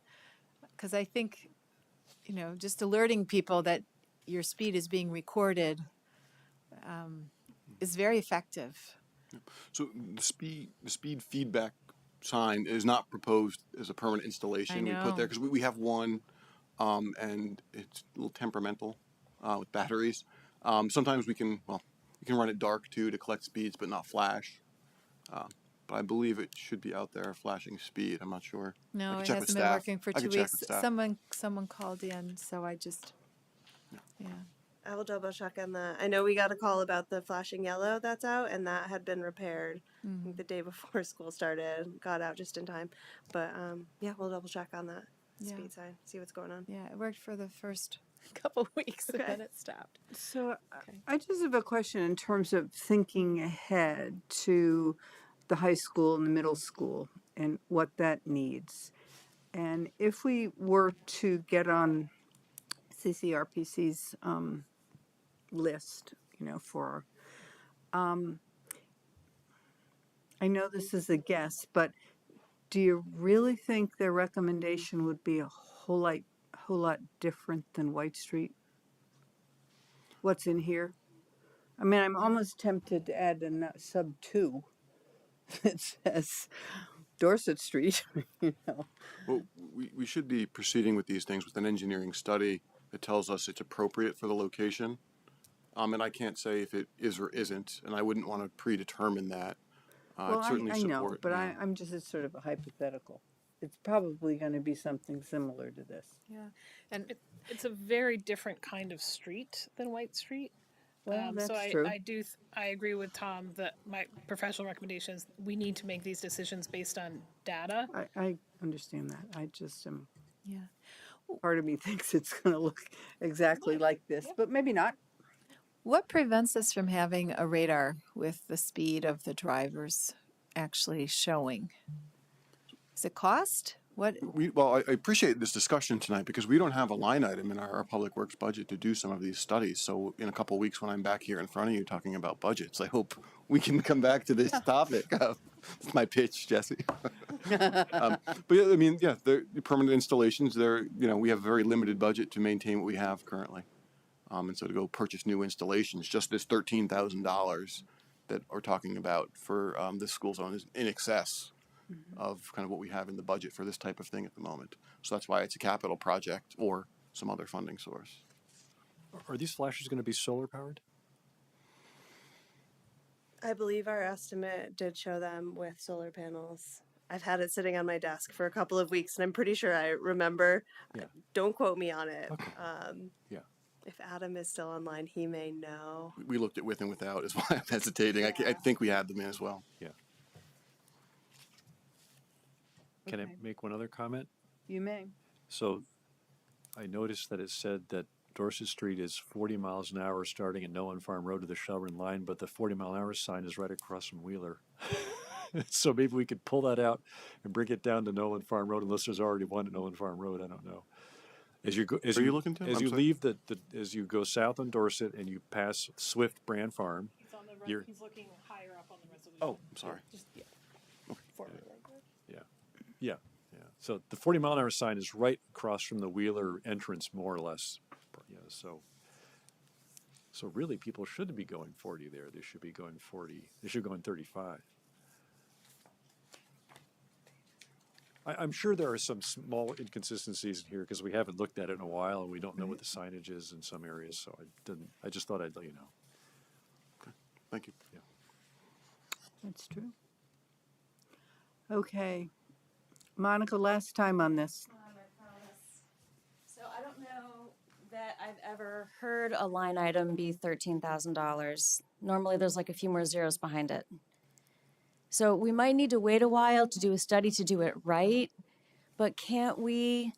because I think, just alerting people that your speed is being recorded is very effective. So the speed feedback sign is not proposed as a permanent installation. We put there because we have one, and it's a little temperamental with batteries. Sometimes we can run it dark too to collect speeds, but not flash. But I believe it should be out there flashing speed. I'm not sure. I No, can it check with hasn't been staff. working for I can 2 check weeks. with staff. Someone called in, so I just, yeah. I will double check on that. I know we got a call about the flashing yellow that's out, and that had been repaired I think the day before school started. Got out just in time, but yeah, we'll double check on that Yeah. speed sign, see what's going on. Yeah, it worked for the first couple weeks and Okay. then it stopped. So Okay. I just have a question in terms of thinking ahead to the high school and the middle school and what that needs. And if we were to get on CCRPC's list, for I know this is a guess, but do you really think their recommendation would be a whole lot different than White Street? What's in here? I mean, I'm almost tempted to add a sub 2 that says Dorset Street, Well, we should be proceeding with these things with an engineering study that tells us it's appropriate for the location. And I can't say if it is or isn't, and I wouldn't want to predetermine that. Well, I'd certainly I know, support. but yeah. I'm just, it's sort of a hypothetical. It's probably going to be something similar to this. Yeah, and It's a very different kind of street than White Street. Well, that's so true. I agree with Tom that my professional recommendation is we need to make these decisions based on data. I understand that. I just am, yeah. part of me thinks it's going to look exactly like this, but maybe not. What prevents us from having a radar with the speed of the drivers actually showing? Is it cost? What? Well, I appreciate this discussion tonight because we don't have a line item in our public works budget to do some of these studies. So in a couple of weeks when I'm back here in front of you talking about budgets, I hope we can come back to this topic. That's my pitch, Jesse. But yeah, I mean, yeah, the permanent installations, we have a very limited budget to maintain what we have currently. And so to go purchase new installations, just this $13,000 that we're talking about for this school zone is in excess of kind of what we have in the budget for this type of thing at the moment. So that's why it's a capital project or some other funding source. Are these flashers going to be solar powered? I believe our estimate did show them with solar panels. I've had it sitting on my desk for a couple of weeks, and I'm pretty sure I remember. Yeah. Don't quote me on it. Okay. Yeah. If Adam is still online, he may know. We looked at with and without is why I'm hesitating. I think we had them in as well. Yeah. Can I make one other comment? You may. So I noticed that it said that Dorset Street is 40 miles an hour starting at Nolan Farm Road to the Shelburne line, but the 40-mile-an-hour sign is right across from Wheeler. So maybe we could pull that out and bring it down to Nolan Farm Road, unless there's already one at Nolan Farm Road. I don't know. As you go, as Are you you looking to? as I'm you sorry. leave as you go south on Dorset and you pass Swift Brand Farm, He's on the You're- he's looking higher up on the resolution. Oh, I'm sorry. Just Okay. forward. yeah. So the 40-mile-an-hour sign is right across from the Wheeler entrance, more or less. Yeah. So really, people shouldn't be going 40 there. They should be going 40. They should go in 35. I'm sure there are some small inconsistencies in here because we haven't looked at it in a while and we don't know what the signage is in some areas. So I just thought I'd let you know. Okay. Thank you. Yeah. That's true. Okay. Monica, last time on this. So I don't know that I've ever heard a line item be $13,000. Normally there's like a few more zeros behind it. So we might need to wait a while to do a study to do it right, but can't we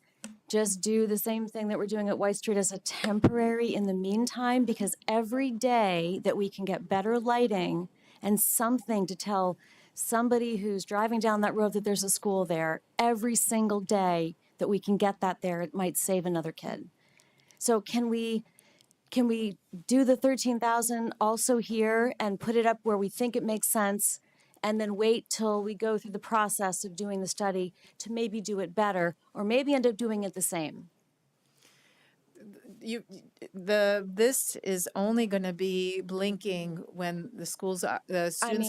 just do the same thing that we're doing at White Street as a temporary in the meantime? Because every day that we can get better lighting and something to tell somebody who's driving down that road that there's a school there, every single day that we can get that there, it might save another kid. So can we do the 13,000 also here and put it up where we think it makes sense, and then wait till we go through the process of doing the study to maybe do it better, or maybe end up doing it the same? This is only going to be blinking when the students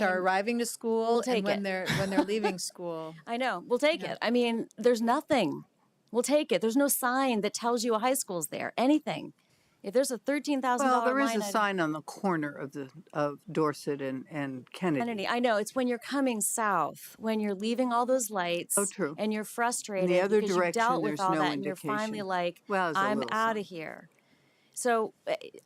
are arriving to school and when they're leaving school. I know. We'll take it. I mean, there's nothing. We'll take it. There's no sign that tells you a high school's there. Anything. If there's a $13,000 Well, there is line a item, sign on the corner of Dorset and Kennedy. Kennedy, I know it's when you're coming south, when you're leaving all those lights, Oh, true. and you're frustrated In the other because you've direction, dealt with there's all no that, and you're finally indication. like, Well, there's a I'm little out sign. of here. So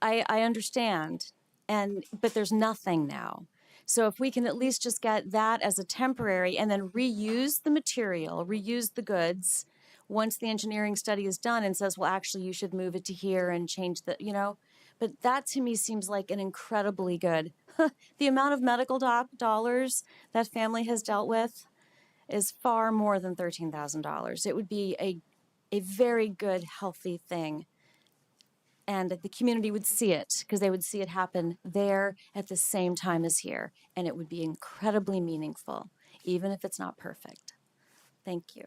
I understand, but there's nothing now. So if we can at least just get that as a temporary, and then reuse the material, reuse the goods, once the engineering study is done and says, well, actually, you should move it to here and change the, but that to me seems like an incredibly good, the amount of medical dollars that family has dealt with is far more than $13,000. It would be a very good, healthy thing. And the community would see it because they would see it happen there at the same time as here. And it would be incredibly meaningful, even if it's not perfect. Thank you.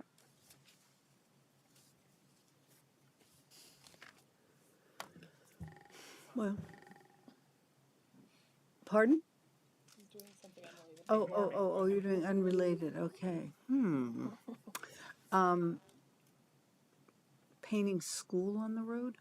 Well, pardon? Oh, you're doing unrelated. Okay. Painting school on the road?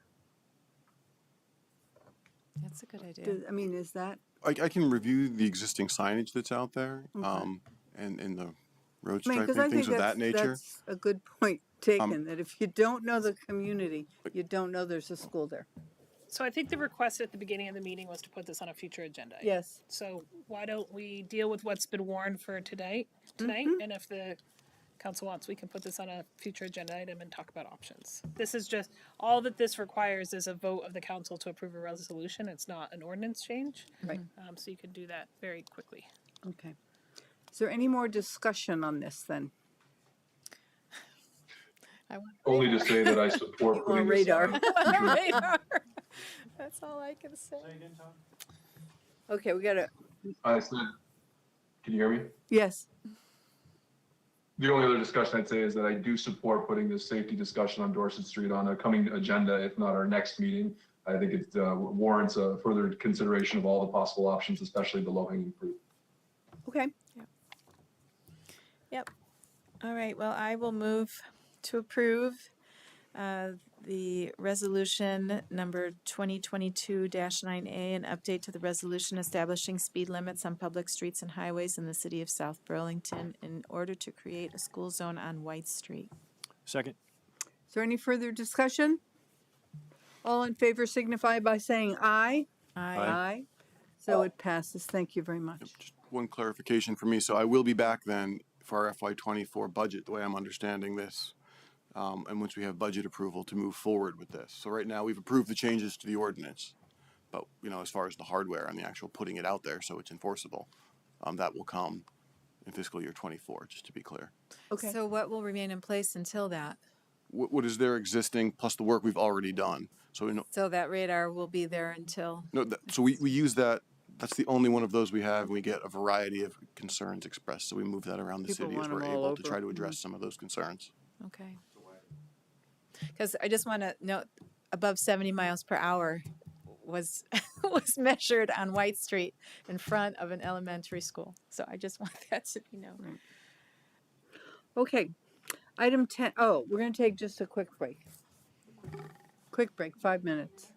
That's a good idea. I mean, is that? I can review the existing signage that's out there, Okay. and the road I mean, striping, because I things think of that nature. that's a good point taken, that if you don't know the community, you don't know there's a school there. So I think the request at the beginning of the meeting was to put this on a future agenda. Yes. So why don't we deal with what's been warned for tonight? And if the council wants, we can put this on a future agenda item and talk about options. This is just, all that this requires is a vote of the council to approve a resolution. It's not an ordinance change. Right. So you can do that very quickly. Okay. Is there any more discussion on this then? Only to say that I support On putting this radar. on. Radar. That's all I can say. Okay, we gotta, I said, can you hear me? yes. The only other discussion I'd say is that I do support putting this safety discussion on Dorset Street on a coming agenda, if not our next meeting. I think it warrants a further consideration of all the possible options, especially the low-hanging fruit. Okay. Yep. All right. Well, I will move to approve the resolution number 2022-9A, an update to the resolution establishing speed limits on public streets and highways in the city of South Burlington in order to create a school zone on White Street. Second. Is there any further discussion? All in favor signify by saying aye. Aye. So it passes. Thank you very much. Just one clarification for me. So I will be back then for our FY24 budget, the way I'm understanding this. And once we have budget approval to move forward with this. So right now we've approved the changes to the ordinance, but as far as the hardware and the actual putting it out there so it's enforceable, that will come in fiscal year 24, just to be clear. Okay. So what will remain in place until that? What is there existing plus the work we've already done? So So that radar will be there until. so we use that. That's the only one of those we have, and we get a variety of concerns expressed. So we move that around the People city as want we're them all able to over. try to address some of those concerns. Okay. Because I just want to note, above 70 miles per hour was was measured on White Street in front of an elementary school. So I just want that to be known. Okay. Item 10. Oh, we're going to take just a quick break. Quick break, 5 minutes.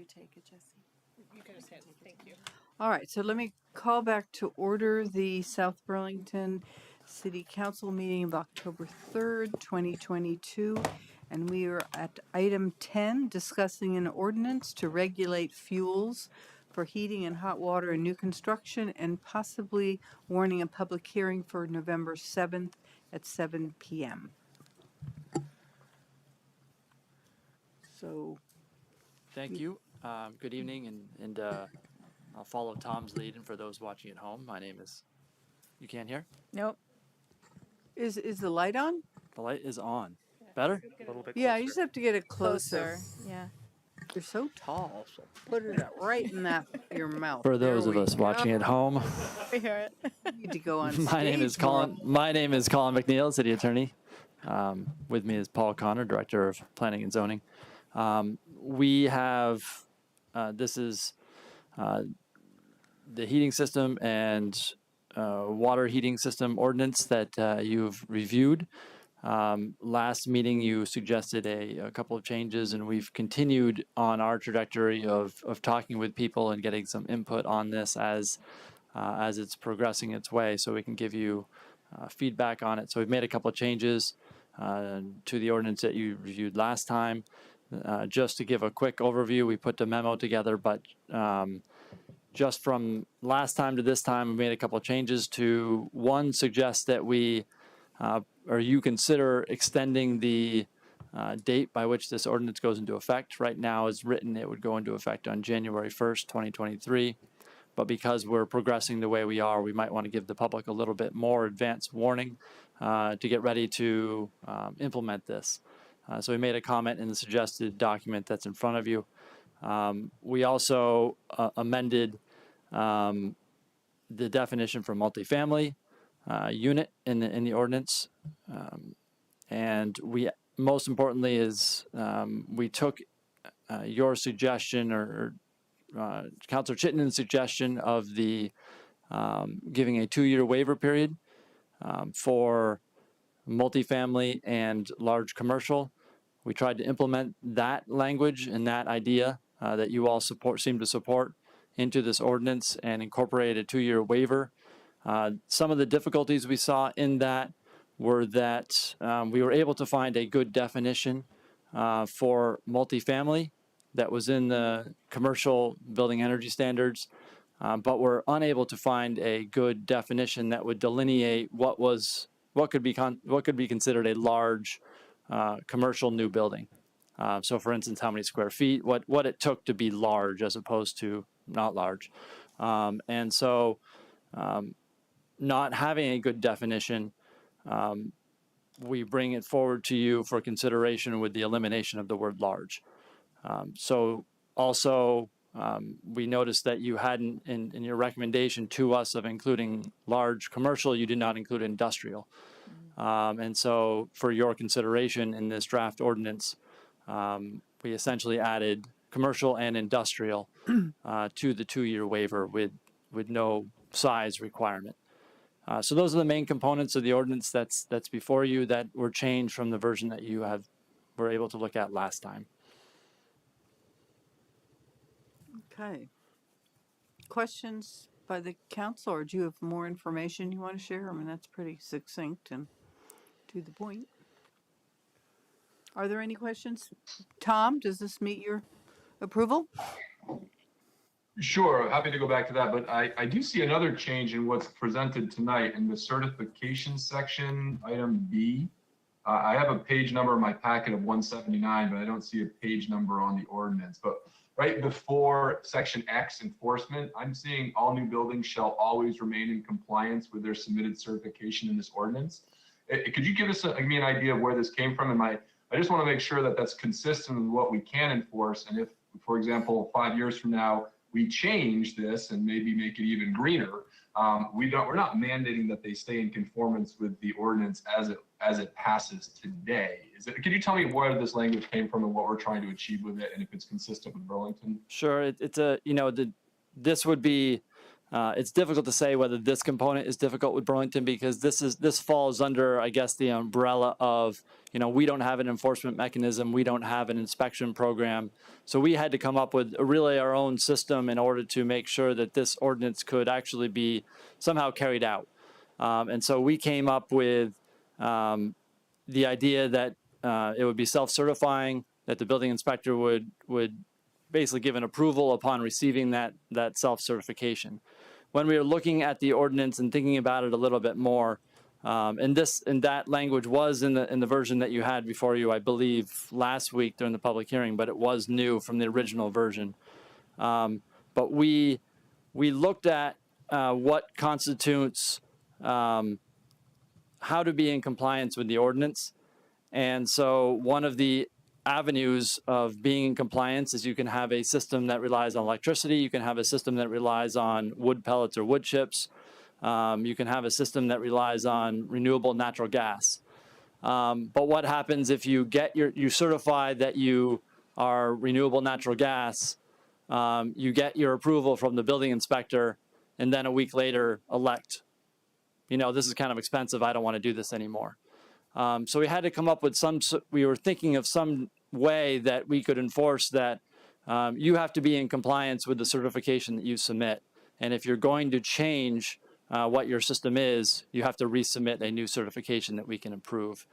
you take it, Jesse? You can just hand, thank you. All right, so let me call back to order the South Burlington City Council meeting of October 3rd, 2022. And we are at item 10, discussing an ordinance to regulate fuels for heating and hot water in new construction and possibly warning a public hearing for November 7th at 7 p.m. So, Thank you. Good evening, and I'll follow Tom's lead. And for those watching at home, my name is. You can't hear? nope. Is the light on? The light is on. Better? A little bit Yeah, closer. you just have to get it closer. Yeah. You're so tall, so put it right in that your mouth. For those There of we us watching go. at home, I hear it. You need to go on stage. my name is Colin. My name is Colin McNeil, City Attorney. With me is Paul Connor, Director of Planning and Zoning. We have this is the heating system and water heating system ordinance that you've reviewed. Last meeting, you suggested a couple of changes, and we've continued on our trajectory of talking with people and getting some input on this as it's progressing its way, so we can give you feedback on it. So we've made a couple of changes to the ordinance that you reviewed last time. Just to give a quick overview, we put the memo together, but just from last time to this time, we made a couple of changes to, one, suggest that we or you consider extending the date by which this ordinance goes into effect. Right now, as written, it would go into effect on January 1st, 2023. But because we're progressing the way we are, we might want to give the public a little bit more advance warning to get ready to implement this. So we made a comment in the suggested document that's in front of you. We also amended the definition for multifamily unit in the ordinance, and we most importantly is we took your suggestion or Councilor Chittenden's suggestion of the giving a 2-year waiver period for multifamily and large commercial. We tried to implement that language and that idea that you all seem to support into this ordinance and incorporate a 2-year waiver. Some of the difficulties we saw in that were that we were able to find a good definition for multifamily that was in the commercial building energy standards, but we're unable to find a good definition that would delineate what could be considered a large commercial new building. So, for instance, how many square feet, what it took to be large as opposed to not large, and so. Not having a good definition, we bring it forward to you for consideration with the elimination of the word large. So also, we noticed that you hadn't, in your recommendation to us of including large commercial, you did not include industrial. And so for your consideration in this draft ordinance, we essentially added commercial and industrial to the 2-year waiver with no size requirement. So those are the main components of the ordinance that's before you that were changed from the version that you were able to look at last time. Okay. Questions by the council, or do you have more information you want to share? I mean, that's pretty succinct and to the point. Are there any questions? Tom, does this meet your approval? Sure, happy to go back to that, but I do see another change in what's presented tonight in the certification section, item B. I have a page number in my packet of 179, but I don't see a page number on the ordinance. But right before section X, enforcement, I'm seeing all new buildings shall always remain in compliance with their submitted certification in this ordinance. Could you give us an idea of where this came from? I just want to make sure that that's consistent with what we can enforce. And if, for example, 5 years from now, we change this and maybe make it even greener, we're not mandating that they stay in conformance with the ordinance as it passes today. Can you tell me where this language came from and what we're trying to achieve with it, and if it's consistent with Burlington? Sure, this would be It's difficult to say whether this component is difficult with Burlington because this falls under, I guess, the umbrella of, we don't have an enforcement mechanism, we don't have an inspection program. So we had to come up with really our own system in order to make sure that this ordinance could actually be somehow carried out. And so we came up with the idea that it would be self-certifying, that the building inspector would basically give an approval upon receiving that self-certification. When we were looking at the ordinance and thinking about it a little bit more, and that language was in the version that you had before you, I believe, last week during the public hearing, but it was new from the original version. But we looked at what constitutes how to be in compliance with the ordinance. And so one of the avenues of being in compliance is you can have a system that relies on electricity, you can have a system that relies on wood pellets or wood chips, you can have a system that relies on renewable natural gas. But what happens if you you certify that you are renewable natural gas, you get your approval from the building inspector, and then a week later elect, this is kind of expensive, I don't want to do this anymore. So we had to come up with we were thinking of some way that we could enforce that you have to be in compliance with the certification that you submit. And if you're going to change what your system is, you have to resubmit a new certification that we can approve.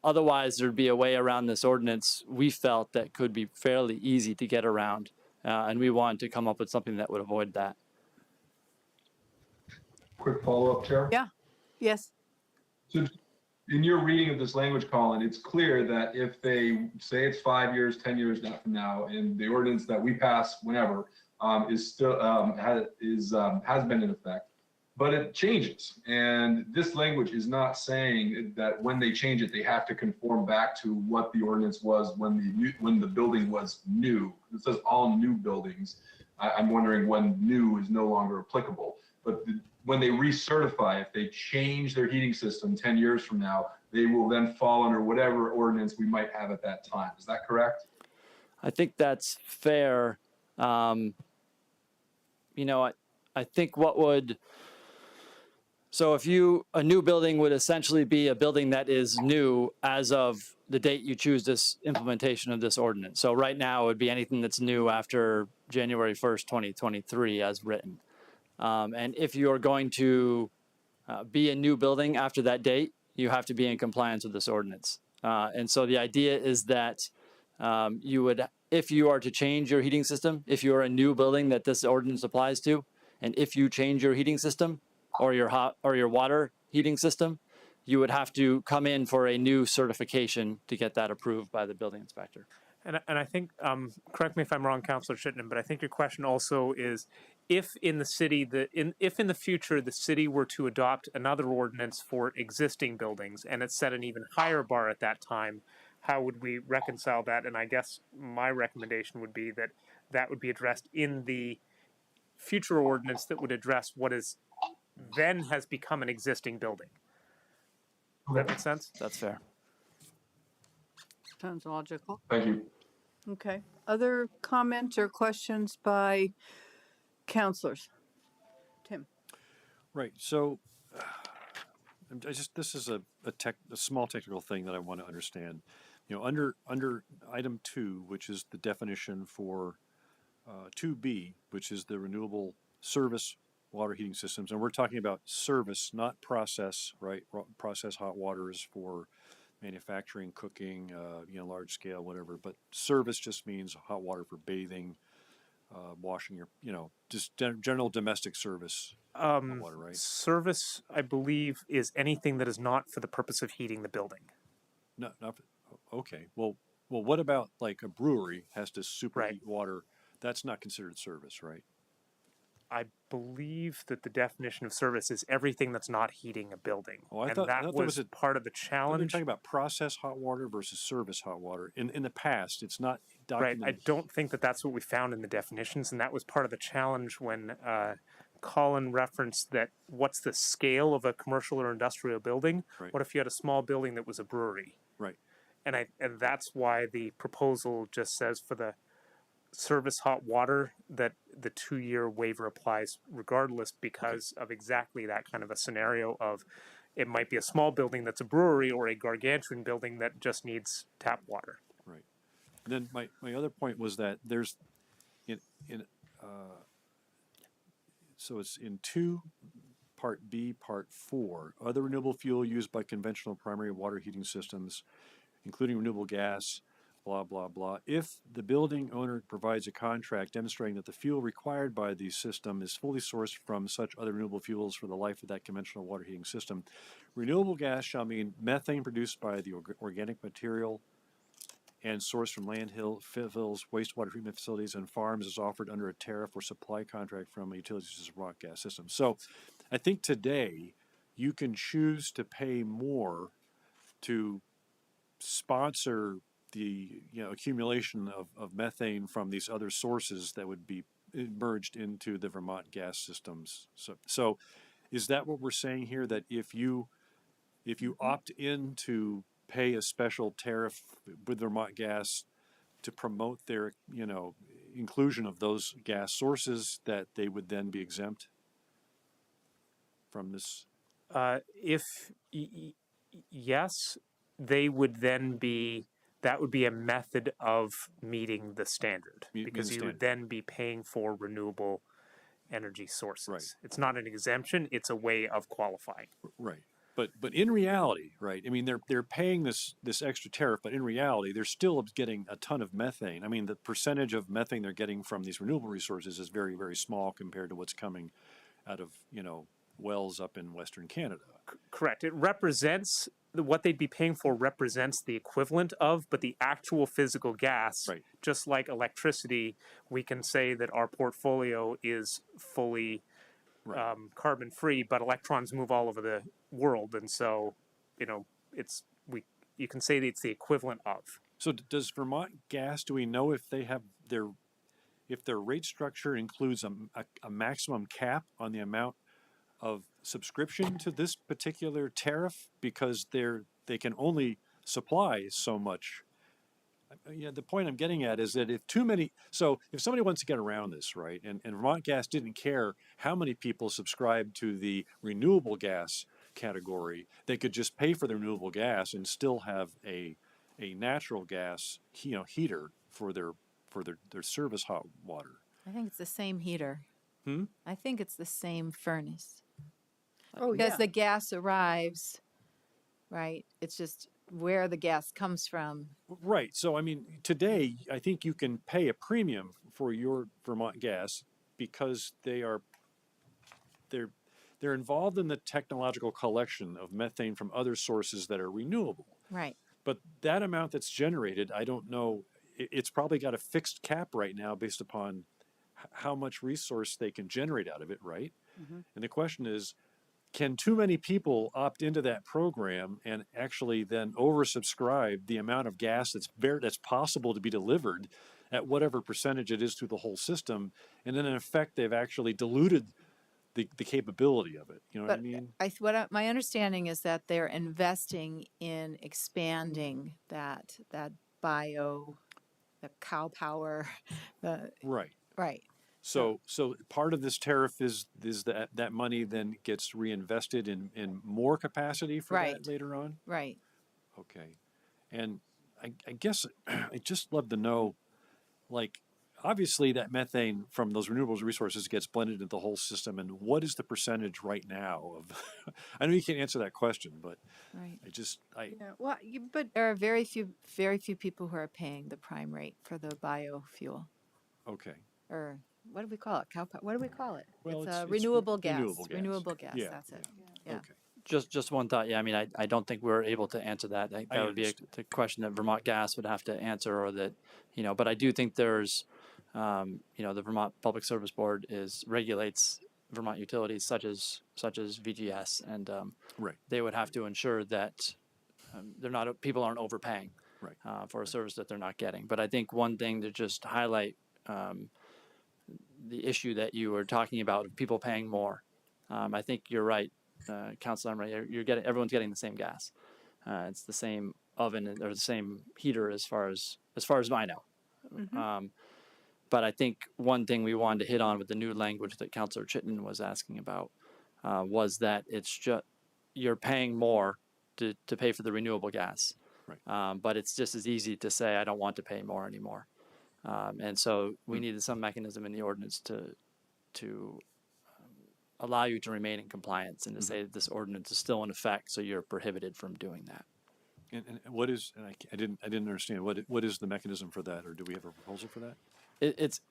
Otherwise, there'd be a way around this ordinance we felt that could be fairly easy to get around. And we wanted to come up with something that would avoid that. Quick follow-up, Chair. Yeah. Yes. So in your reading of this language, Colin, it's clear that if they say it's 5 years, 10 years from now, and the ordinance that we pass whenever is still has been in effect, but it changes, and this language is not saying that when they change it, they have to conform back to what the ordinance was when the building was new. It says all new buildings. I'm wondering when new is no longer applicable, but when they recertify, if they change their heating system 10 years from now, they will then fall under whatever ordinance we might have at that time. Is that correct? I think that's fair. I think so if a new building would essentially be a building that is new as of the date you choose this implementation of this ordinance. So right now it would be anything that's new after January 1st, 2023 as written. And if you're going to be a new building after that date, you have to be in compliance with this ordinance. And so the idea is that if you are to change your heating system, if you're a new building that this ordinance applies to, and if you change your heating system or your water heating system, you would have to come in for a new certification to get that approved by the building inspector. And I think, correct me if I'm wrong, Councillor Chittenden, but I think your question also is, if in the city, if in the future the city were to adopt another ordinance for existing buildings and it set an even higher bar at that time, how would we reconcile that? And I guess my recommendation would be that that would be addressed in the future ordinance that would address what is then has become an existing building. Does that make sense? That's fair. Sounds logical. Thank you. Okay. Other comments or questions by councilors? Tim. Right. So this is a small technical thing that I want to understand. Under item 2, which is the definition for 2B, which is the renewable service water heating systems, and we're talking about service, not process, right? Process hot water is for manufacturing, cooking, large scale, whatever. But service just means hot water for bathing, washing your, just general domestic service hot water, right? Service, I believe, is anything that is not for the purpose of heating the building. No, not okay. Well, what about like a brewery has to superheat water? That's not considered service, right? I believe that the definition of service is everything that's not heating a building. Oh, I and thought that there was part of the challenge. We're talking about process hot water versus service hot water. In the past, it's not documented. Right. I don't think that that's what we found in the definitions, and that was part of the challenge when Colin referenced that what's the scale of a commercial or industrial building? Right. What if you had a small building that was a brewery? Right. And that's why the proposal just says for the service hot water that the 2-year waiver applies regardless because of exactly that kind of a scenario of it might be a small building that's a brewery or a gargantuan building that just needs tap water. Right. And then my other point was that there's in so it's in 2 Part B, Part 4, other renewable fuel used by conventional primary water heating systems, including renewable gas, blah, blah, blah. If the building owner provides a contract demonstrating that the fuel required by the system is fully sourced from such other renewable fuels for the life of that conventional water heating system, renewable gas shall mean methane produced by the organic material and sourced from landfills, wastewater treatment facilities, and farms is offered under a tariff or supply contract from a utility such as rock gas system. So I think today you can choose to pay more to sponsor the accumulation of methane from these other sources that would be merged into the Vermont gas systems. So is that what we're saying here, that if you opt in to pay a special tariff with Vermont Gas to promote their inclusion of those gas sources, that they would then be exempt from this? Yes, they would then be, that would be a method of meeting the standard because you would then be paying for renewable energy sources. Right. It's not an exemption, it's a way of qualifying. Right. But in reality, right, I mean, they're paying this extra tariff, but in reality, they're still getting a ton of methane. I mean, the percentage of methane they're getting from these renewable resources is very, very small compared to what's coming out of, wells up in Western Canada. Correct. It represents, what they'd be paying for represents the equivalent of, but the actual physical gas, right, just like electricity, we can say that our portfolio is fully carbon free, but electrons move all over the world, and so you can say that it's the equivalent of. So does Vermont Gas, do we know if they have if their rate structure includes a maximum cap on the amount of subscription to this particular tariff, because they can only supply so much? The point I'm getting at is that if somebody wants to get around this, right, and Vermont Gas didn't care how many people subscribe to the renewable gas category, they could just pay for the renewable gas and still have a natural gas heater for their service hot water. I think it's the same heater. I think it's the same furnace. Oh, because yeah. the gas arrives, right? It's just where the gas comes from. Right. So, I mean, today, I think you can pay a premium for your Vermont Gas because they're involved in the technological collection of methane from other sources that are renewable. Right. But that amount that's generated, I don't know, it's probably got a fixed cap right now based upon how much resource they can generate out of it, right? Mm-hmm. And the question is, can too many people opt into that program and actually then oversubscribe the amount of gas that's possible to be delivered at whatever percentage it is through the whole system? And then in effect, they've actually diluted the capability of it. You know what I mean? My understanding is that they're investing in expanding that bio, the cow power, Right. Right. So part of this tariff is that money then gets reinvested in more capacity for that later on? Right. Okay. And I guess I'd just love to know, like, obviously that methane from those renewables resources gets blended into the whole system, and what is the percentage right now of I know you can't answer that question, but right. But there are very few people who are paying the prime rate for the biofuel. Okay. Or what do we call it? What do we call it? Well, it's renewable gas. Renewable gas. Gas. Yeah. That's it. Yeah. Okay. Just one thought. Yeah, I mean, I don't think we're able to answer that. I think that would be the question that Vermont Gas would have to answer, or that, but I do think there's, the Vermont Public Service Board regulates Vermont utilities such as VGS, and they would have to ensure that people aren't overpaying for a service that they're not getting. But I think one thing to just highlight, the issue that you were talking about of people paying more. I think you're right, Councilor Emery. Everyone's getting the same gas. It's the same oven or the same heater as far as I know. Mm-hmm. But I think one thing we wanted to hit on with the new language that Councilor Chittenden was asking about was that it's just you're paying more to pay for the renewable gas. Right. But it's just as easy to say, I don't want to pay more anymore. And so we needed some mechanism in the ordinance to allow you to remain in compliance and to say that this ordinance is still in effect, so you're prohibited from doing that. And what is, and I didn't understand, what is the mechanism for that, or do we have a proposal for that?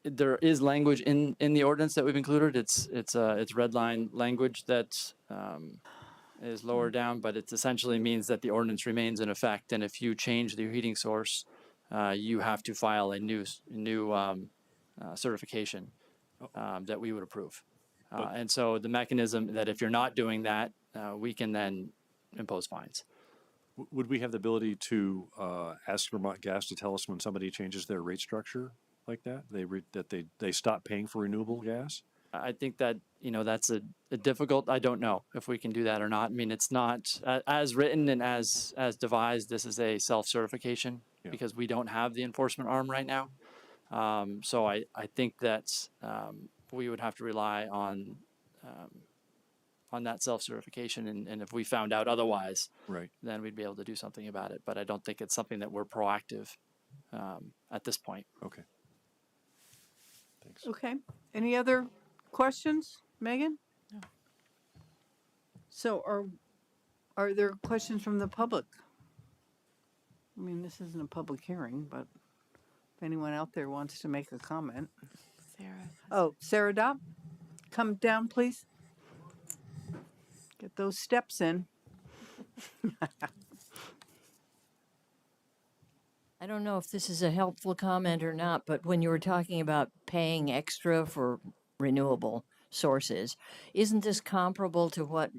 There is language in the ordinance that we've included. It's red line language that is lower down, but it essentially means that the ordinance remains in effect. And if you change your heating source, you have to file a new certification that we would approve. And so the mechanism that if you're not doing that, we can then impose fines. Would we have the ability to ask Vermont Gas to tell us when somebody changes their rate structure like that? They stop paying for renewable gas? I think that, that's a difficult, I don't know if we can do that or not. I mean, it's not, as written and as devised, this is a self-certification because we don't have the enforcement arm right now. So I think that we would have to rely on that self-certification, and if we found out otherwise, right, then we'd be able to do something about it. But I don't think it's something that we're proactive at this point. Okay. Thanks. Okay. Any other questions, Megan? No. So are there questions from the public? I mean, this isn't a public hearing, but if anyone out there wants to make a comment. Sarah. Oh, Sarah Dopp, come down, please. Get those steps in. I don't know if this is a helpful comment or not, but when you were talking about paying extra for renewable sources, isn't this comparable to what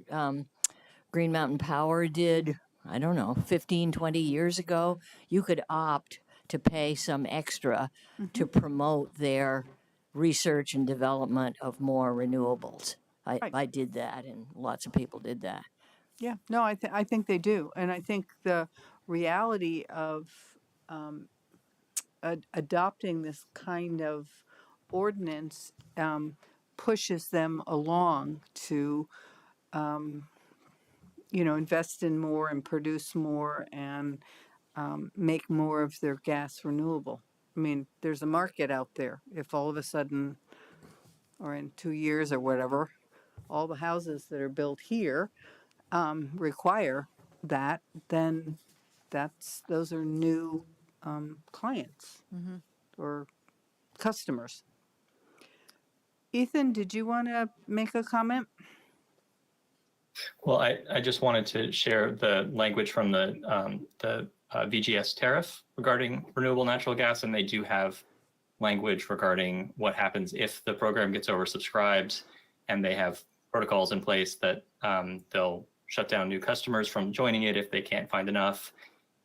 Green Mountain Power did, I don't know, 15, 20 years ago? You could opt to pay some extra to promote their research and development of more renewables. I did that, and lots of people did that. Yeah, no, I think they do. And I think the reality of adopting this kind of ordinance pushes them along to, invest in more and produce more and make more of their gas renewable. I mean, there's a market out there. If all of a sudden, or in 2 years or whatever, all the houses that are built here require that, then those are new clients or customers. Ethan, did you want to make a comment? Well, I just wanted to share the language from the VGS tariff regarding renewable natural gas, and they do have language regarding what happens if the program gets oversubscribed, and they have protocols in place that they'll shut down new customers from joining it if they can't find enough.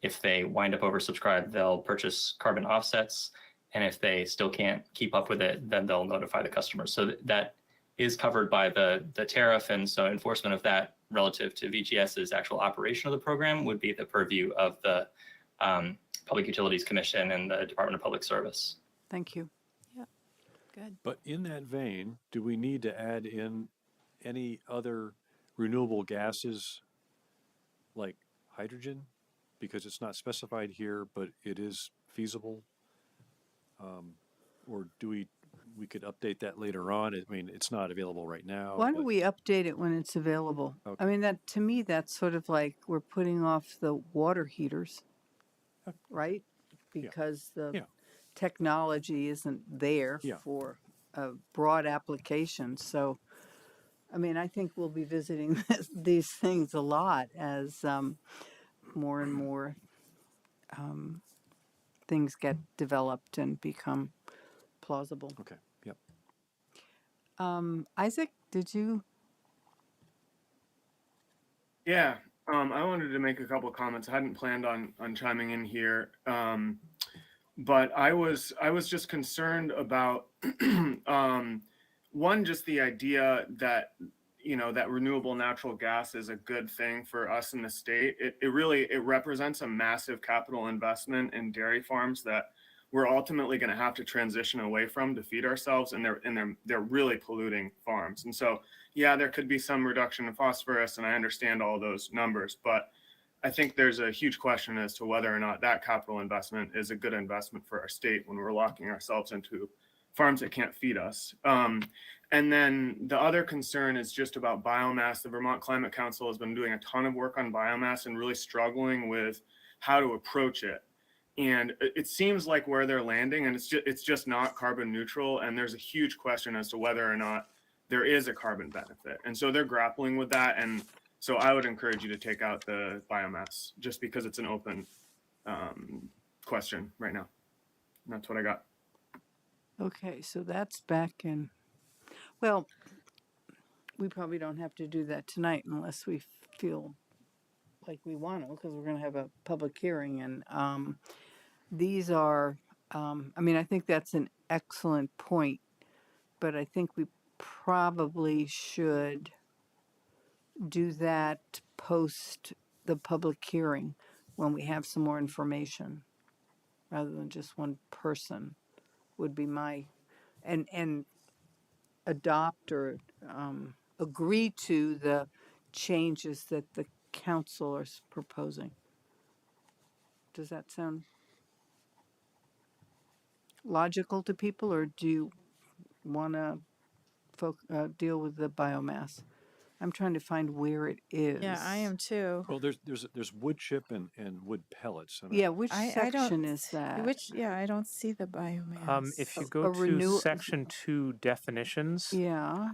If they wind up oversubscribed, they'll purchase carbon offsets. And if they still can't keep up with it, then they'll notify the customers. So that is covered by the tariff. And so enforcement of that relative to VGS's actual operation of the program would be the purview of the Public Utilities Commission and the Department of Public Service. Thank you. Yeah, good. But in that vein, do we need to add in any other renewable gases like hydrogen? Because it's not specified here, but it is feasible. Or do we could update that later on? I mean, it's not available right now. Why don't we update it when it's available? Okay. I mean, that to me, that's sort of like we're putting off the water heaters, right? Because the technology isn't there for a broad application. So, I mean, I think we'll be visiting these things a lot as more and more things get developed and become plausible. Okay. Yep. Isaac, did you? Yeah, I wanted to make a couple of comments. I hadn't planned on chiming in here, but I was just concerned about one, just the idea that that renewable natural gas is a good thing for us in the state. It really represents a massive capital investment in dairy farms that we're ultimately going to have to transition away from to feed ourselves, and they're really polluting farms. And so, yeah, there could be some reduction in phosphorus, and I understand all those numbers, but I think there's a huge question as to whether or not that capital investment is a good investment for our state when we're locking ourselves into farms that can't feed us. And then the other concern is just about biomass. The Vermont Climate Council has been doing a ton of work on biomass and really struggling with how to approach it. And it seems like where they're landing, and it's just not carbon neutral. And there's a huge question as to whether or not there is a carbon benefit. And so they're grappling with that. And so I would encourage you to take out the biomass just because it's an open question right now. And that's what I got. Okay, so that's back in, well, we probably don't have to do that tonight unless we feel like we want to, because we're going to have a public hearing. And these are, I mean, I think that's an excellent point, but I think we probably should do that post the public hearing when we have some more information, rather than just one person would be my, and adopt or agree to the changes that the council is proposing. Does that sound logical to people, or do you want to deal with the biomass? I'm trying to find where it is. Yeah, I am too. Well, there's wood chip and wood pellets. Yeah, which I section don't, is that? yeah, I don't see the biomass. If you go to section 2 definitions, yeah,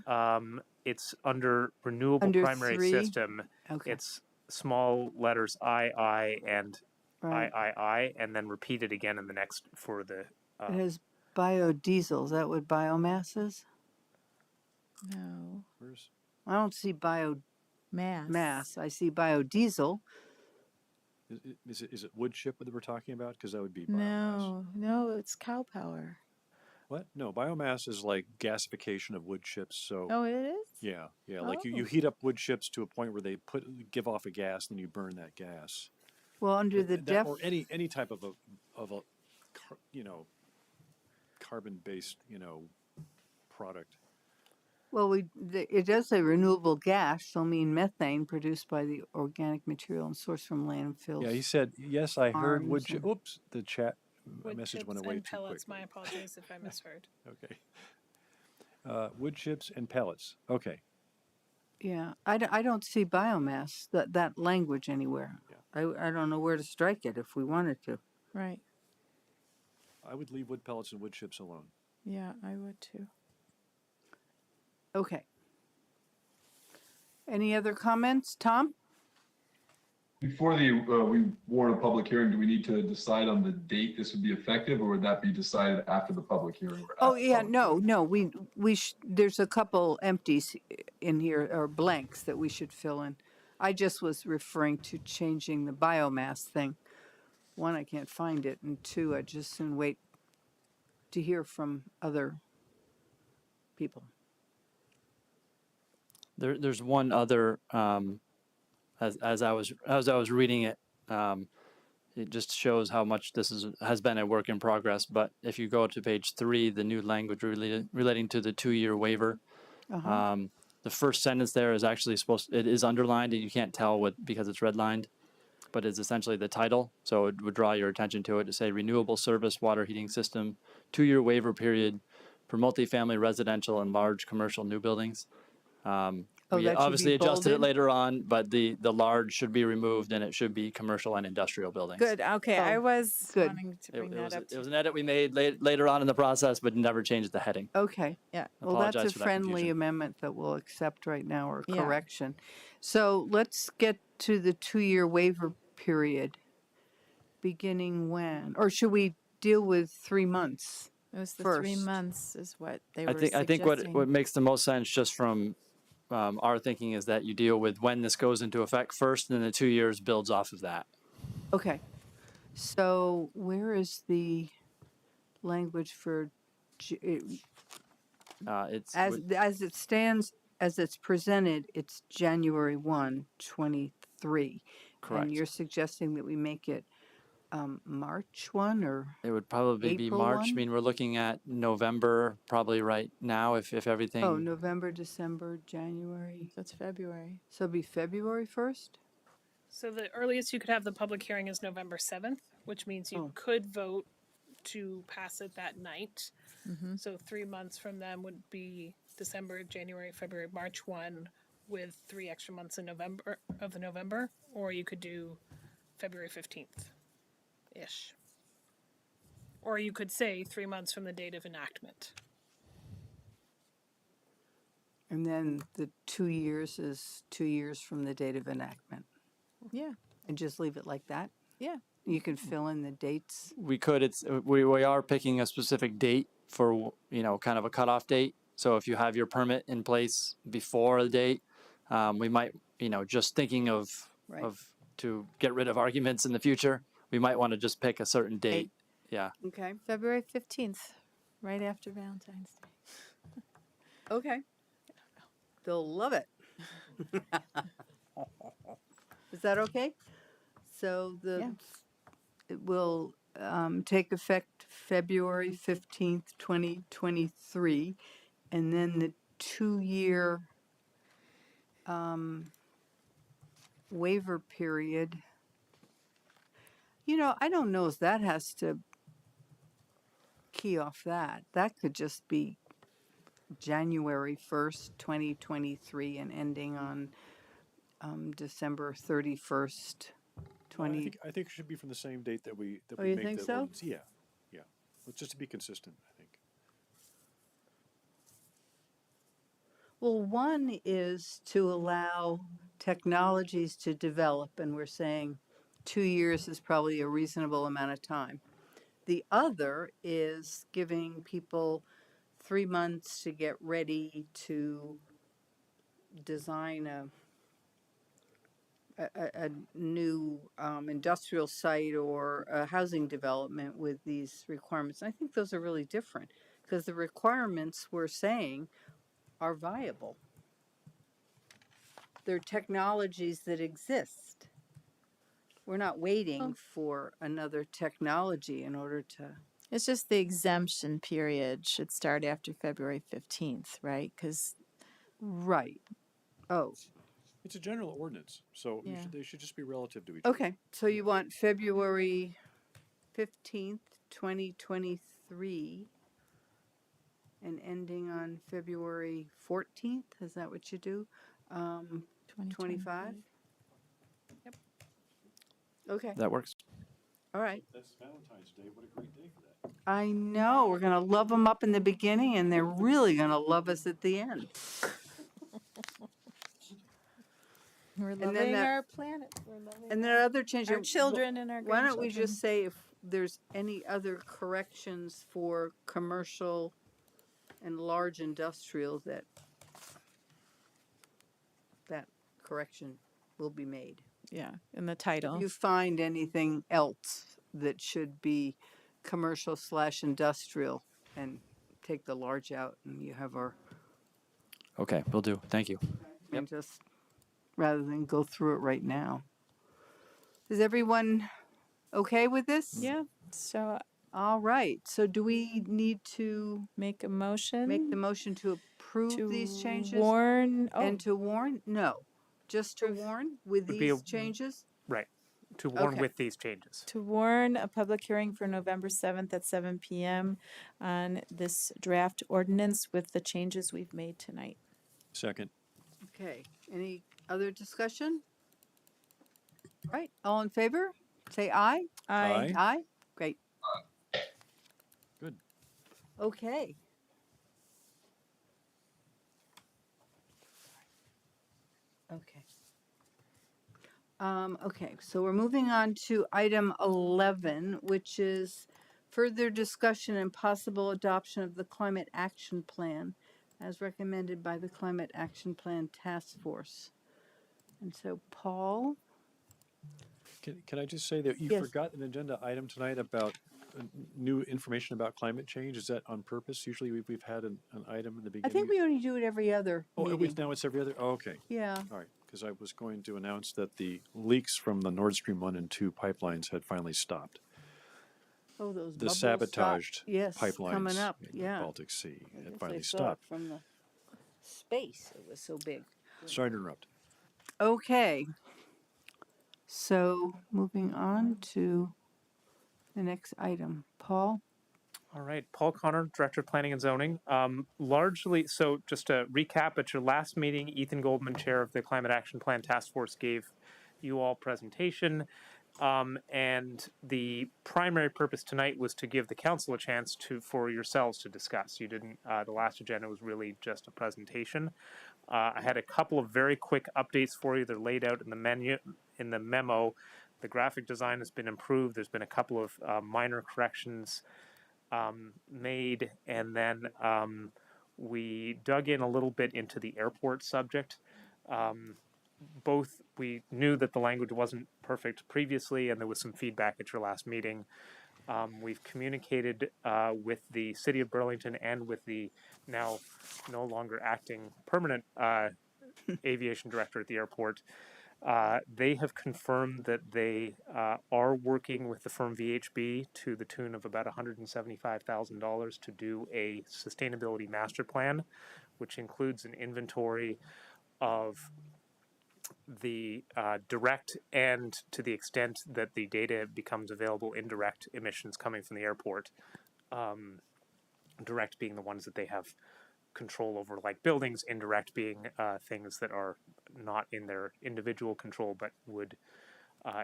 it's under renewable under primary 3? system. Okay. It's small letters II and Right. III, and then repeated again in the next for the. It has biodiesel. Is that what biomass is? No. Where's? I don't see biomass. I see biodiesel. Is it wood chip that we're talking about? Because that would be biomass. No, it's cow power. What? No, biomass is like gasification of wood chips. So. Oh, it is? Yeah. Like you heat up wood chips to a point where they give off a gas, and then you burn that gas. Well, under the or any type of a carbon-based product. Well, it does say renewable gas, so mean methane produced by the organic material and sourced from landfills. Yeah, he said, yes, I heard wood farms chip. Oops, the chat message chips went away and too pellets. quickly. My apologies if I misheard. Okay. Wood chips and pellets. Okay. Yeah, I don't see biomass, that language anywhere. Yeah. I don't know where to strike it if we wanted to. Right. I would leave wood pellets and wood chips alone. Yeah, I would too. Okay. Any other comments, Tom? Before we warn a public hearing, do we need to decide on the date this would be effective, or would that be decided after the public hearing? Oh yeah, no. There's a couple empties in here, or blanks, that we should fill in. I just was referring to changing the biomass thing. One, I can't find it, and two, I just soon wait to hear from other people. There's one other, as I was reading it, it just shows how much this has been a work in progress. But if you go to page 3, the new language relating to the 2-year waiver, the first sentence there is actually it is underlined, and you can't tell because it's redlined, but it's essentially the title. So it would draw your attention to it to say renewable service water heating system, 2-year waiver period for multifamily residential and large commercial new buildings. We obviously adjusted it later on, but the large should be removed, and it should be commercial and industrial buildings. Good. Okay, I was wanting to bring that up. It was an edit we made later on in the process, but never changed the heading. Okay. Yeah. Well, that's a friendly amendment that we'll accept right now, or correction. So let's get to the 2-year waiver period. Beginning when? Or should we deal with 3 months? It was the first? 3 months is what they were I think what makes the most sense, just from our thinking, is that you deal with when this goes into effect first, and then the 2 years builds off of that. Okay. So where is the language for as it stands, as it's presented, it's January 1, 23. Correct. And you're suggesting that we make it March one or It would probably be April March. I one? mean, we're looking at November probably right now if Oh, everything. November, December, January. That's February. So it'd be February 1st? So the earliest you could have the public hearing is November 7th, which means you Oh. could vote to pass it that night. Mm-hmm. So 3 months from then would be December, January, February, March 1 with 3 extra months in November, or you could do February 15th ish. Or you could say 3 months from the date of enactment. And then the 2 years is 2 years from the date of enactment. Yeah. And just leave it like that? Yeah. You can fill in the dates. We could. We are picking a specific date for kind of a cutoff date. So if you have your permit in place before the date, we might just thinking of Right. to get rid of arguments in the future. We might want to just pick a certain date. Yeah. Okay. February 15th, right after Valentine's Day. Okay. They'll love it. Is that okay? So it will take effect February 15th, 2023, and then the 2-year waiver period. I don't know if that has to key off that. That could just be January 1st, 2023, and ending on December 31st, I think it should be from the same date that we Oh, you make think the so? ordinance. Yeah. Well, just to be consistent, I think. Well, one is to allow technologies to develop, and we're saying 2 years is probably a reasonable amount of time. The other is giving people 3 months to get ready to design a new industrial site or a housing development with these requirements. I think those are really different because the requirements we're saying are viable. They're technologies that exist. We're not waiting for another technology in order to. It's just the exemption period should start after February 15th, right? Because. Right. Oh. It's a general ordinance, so Yeah. they should just be relative to each other. Okay, so you want February 15th, 2023, and ending on February 14th? Is that what you do? 25? Yep. Okay. That works. All right. That's Valentine's Day. What a great day for that. I know. We're going to love them up in the beginning, and they're really going to love us at the end. We're then loving that- our planet. We're loving And there are other changes. our children and our Why grandchildren. don't we just say if there's any other corrections for commercial and large industrial that correction will be made. Yeah, in the title. If you find anything else that should be commercial/industrial, and take the large out, and you have our. Okay, will do. Thank you. And just rather than go through it right now. Is everyone okay with this? Yeah. So All right. So do we need to make a motion? make the motion to approve to these changes? warn. And to warn? No. Just to warn with Would be a- these changes? Right. To warn Okay. with these changes. To warn a public hearing for November 7th at 7 p.m. on this draft ordinance with the changes we've made tonight. Second. Okay. Any other discussion? All right. All in favor? Say aye. Aye. Aye? Great. Good. Okay. Okay. Okay, so we're moving on to item 11, which is further discussion and possible adoption of the Climate Action Plan as recommended by the Climate Action Plan Task Force. And so, Paul? Can I just say that you Yes. forgot an agenda item tonight about new information about climate change? Is that on purpose? Usually we've had an item in the I beginning. think we only do it every other meeting. Now it's every other, oh, okay. Yeah. All right, because I was going to announce that the leaks from the Nord Stream 1 and 2 pipelines had finally stopped. Oh, those The bubbles sabotaged stop. Yes, coming pipelines up. in the Yeah. Baltic Sea I had guess finally I saw stopped. it from the space. It was so big. Sorry to interrupt. Okay. So moving on to the next item. Paul? All right, Paul Connor, Director of Planning and Zoning. Largely, so just to recap, at your last meeting, Ethan Goldman, Chair of the Climate Action Plan Task Force, gave you all presentation. And the primary purpose tonight was to give the council a chance for yourselves to discuss. You didn't, the last agenda was really just a presentation. I had a couple of very quick updates for you. They're laid out in the memo. The graphic design has been improved. There's been a couple of minor corrections made, and then we dug in a little bit into the airport subject. Both, we knew that the language wasn't perfect previously, and there was some feedback at your last meeting. We've communicated with the City of Burlington and with the now no longer acting permanent aviation director at the airport. They have confirmed that they are working with the firm VHB to the tune of about $175,000 to do a sustainability master plan, which includes an inventory of the direct and, to the extent that the data becomes available, indirect emissions coming from the airport. Direct being the ones that they have control over, like buildings, indirect being things that are not in their individual control but would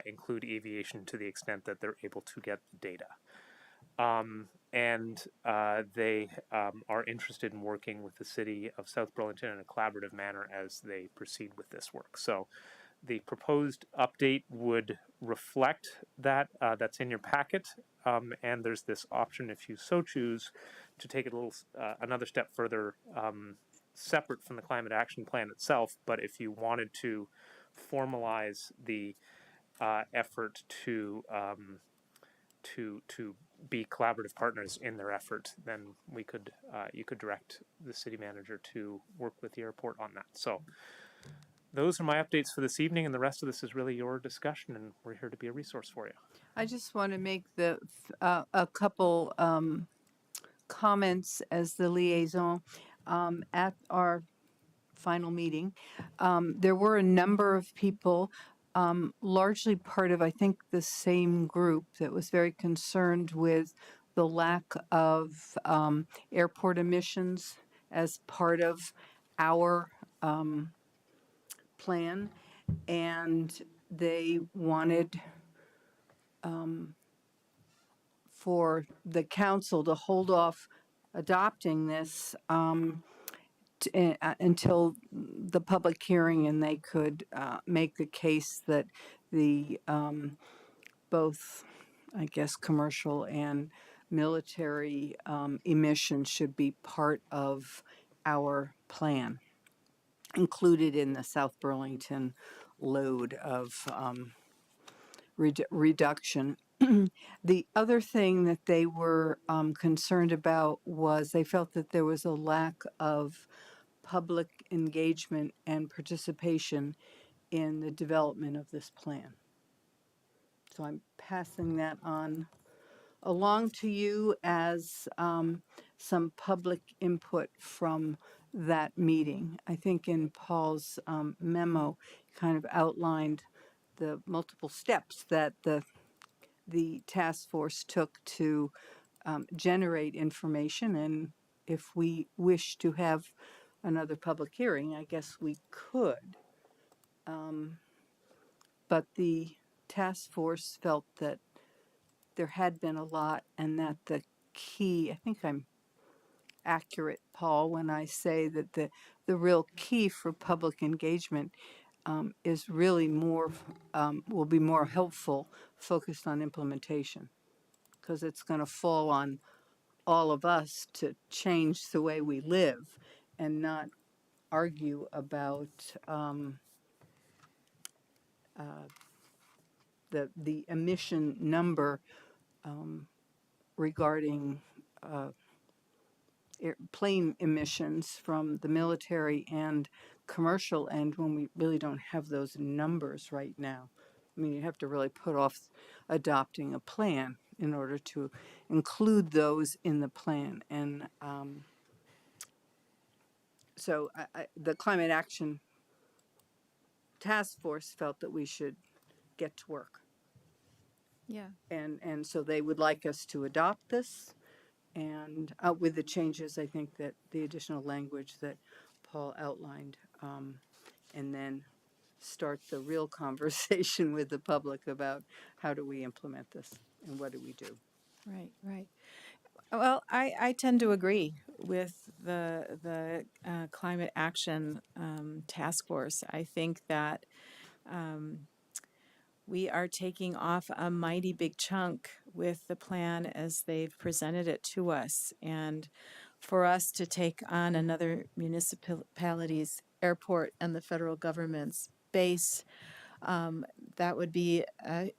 include aviation to the extent that they're able to get the data. And they are interested in working with the City of South Burlington in a collaborative manner as they proceed with this work. So the proposed update would reflect that. That's in your packet. And there's this option, if you so choose, to take it a little another step further, separate from the climate action plan itself. But if you wanted to formalize the effort to be collaborative partners in their effort, then we could you could direct the city manager to work with the airport on that. So those are my updates for this evening, and the rest of this is really your discussion, and we're here to be a resource for you. I just want to make a couple comments as the liaison. At our final meeting, there were a number of people, largely part of, I think, the same group, that was very concerned with the lack of airport emissions as part of our plan, and they wanted for the council to hold off adopting this until the public hearing, and they could make the case that the both, I guess, commercial and military emissions should be part of our plan, included in the South Burlington load of reduction. The other thing that they were concerned about was they felt that there was a lack of public engagement and participation in the development of this plan. So I'm passing that on along to you as some public input from that meeting. I think in Paul's memo, kind of outlined the multiple steps that the task force took to generate information, and if we wish to have another public hearing, I guess we could. But the task force felt that there had been a lot, and that the key, I think I'm accurate, Paul, when I say that the real key for public engagement is really more, will be more helpful, focused on implementation, because it's going to fall on all of us to change the way we live and not argue about the emission number regarding plane emissions from the military and commercial end when we really don't have those numbers right now. I mean, you have to really put off adopting a plan in order to include those in the plan. And so the Climate Action Task Force felt that we should get to work. Yeah. And so they would like us to adopt this, and with the changes, I think that the additional language that Paul outlined, and then start the real conversation with the public about how do we implement this and what do we do. Right, right. Well, I tend to agree with the climate action task force. I think that we are taking off a mighty big chunk with the plan as they've presented it to us. And for us to take on another municipality's airport and the federal government's base, that would be a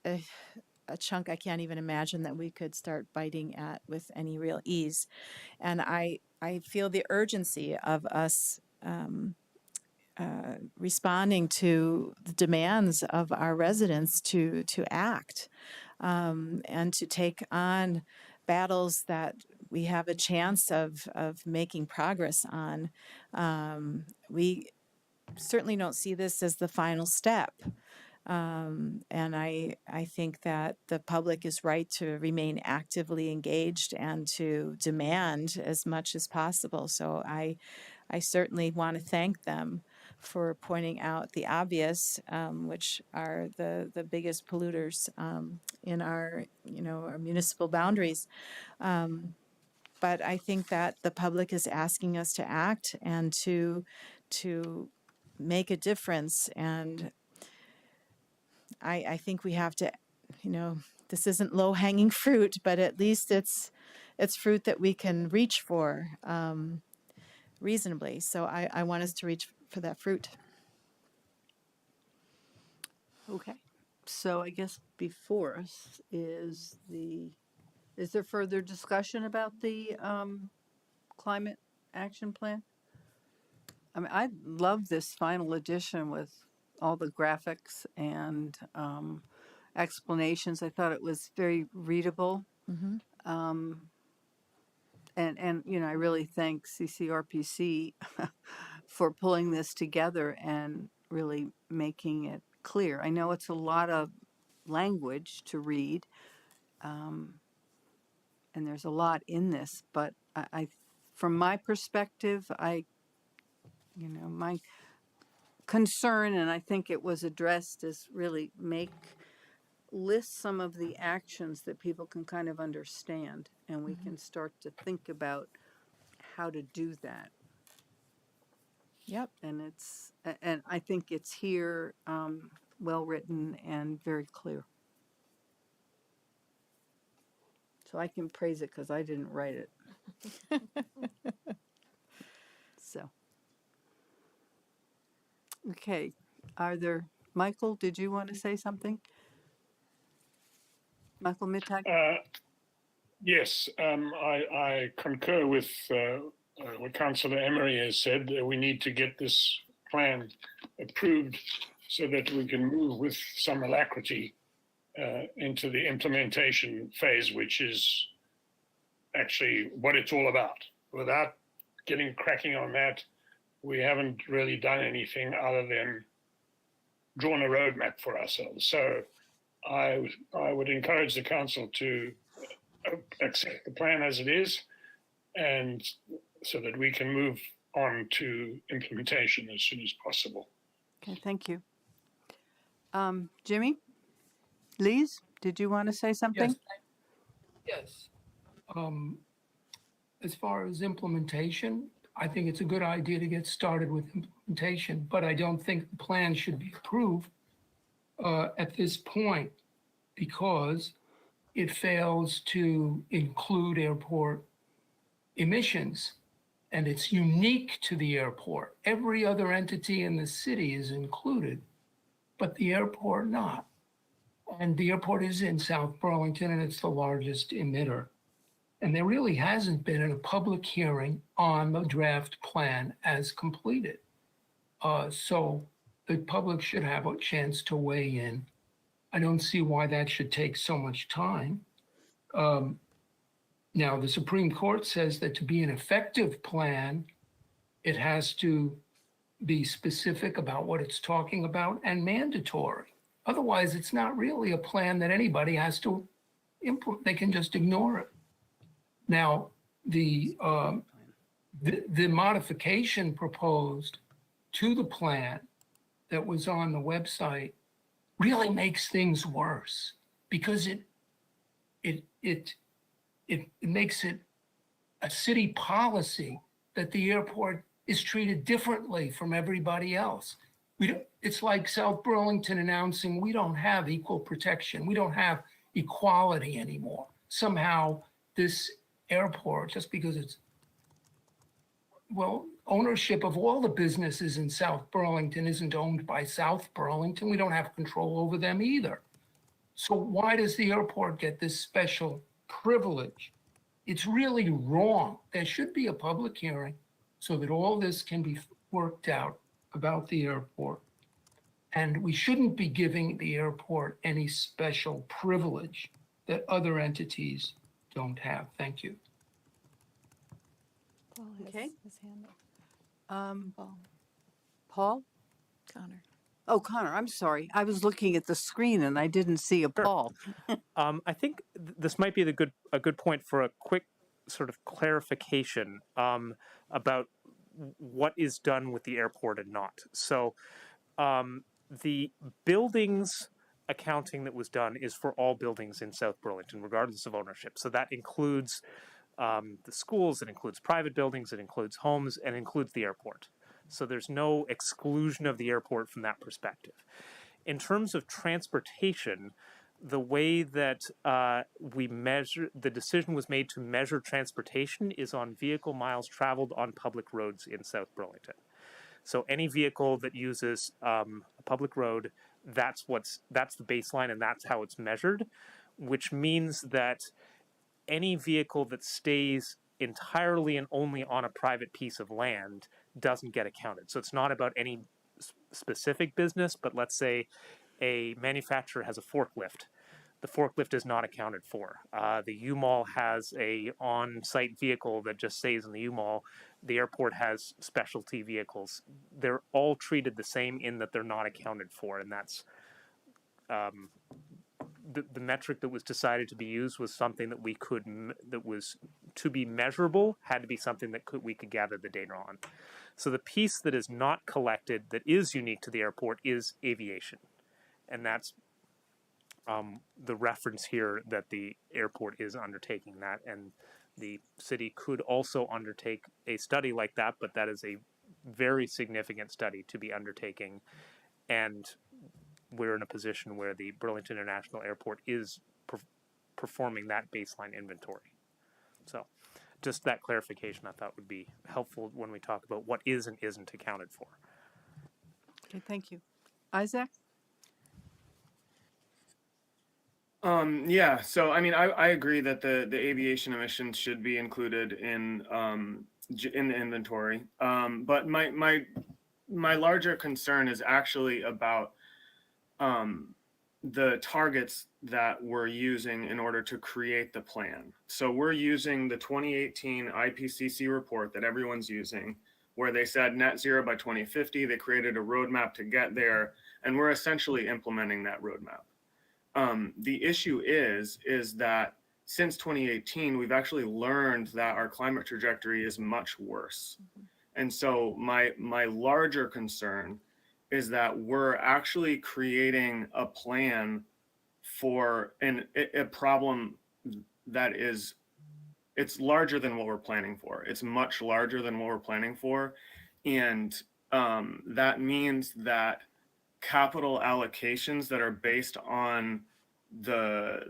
chunk I can't even imagine that we could start biting at with any real ease. And I feel the urgency of us responding to the demands of our residents to act and to take on battles that we have a chance of making progress on. We certainly don't see this as the final step. And I think that the public is right to remain actively engaged and to demand as much as possible. So I certainly want to thank them for pointing out the obvious, which are the biggest polluters in our our municipal boundaries. But I think that the public is asking us to act and to make a difference. And I think we have to, this isn't low hanging fruit, but at least it's fruit that we can reach for reasonably. So I want us to reach for that fruit. Okay. So I guess before us is there further discussion about the climate action plan? I mean, I love this final edition with all the graphics and explanations. I thought it was very readable. Mm-hmm. And I really thank CCRPC for pulling this together and really making it clear. I know it's a lot of language to read, and there's a lot in this, but I from my perspective, my concern, and I think it was addressed, is really list some of the actions that people can kind of understand, and we can start to think about how to do that. Yep. And I think it's here, well written and very clear. So I can praise it because I didn't write it. So, okay, Michael, did you want to say something? Michael Mittag? Yes, I concur with what Councillor Emery has said. We need to get this plan approved so that we can move with some alacrity into the implementation phase, which is actually what it's all about. Without getting cracking on that, we haven't really done anything other than drawn a roadmap for ourselves. So I would encourage the council to accept the plan as it is, and so that we can move on to implementation as soon as possible. Okay, thank you. Jimmy? Lise, did you want to say something? Yes. As far as implementation, I think it's a good idea to get started with implementation, but I don't think the plan should be approved at this point because it fails to include airport emissions, and it's unique to the airport. Every other entity in the city is included, but the airport not. And the airport is in South Burlington, and it's the largest emitter. And there really hasn't been a public hearing on the draft plan as completed. So the public should have a chance to weigh in. I don't see why that should take so much time. Now, the Supreme Court says that to be an effective plan, it has to be specific about what it's talking about and mandatory. Otherwise, it's not really a plan that anybody has to implement. They can just ignore it. Now, the modification proposed to the plan that was on the website really makes things worse because it makes it a city policy that the airport is treated differently from everybody else. It's like South Burlington announcing we don't have equal protection. We don't have equality anymore. Somehow this airport, just because it's, well, ownership of all the businesses in South Burlington isn't owned by South Burlington. We don't have control over them either. So why does the airport get this special privilege? It's really wrong. There should be a public hearing so that all this can be worked out about the airport. And we shouldn't be giving the airport any special privilege that other entities don't have. Thank you. Okay. His hand up. Paul? Connor. Oh, Connor, I'm sorry. I was looking at the screen and I didn't see a Paul. I think this might be a good point for a quick sort of clarification about what is done with the airport and not. So the buildings accounting that was done is for all buildings in South Burlington, regardless of ownership. So that includes the schools, it includes private buildings, it includes homes, and includes the airport. So there's no exclusion of the airport from that perspective. In terms of transportation, the way that we measure, the decision was made to measure transportation is on vehicle miles traveled on public roads in South Burlington. So any vehicle that uses a public road, that's the baseline and that's how it's measured, which means that any vehicle that stays entirely and only on a private piece of land doesn't get accounted. So it's not about any specific business, but let's say a manufacturer has a forklift. The forklift is not accounted for. The U-Mall has a on-site vehicle that just stays in the U-Mall. The airport has specialty vehicles. They're all treated the same in that they're not accounted for, and that's the metric that was decided to be used was something that that was to be measurable, had to be something that we could gather the data on. So the piece that is not collected that is unique to the airport is aviation, and that's the reference here that the airport is undertaking that, and the city could also undertake a study like that, but that is a very significant study to be undertaking, and we're in a position where the Burlington International Airport is performing that baseline inventory. So just that clarification I thought would be helpful when we talk about what is and isn't accounted for. Okay, thank you. Isaac? Yeah, so I mean, I agree that the aviation emissions should be included in the inventory. But my larger concern is actually about the targets that we're using in order to create the plan. So we're using the 2018 IPCC report that everyone's using, where they said net zero by 2050. They created a roadmap to get there, and we're essentially implementing that roadmap. The issue is that since 2018, we've actually learned that our climate trajectory is much worse. And so my larger concern is that we're actually creating a plan for a problem that it's larger than what we're planning for. It's much larger than what we're planning for. And that means that capital allocations that are based on the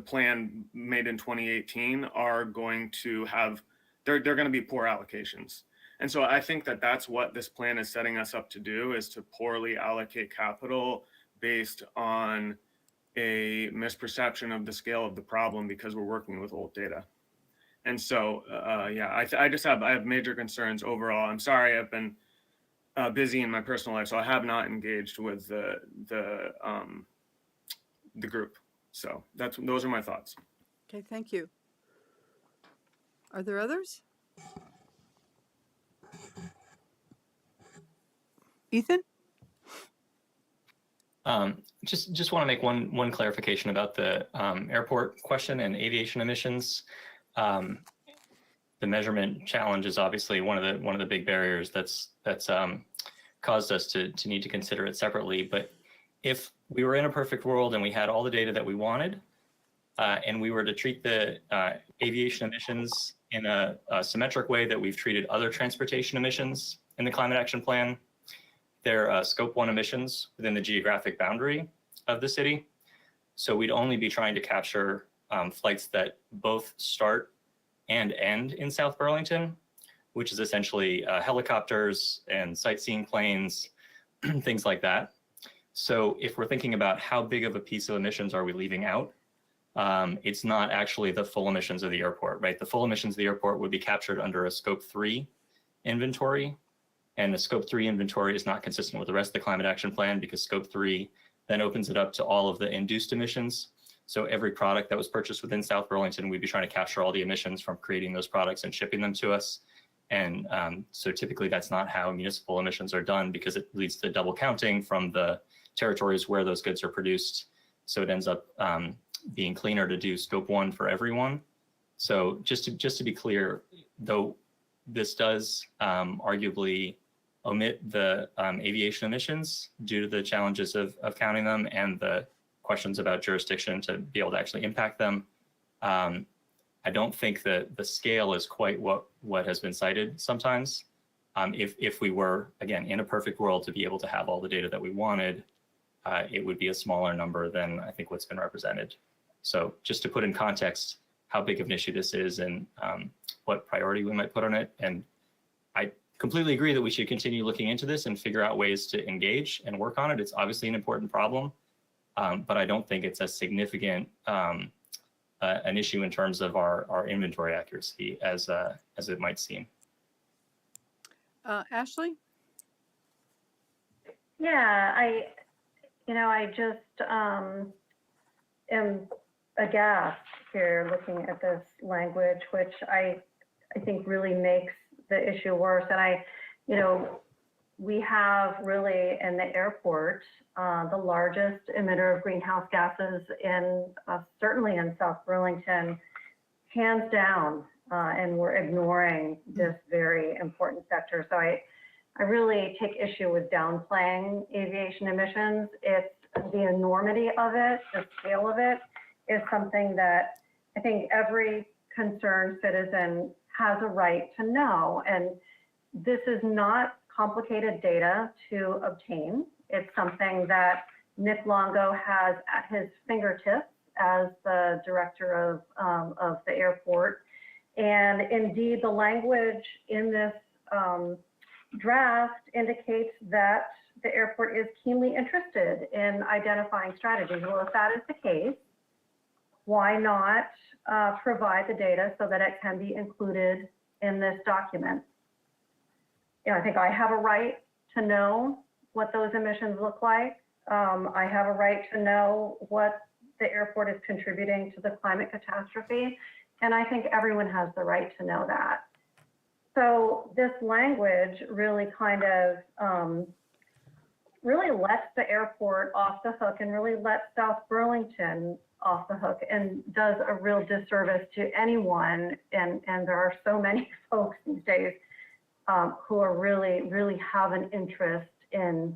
plan made in 2018 are going to have, they're going to be poor allocations. And so I think that that's what this plan is setting us up to do, is to poorly allocate capital based on a misperception of the scale of the problem because we're working with old data. And so, yeah, I have major concerns overall. I'm sorry, I've been busy in my personal life, so I have not engaged with the group. So those are my thoughts. Okay, thank you. Are there others? Ethan? Just want to make one clarification about the airport question and aviation emissions. The measurement challenge is obviously one of the big barriers that's caused us to need to consider it separately. But if we were in a perfect world and we had all the data that we wanted, and we were to treat the aviation emissions in a symmetric way that we've treated other transportation emissions in the climate action plan, they're scope 1 emissions within the geographic boundary of the city. So we'd only be trying to capture flights that both start and end in South Burlington, which is essentially helicopters and sightseeing planes, things like that. So if we're thinking about how big of a piece of emissions are we leaving out, it's not actually the full emissions of the airport, right? The full emissions of the airport would be captured under a scope 3 inventory. And the scope 3 inventory is not consistent with the rest of the climate action plan because scope 3 then opens it up to all of the induced emissions. So every product that was purchased within South Burlington, we'd be trying to capture all the emissions from creating those products and shipping them to us. And so typically that's not how municipal emissions are done because it leads to double counting from the territories where those goods are produced. So it ends up being cleaner to do scope 1 for everyone. So just to be clear, though this does arguably omit the aviation emissions due to the challenges of counting them and the questions about jurisdiction to be able to actually impact them. I don't think that the scale is quite what has been cited sometimes. If we were, again, in a perfect world to be able to have all the data that we wanted, it would be a smaller number than I think what's been represented. So just to put in context how big of an issue this is and what priority we might put on it. And I completely agree that we should continue looking into this and figure out ways to engage and work on it. It's obviously an important problem, but I don't think it's as significant an issue in terms of our inventory accuracy as it might seem. Ashley? Yeah, I just am aghast here looking at this language, which I think really makes the issue worse. And we have really in the airport the largest emitter of greenhouse gases in certainly in South Burlington, hands down, and we're ignoring this very important sector. So I really take issue with downplaying aviation emissions. It's the enormity of it, the scale of it is something that I think every concerned citizen has a right to know. And this is not complicated data to obtain. It's something that Nick Longo has at his fingertips as the director of the airport. And indeed, the language in this draft indicates that the airport is keenly interested in identifying strategies. Well, if that is the case, why not provide the data so that it can be included in this document? I think I have a right to know what those emissions look like. I have a right to know what the airport is contributing to the climate catastrophe. And I think everyone has the right to know that. So this language really kind of really lets the airport off the hook and really lets South Burlington off the hook and does a real disservice to anyone. And there are so many folks these days who are really have an interest in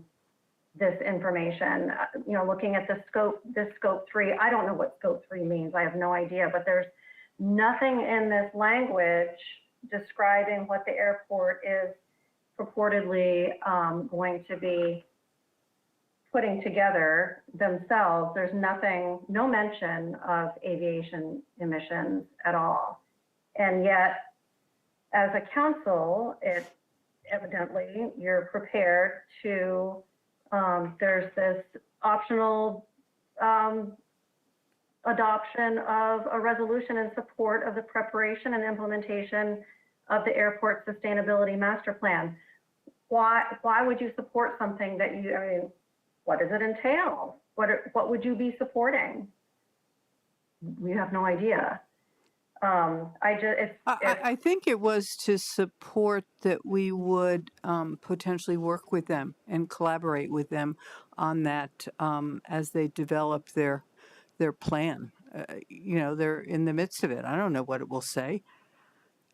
this information. Looking at this scope 3, I don't know what scope 3 means. I have no idea, but there's nothing in this language describing what the airport is purportedly going to be putting together themselves. There's nothing, no mention of aviation emissions at all. And yet, as a council, evidently you're prepared to, there's this optional adoption of a resolution in support of the preparation and implementation of the airport sustainability master plan. Why would you support something that you, I mean, what does it entail? What would you be supporting? We have no idea. I think it was to support that we would potentially work with them and collaborate with them on that as they develop their plan. You know, they're in the midst of it. I don't know what it will say.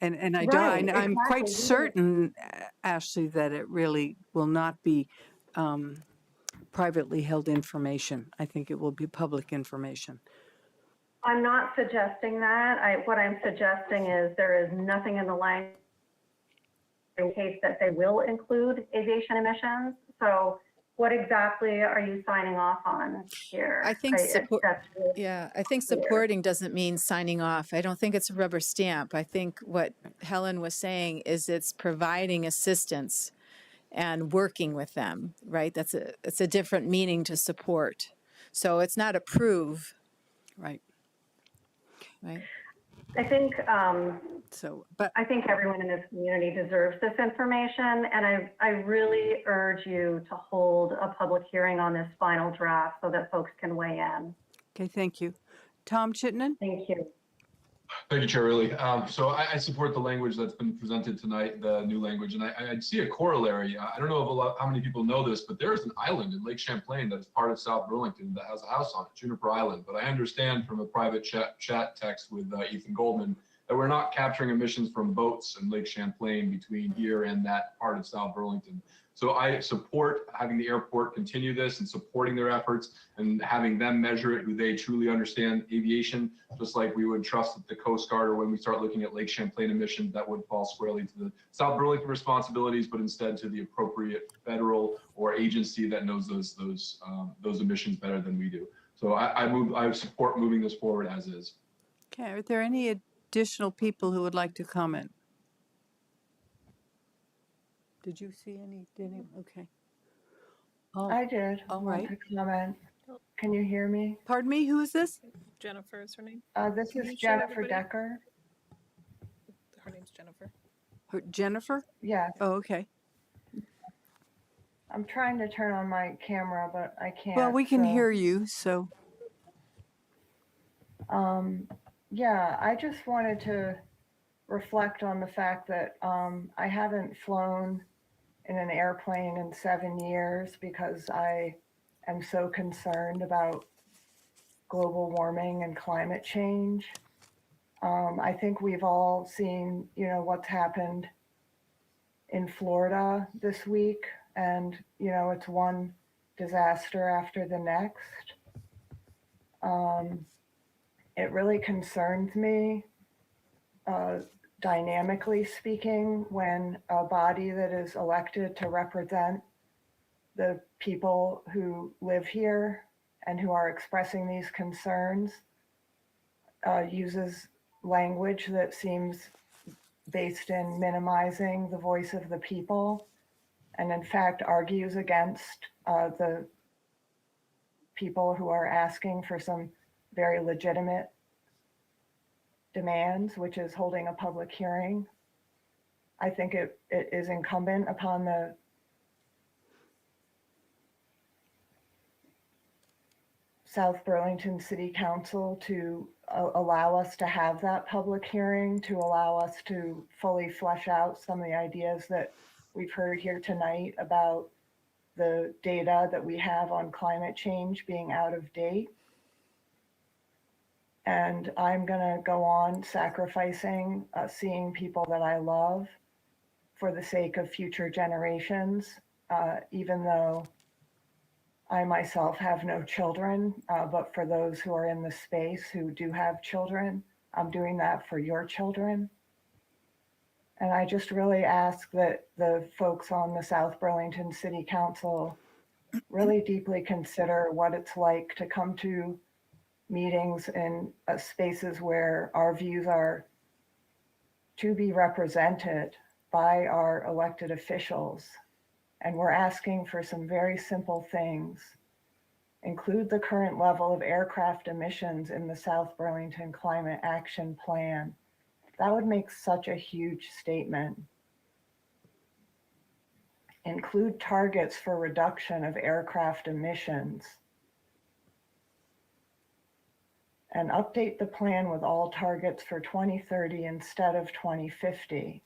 And I Right, don't, I'm quite exactly. certain, Ashley, that it really will not be privately held information. I think it will be public information. I'm not suggesting that. What I'm suggesting is there is nothing in the language in case that they will include aviation emissions. So what exactly are you signing off on here? I think support. That's really Yeah, I think clear. supporting doesn't mean signing off. I don't think it's a rubber stamp. I think what Helen was saying is it's providing assistance and working with them, right? It's a different meaning to support. So it's not approve. Right. Right. I think but I think everyone in this community deserves this information, and I really urge you to hold a public hearing on this final draft so that folks can weigh in. Okay, thank you. Tom Chittenden? Thank you. Thank you, Chair Riley. So I support the language that's been presented tonight, the new language, and I see a corollary. I don't know if how many people know this, but there is an island in Lake Champlain that is part of South Burlington that has a house on it, Juniper Island. But I understand from a private chat text with Ethan Goldman that we're not capturing emissions from boats in Lake Champlain between here and that part of South Burlington. So I support having the airport continue this and supporting their efforts and having them measure it, who they truly understand aviation, just like we would trust that the Coast Guard, or when we start looking at Lake Champlain emissions, that would fall squarely to the South Burlington responsibilities, but instead to the appropriate federal or agency that knows those emissions better than we do. So I support moving this forward as is. Okay, are there any additional people who would like to comment? Did you see any? Okay. Oh, I did all want right. to comment. Can you hear me? Pardon me, who is this? Jennifer is her name. This Can is you show Jennifer everybody? Decker. Her name's Jennifer. Jennifer? Yes. Oh, okay. I'm trying to turn on my camera, but I can't. Well, we can so, hear you, so. Yeah, I just wanted to reflect on the fact that I haven't flown in an airplane in 7 years because I am so concerned about global warming and climate change. I think we've all seen, what's happened in Florida this week, and, it's one disaster after the next. It really concerns me, dynamically speaking, when a body that is elected to represent the people who live here and who are expressing these concerns uses language that seems based in minimizing the voice of the people, and in fact argues against the people who are asking for some very legitimate demands, which is holding a public hearing. I think it is incumbent upon the South Burlington City Council to allow us to have that public hearing, to allow us to fully flesh out some of the ideas that we've heard here tonight about the data that we have on climate change being out of date. And I'm gonna go on sacrificing seeing people that I love for the sake of future generations, even though I myself have no children, but for those who are in the space who do have children, I'm doing that for your children. And I just really ask that the folks on the South Burlington City Council really deeply consider what it's like to come to meetings in spaces where our views are to be represented by our elected officials. And we're asking for some very simple things. include the current level of aircraft emissions in the South Burlington Climate Action Plan. That would make such a huge statement. Include targets for reduction of aircraft emissions. And update the plan with all targets for 2030 instead of 2050.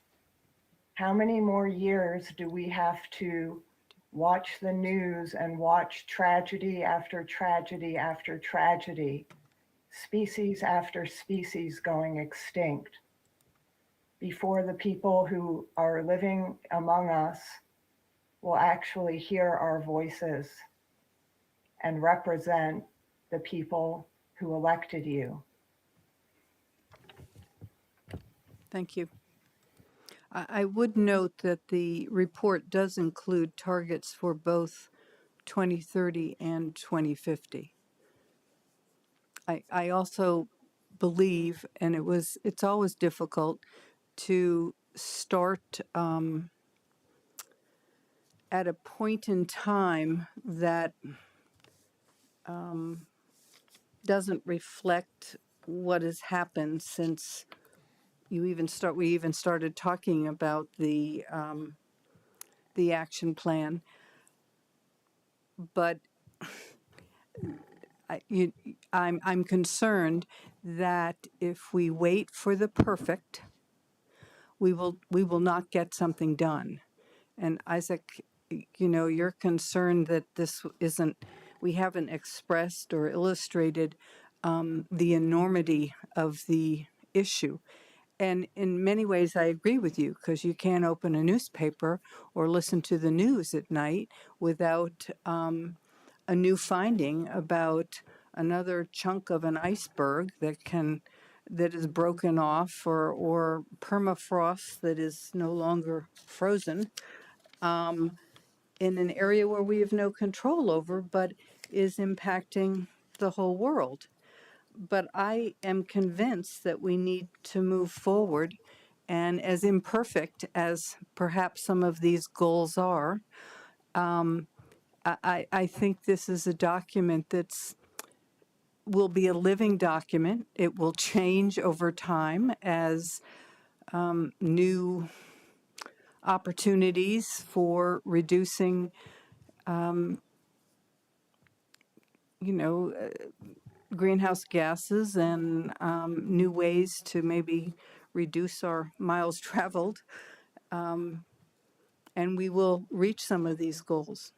How many more years do we have to watch the news and watch tragedy after tragedy after tragedy, species after species going extinct, before the people who are living among us will actually hear our voices and represent the people who elected you? Thank you. I would note that the report does include targets for both 2030 and 2050. I also believe, and it's always difficult to start at a point in time that doesn't reflect what has happened since we even started talking about the action plan. But I'm concerned that if we wait for the perfect, we will not get something done. And Isaac, you're concerned that we haven't expressed or illustrated the enormity of the issue. And in many ways, I agree with you, because you can't open a newspaper or listen to the news at night without a new finding about another chunk of an iceberg that is broken off, or permafrost that is no longer frozen, in an area where we have no control over, but is impacting the whole world. But I am convinced that we need to move forward. And as imperfect as perhaps some of these goals are, I think this is a document will be a living document. It will change over time as new opportunities for reducing, greenhouse gases and new ways to maybe reduce our miles traveled. And we will reach some of these goals.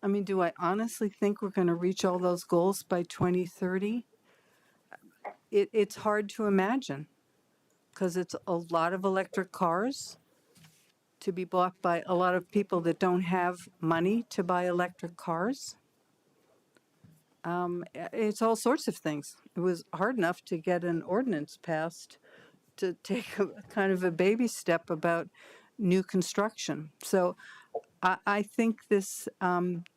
I mean, do I honestly think we're going to reach all those goals by 2030? It's hard to imagine, because it's a lot of electric cars to be bought by a lot of people that don't have money to buy electric cars. It's all sorts of things. It was hard enough to get an ordinance passed to take a kind of a baby step about new construction. So I think this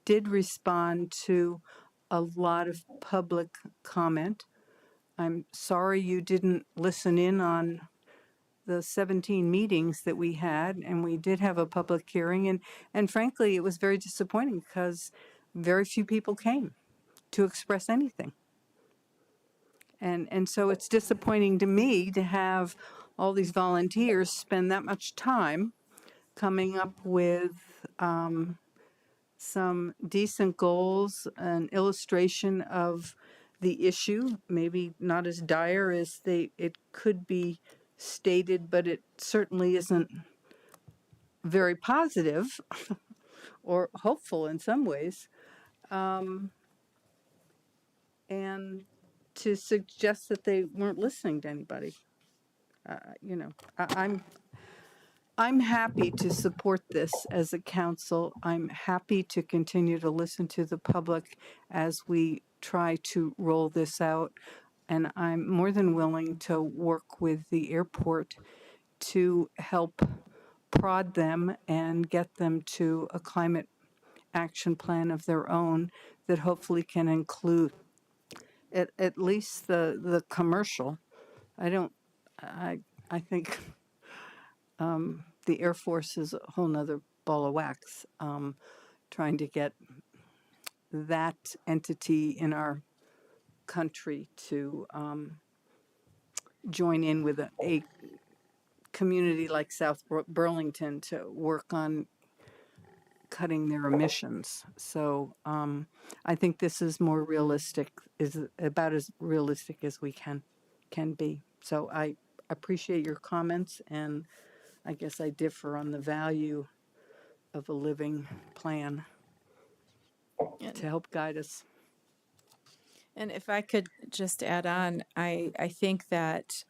did respond to a lot of public comment. I'm sorry you didn't listen in on the 17 meetings that we had, and we did have a public hearing, and frankly, it was very disappointing because very few people came to express anything. And so it's disappointing to me to have all these volunteers spend that much time coming up with some decent goals, an illustration of the issue, maybe not as dire as it could be stated, but it certainly isn't very positive or hopeful in some ways. And to suggest that they weren't listening to anybody. I'm happy to support this as a council. I'm happy to continue to listen to the public as we try to roll this out. And I'm more than willing to work with the airport to help prod them and get them to a climate action plan of their own that hopefully can include at least the commercial. I think the Air Force is a whole nother ball of wax, trying to get that entity in our country to join in with a community like South Burlington to work on cutting their emissions. So I think this is more realistic, is about as realistic as we can be. So I appreciate your comments, and I guess I differ on the value of a living plan to help guide us. And if I could just add on, I think that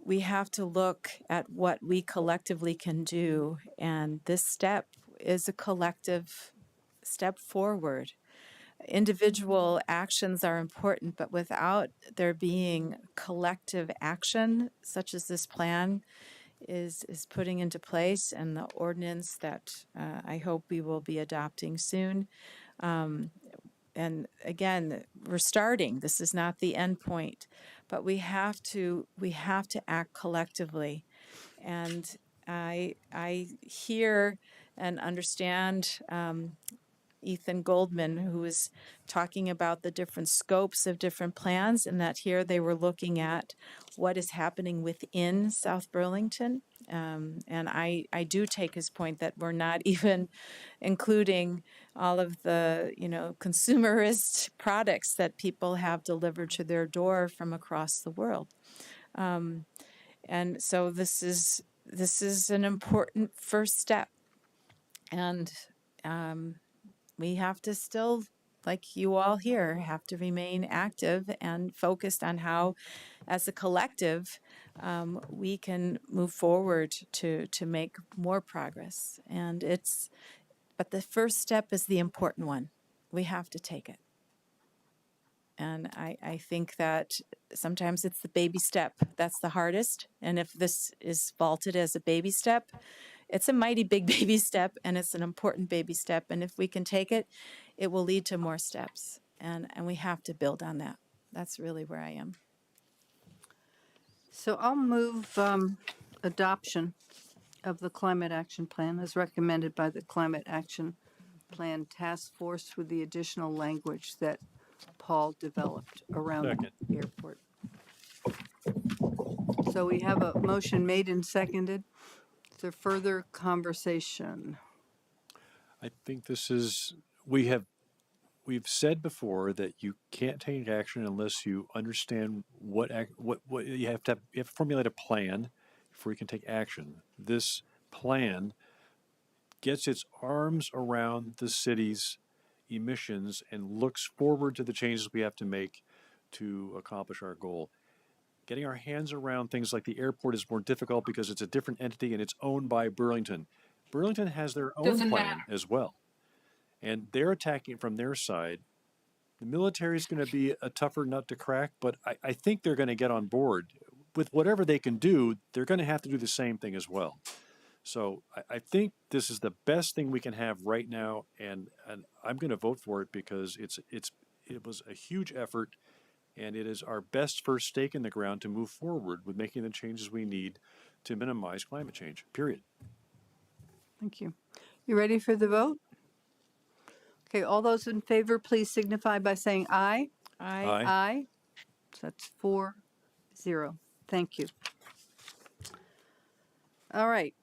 we have to look at what we collectively can do. And this step is a collective step forward. Individual actions are important, but without there being collective action, such as this plan is putting into place and the ordinance that I hope we will be adopting soon. And again, we're starting. This is not the end point, but we have to act collectively. And I hear and understand Ethan Goldman, who was talking about the different scopes of different plans, and that here they were looking at what is happening within South Burlington. And I do take his point that we're not even including all of the, consumerist products that people have delivered to their door from across the world. And so this is an important first step. And we have to still, like you all here, have to remain active and focused on how, as a collective, we can move forward to make more progress. But the first step is the important one. We have to take it. And I think that sometimes it's the baby step that's the hardest. And if this is vaulted as a baby step, it's a mighty big baby step, and it's an important baby step. And if we can take it, it will lead to more steps. And we have to build on that. That's really where I am. So I'll move adoption of the Climate Action Plan as recommended by the Climate Action Plan Task Force with the additional language that Paul developed around the airport. So we have a motion made and seconded. Is there further conversation? I think we've said before that you can't take action unless you understand what you have to formulate a plan before you can take action. This plan gets its arms around the city's emissions and looks forward to the changes we have to make to accomplish our goal. Getting our hands around things like the airport is more difficult because it's a different entity and it's owned by Burlington. Burlington has their own plan as well, and they're attacking it from their side. The military is going to be a tougher nut to crack, but I think they're going to get on board. With whatever they can do, they're going to have to do the same thing as well. So I think this is the best thing we can have right now, and I'm going to vote for it because it was a huge effort. And it is our best first stake in the ground to move forward with making the changes we need to minimize climate change, period. Thank you. You ready for the vote? Okay, all those in favor, please signify by saying aye. Aye. Aye. Aye. So that's 4-0. Thank you. All right.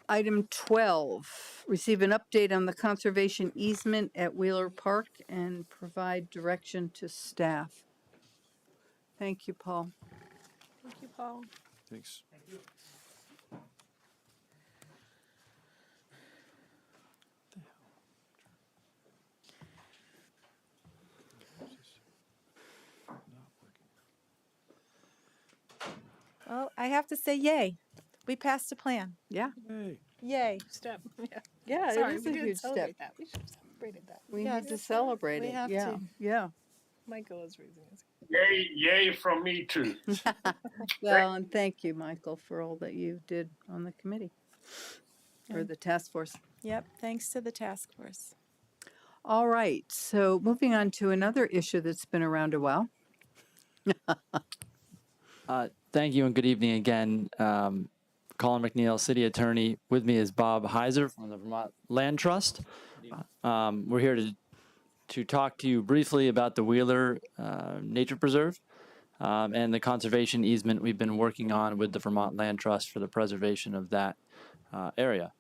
Item 12, receive an update on the conservation easement at Wheeler Park and provide direction to staff. Thank you, Paul. Thank you, Paul. Thanks. Well, I have to say yay. We passed a plan. Yeah. Hey. Yay. Step. Yeah. Yeah, Sorry, it is we a didn't huge step. celebrate that. We should have celebrated that. We Yes. need to celebrate We it. have yeah. to. Yeah. Michael is raising his Yay from me too. Well, and thank you, Michael, for all that you did on the committee or the task force. Yep. Thanks to the task force. All right. So moving on to another issue that's been around a while. Thank you and good evening again. Colin McNeil, City Attorney. With me is Bob Heiser from the Vermont Land Trust. We're here to to talk to you briefly about the Wheeler Nature Preserve and the conservation easement we've been working on with the Vermont Land Trust for the preservation of that area.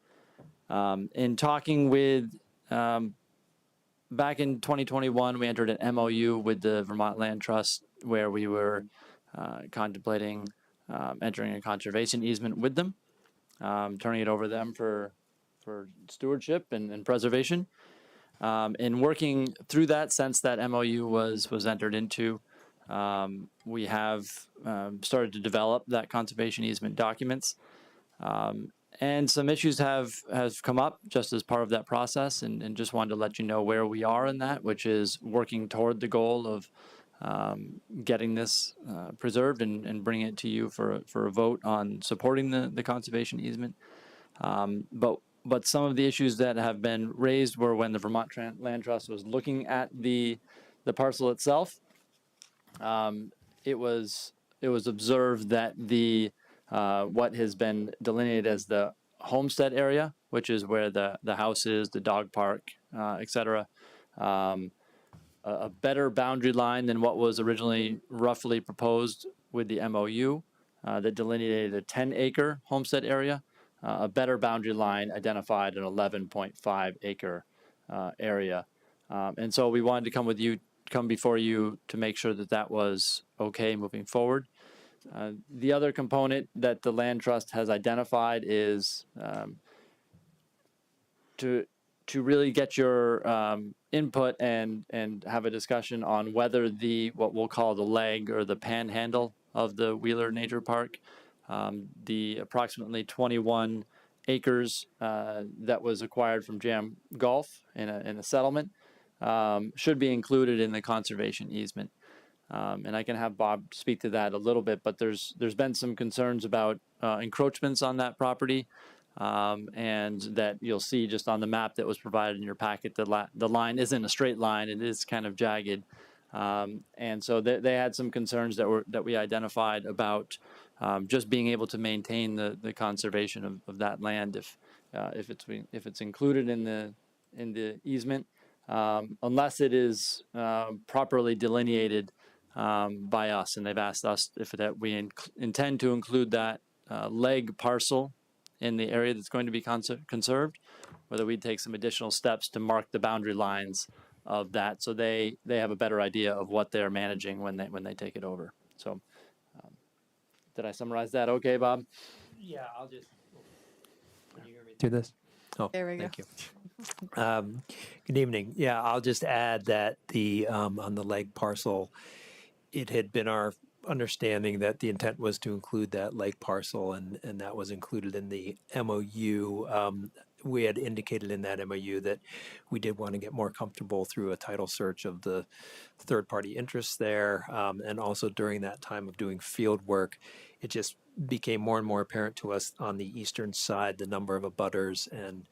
In talking with, back in 2021, we entered an MOU with the Vermont Land Trust where we were contemplating entering a conservation easement with them, turning it over to them for stewardship and preservation. In working through that, since that MOU was entered into, we have started to develop that conservation easement documents. And some issues have come up just as part of that process, and just wanted to let you know where we are in that, which is working toward the goal of getting this preserved and bringing it to you for a vote on supporting the conservation easement. But some of the issues that have been raised were when the Vermont Land Trust was looking at the parcel itself. It was observed that the what has been delineated as the homestead area, which is where the house is, the dog park, etc. A better boundary line than what was originally roughly proposed with the MOU that delineated a 10-acre homestead area. A better boundary line identified an 11.5 acre area. And so we wanted to come before you to make sure that that was okay moving forward. The other component that the Land Trust has identified is to really get your input and have a discussion on whether what we'll call the leg or the panhandle of the Wheeler Nature Park, the approximately 21 acres that was acquired from Jam Golf in a settlement, should be included in the conservation easement. And I can have Bob speak to that a little bit, but there's been some concerns about encroachments on that property, and that you'll see just on the map that was provided in your packet, the line isn't a straight line; it is kind of jagged. And so they had some concerns that we identified about just being able to maintain the conservation of that land if it's included in the easement, unless it is properly delineated by us, and they've asked us if we intend to include that leg parcel in the area that's going to be conserved, whether we'd take some additional steps to mark the boundary lines of that, so they have a better idea of what they're managing when they take it over. So, did I summarize that okay, Bob? Yeah, I'll just. Can you hear me through this? Oh, There we go. thank you. Good evening. Yeah, I'll just add that on the leg parcel, it had been our understanding that the intent was to include that leg parcel, and that was included in the MOU. We had indicated in that MOU that we did want to get more comfortable through a title search of the third-party interests there, and also during that time of doing field work, it just became more and more apparent to us on the eastern side the number of abutters and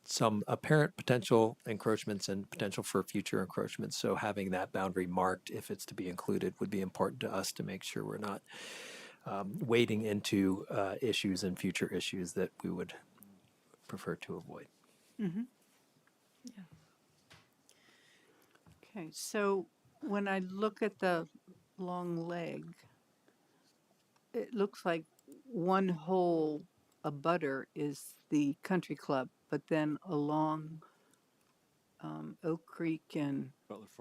some apparent potential encroachments and potential for future encroachments. So having that boundary marked, if it's to be included, would be important to us to make sure we're not wading into issues and future issues that we would prefer to avoid. Mm-hmm. Yeah. Okay, so when I look at the long leg, it looks like one whole abutter is the country club, but then along Oak Creek and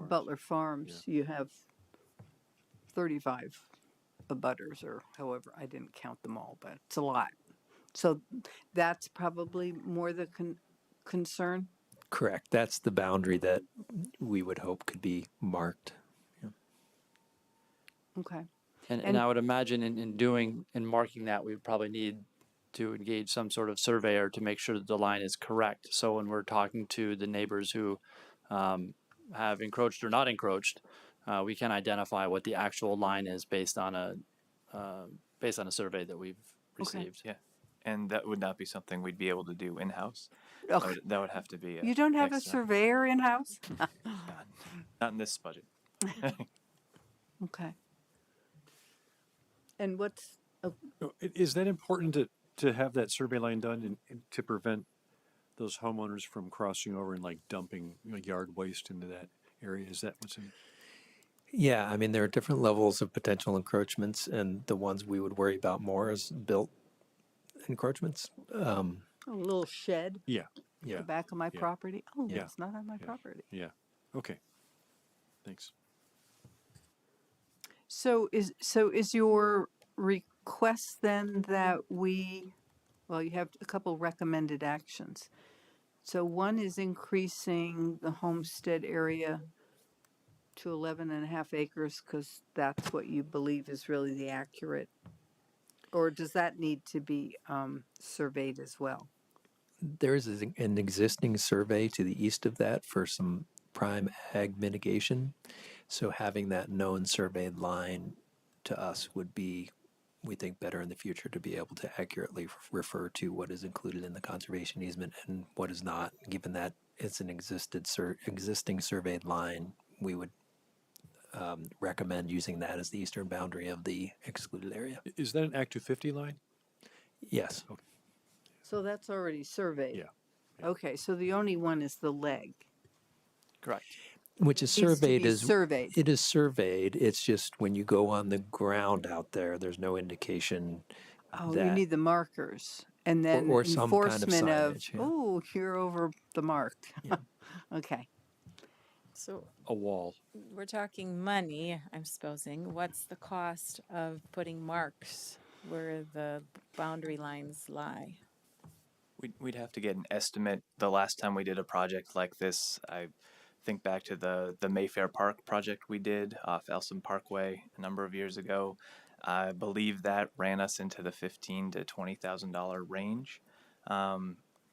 Butler Farms, you have 35 abutters, or however, I didn't count them all, but it's a lot. So that's probably more the concern. Correct. That's the boundary that we would hope could be marked. Yeah. Okay. And I would imagine in marking that, we would probably need to engage some sort of surveyor to make sure that the line is correct. So when we're talking to the neighbors who have encroached or not encroached, we can identify what the actual line is based on a survey that we've received. Yeah, and that would not be something we'd be able to do in-house. Okay. That would have to be. You don't have a surveyor in-house? Not in this budget. Okay. And Is that important to have that survey line done and to prevent those homeowners from crossing over and like dumping yard waste into that area. Is that what's in? Yeah, I mean, there are different levels of potential encroachments, and the ones we would worry about more is built encroachments. A little shed. Yeah, At yeah. the back of my yeah, property. Oh, yeah, it's not on my yeah, property. Yeah. Okay. Thanks. So is your request then that well, you have a couple recommended actions. So one is increasing the homestead area to 11.5 acres because that's what you believe is really the accurate, or does that need to be surveyed as well? There is an existing survey to the east of that for some prime ag mitigation. So having that known surveyed line to us would be, we think, better in the future to be able to accurately refer to what is included in the conservation easement and what is not. Given that it's an existing surveyed line, we would recommend using that as the eastern boundary of the excluded area. Is that an Act 250 line? Yes. Okay. So that's already surveyed. Yeah. Okay, so the only one is the leg. Correct. Which is Needs to surveyed be as surveyed. it is surveyed. It's just when you go on the ground out there, there's no indication Oh, that you need the markers and then or some kind of enforcement signage. Yeah. oh, you're over the mark. Yeah. Okay. So A wall. we're talking money, I'm supposing. What's the cost of putting marks where the boundary lines lie? We'd have to get an estimate. The last time we did a project like this, I think back to the Mayfair Park project we did off Elson Parkway a number of years ago. I believe that ran us into the $15,000 to $20,000 range.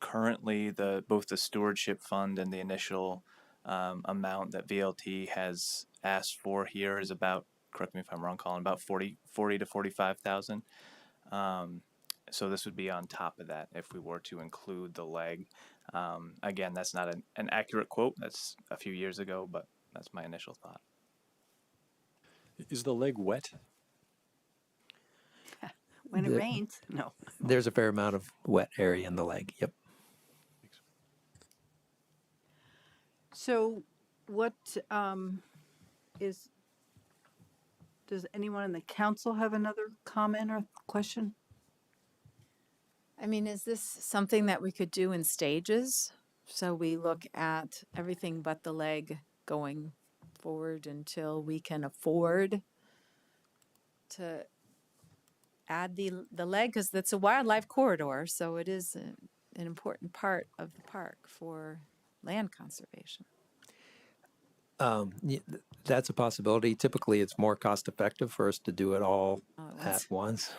Currently, both the stewardship fund and the initial amount that VLT has asked for here is about, correct me if I'm wrong, Colin, about 40 to 45,000. So this would be on top of that if we were to include the leg. Again, that's not an accurate quote. That's a few years ago, but that's my initial thought. Is the leg wet? When it rains, no. There's a fair amount of wet area in the leg. Yep. So what does anyone in the council have another comment or question? I mean, is this something that we could do in stages? So we look at everything but the leg going forward until we can afford to add the leg, because that's a wildlife corridor, so it is an important part of the park for land conservation. That's a possibility. Typically, it's more cost effective for us to do it all at once.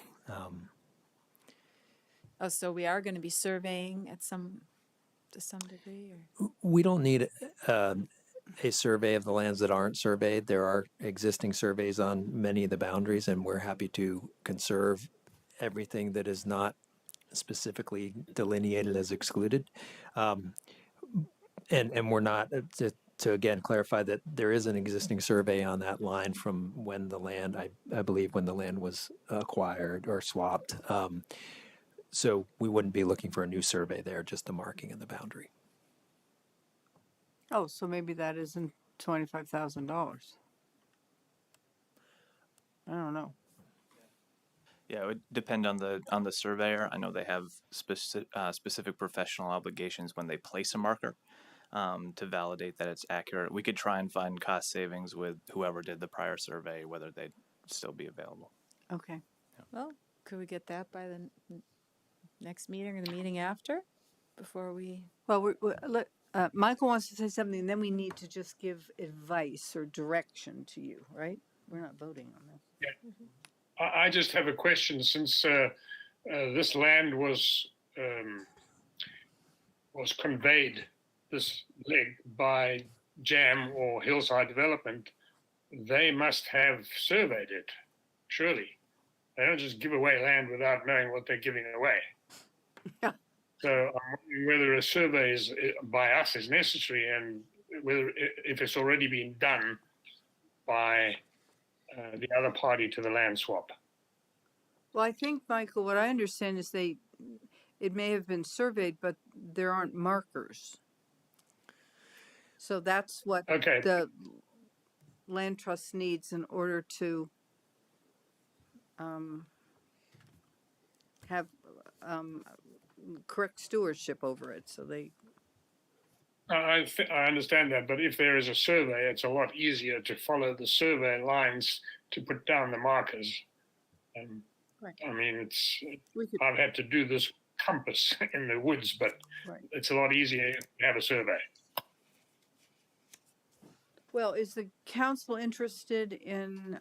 Oh, so we are going to be surveying to some degree, or? We don't need a survey of the lands that aren't surveyed. There are existing surveys on many of the boundaries, and we're happy to conserve everything that is not specifically delineated as excluded. And we're not, to again clarify that there is an existing survey on that line from when the land, I believe when the land was acquired or swapped. So we wouldn't be looking for a new survey there, just the marking in the boundary. Oh, so maybe that isn't $25,000. I don't know. Yeah, it would depend on the surveyor. I know they have specific professional obligations when they place a marker to validate that it's accurate. We could try and find cost savings with whoever did the prior survey, whether they'd still be available. Okay. Yeah. Well, could we get that by the next meeting or the meeting after, before we? Well, Michael wants to say something, and then we need to just give advice or direction to you, right? We're not voting on this. Yeah. I just have a question. Since this land was conveyed, this leg, by JAM or Hillside Development, they must have surveyed it, surely. They don't just give away land without knowing what they're giving away. Yeah. So I'm wondering whether a survey by us is necessary, and whether if it's already been done by the other party to the land swap. Well, I think, Michael, what I understand is it may have been surveyed, but there aren't markers. So that's what Okay. the land trust needs in order to have correct stewardship over it. So they, I understand that, but if there is a survey, it's a lot easier to follow the survey lines to put down the markers. right. I mean, We could, I've had to do this compass in the woods, but right. it's a lot easier to have a survey. Well, is the council interested in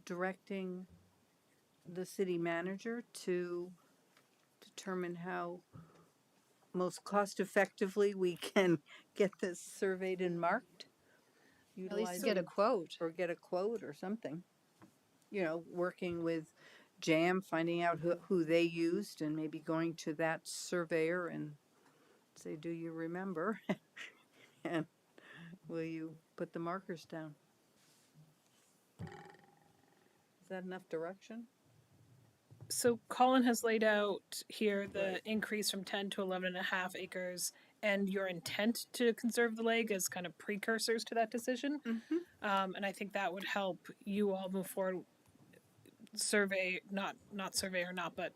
directing the city manager to determine how most cost effectively we can get this surveyed and marked? At least get a quote. Or get a quote or something. You know, working with JAM, finding out who they used and maybe going to that surveyor and say, do you remember? And will you put the markers down? Is that enough direction? So Colin has laid out here the increase from 10 to 11.5 acres and your intent to conserve the lake as kind of precursors to that decision. And I think that would help you all move forward. Survey, not survey or not, but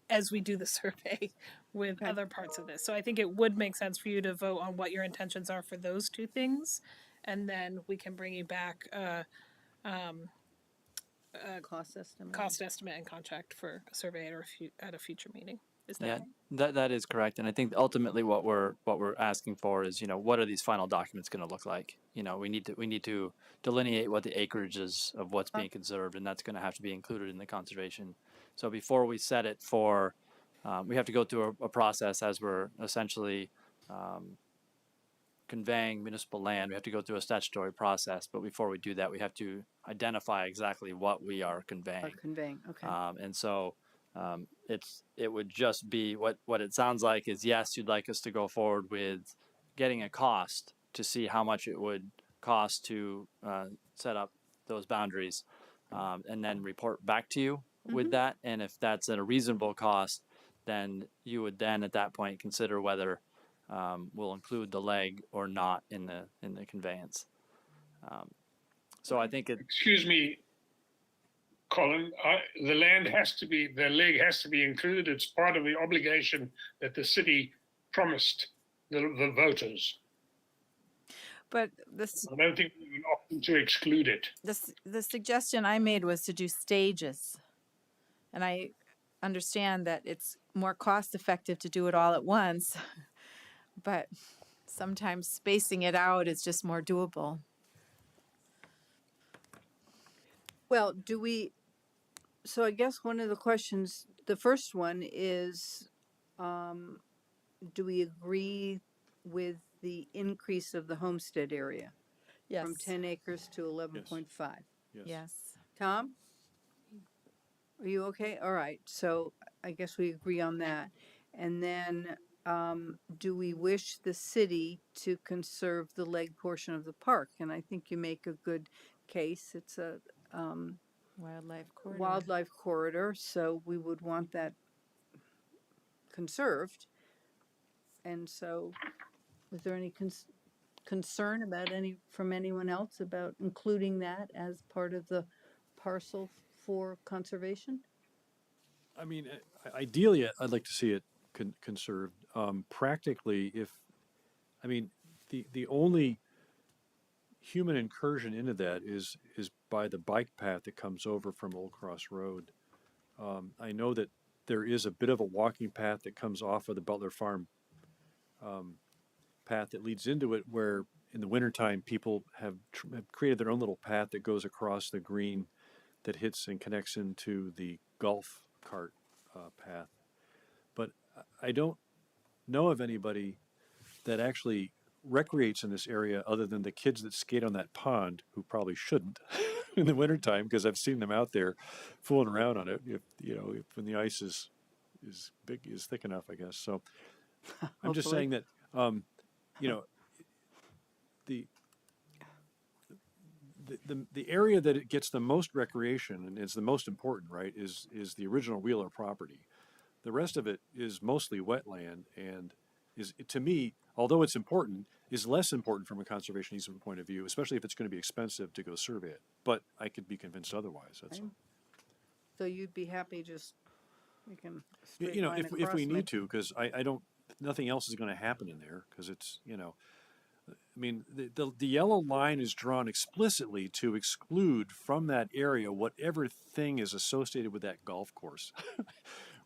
as we do the survey with other parts of this. So I think it would make sense for you to vote on what your intentions are for those two things. And then we can bring you back cost estimate and contract for a survey at a future meeting. Is that Yeah, right? that is correct, and I think ultimately what we're asking for is, what are these final documents going to look like? We need to delineate what the acreage is of what's being conserved, and that's going to have to be included in the conservation. So before we set it for, we have to go through a process as we're essentially conveying municipal land. We have to go through a statutory process, but before we do that, we have to identify exactly what we are conveying. Okay. And so it would just be what it sounds like is, yes, you'd like us to go forward with getting a cost to see how much it would cost to set up those boundaries, and then report back to you with that. And if that's at a reasonable cost, then you would then at that point consider whether we'll include the leg or not in the conveyance. So I think Excuse me, Colin, the leg has to be included. It's part of the obligation that the city promised the voters. But this, I don't think we have an option to exclude it. the suggestion I made was to do stages. And I understand that it's more cost effective to do it all at once, but sometimes spacing it out is just more doable. Well, so I guess one of the questions, the first one is, do we agree with the increase of the homestead area? Yes. From 10 acres to 11.5? Yes. Tom? Are you okay? All right. So I guess we agree on that. And then, do we wish the city to conserve the leg portion of the park? And I think you make a good case. It's a wildlife corridor, so we would want that conserved. And so, is there any concern from anyone else about including that as part of the parcel for conservation? I mean, ideally, I'd like to see it conserved. Practically, the only human incursion into that is by the bike path that comes over from Old Cross Road. I know that there is a bit of a walking path that comes off of the Butler Farm path that leads into it, where in the wintertime people have created their own little path that goes across the green that hits and connects into the golf cart path. But I don't know of anybody that actually recreates in this area other than the kids that skate on that pond, who probably shouldn't in the wintertime, because I've seen them out there fooling around on it if when the ice is thick enough, I guess. So I'm just saying that the area that it gets the most recreation and is the most important, right, is the original Wheeler property. The rest of it is mostly wetland and is, to me, although it's important, is less important from a conservation easement point of view, especially if it's going to be expensive to go survey it. But I could be convinced otherwise, that's all. So you'd be happy just making a straight You know, line if across we and need to, because I don't, nothing else is going to happen in there, because it's, you know, I mean, the yellow line is drawn explicitly to exclude from that area whatever thing is associated with that golf course,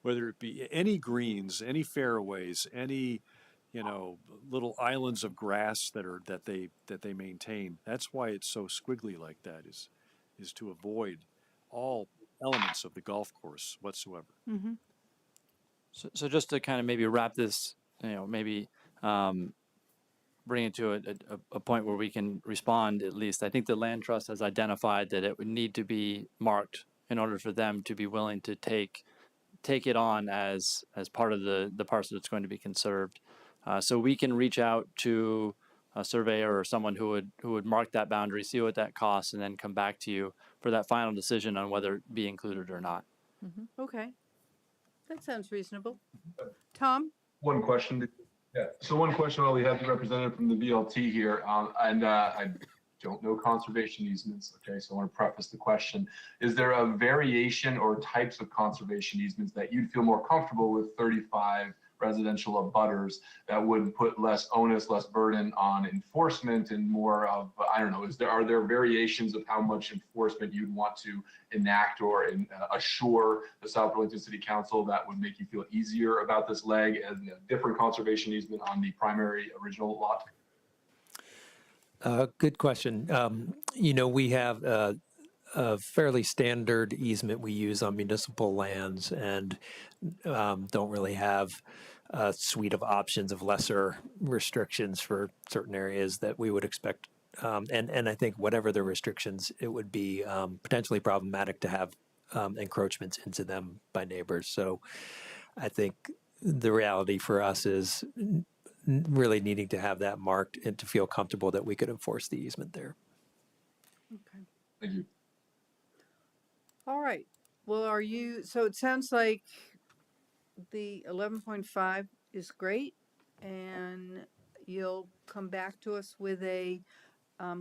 whether it be any greens, any fairways, any, you know, little islands of grass that they maintain. That's why it's so squiggly like that, is to avoid all elements of the golf course whatsoever. Mm-hmm. So just to kind of maybe wrap this, you know, maybe bring it to a point where we can respond at least. I think the land trust has identified that it would need to be marked in order for them to be willing to take it on as part of the parcel that's going to be conserved. So we can reach out to a surveyor or someone who would mark that boundary, see what that costs, and then come back to you for that final decision on whether it be included or not. Mm-hmm. Okay. That sounds reasonable. Tom? One question. Yeah. So one question while we have the representative from the VLT here, and I don't know conservation easements. Okay, so I want to preface the question. Is there a variation or types of conservation easements that you'd feel more comfortable with 35 residential abutters that would put less onus, less burden on enforcement and more of, I don't know, are there variations of how much enforcement you'd want to enact or assure the South Burlington City Council that would make you feel easier about this leg and a different conservation easement on the primary original lot? Good question. You know, we have a fairly standard easement we use on municipal lands and don't really have a suite of options of lesser restrictions for certain areas that we would expect. And I think whatever the restrictions, it would be potentially problematic to have encroachments into them by neighbors. So I think the reality for us is really needing to have that marked and to feel comfortable that we could enforce the easement there. Okay. Thank you. All right. Well, so it sounds like the 11.5 is great, and you'll come back to us with a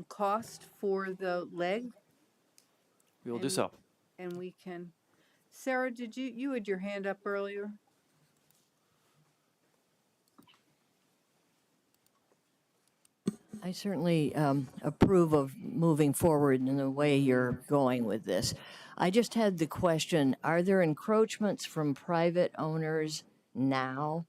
cost for the leg. We will do so. And we can, Sarah, did you had your hand up earlier? I certainly approve of moving forward in the way you're going with this. I just had the question, are there encroachments from private owners now?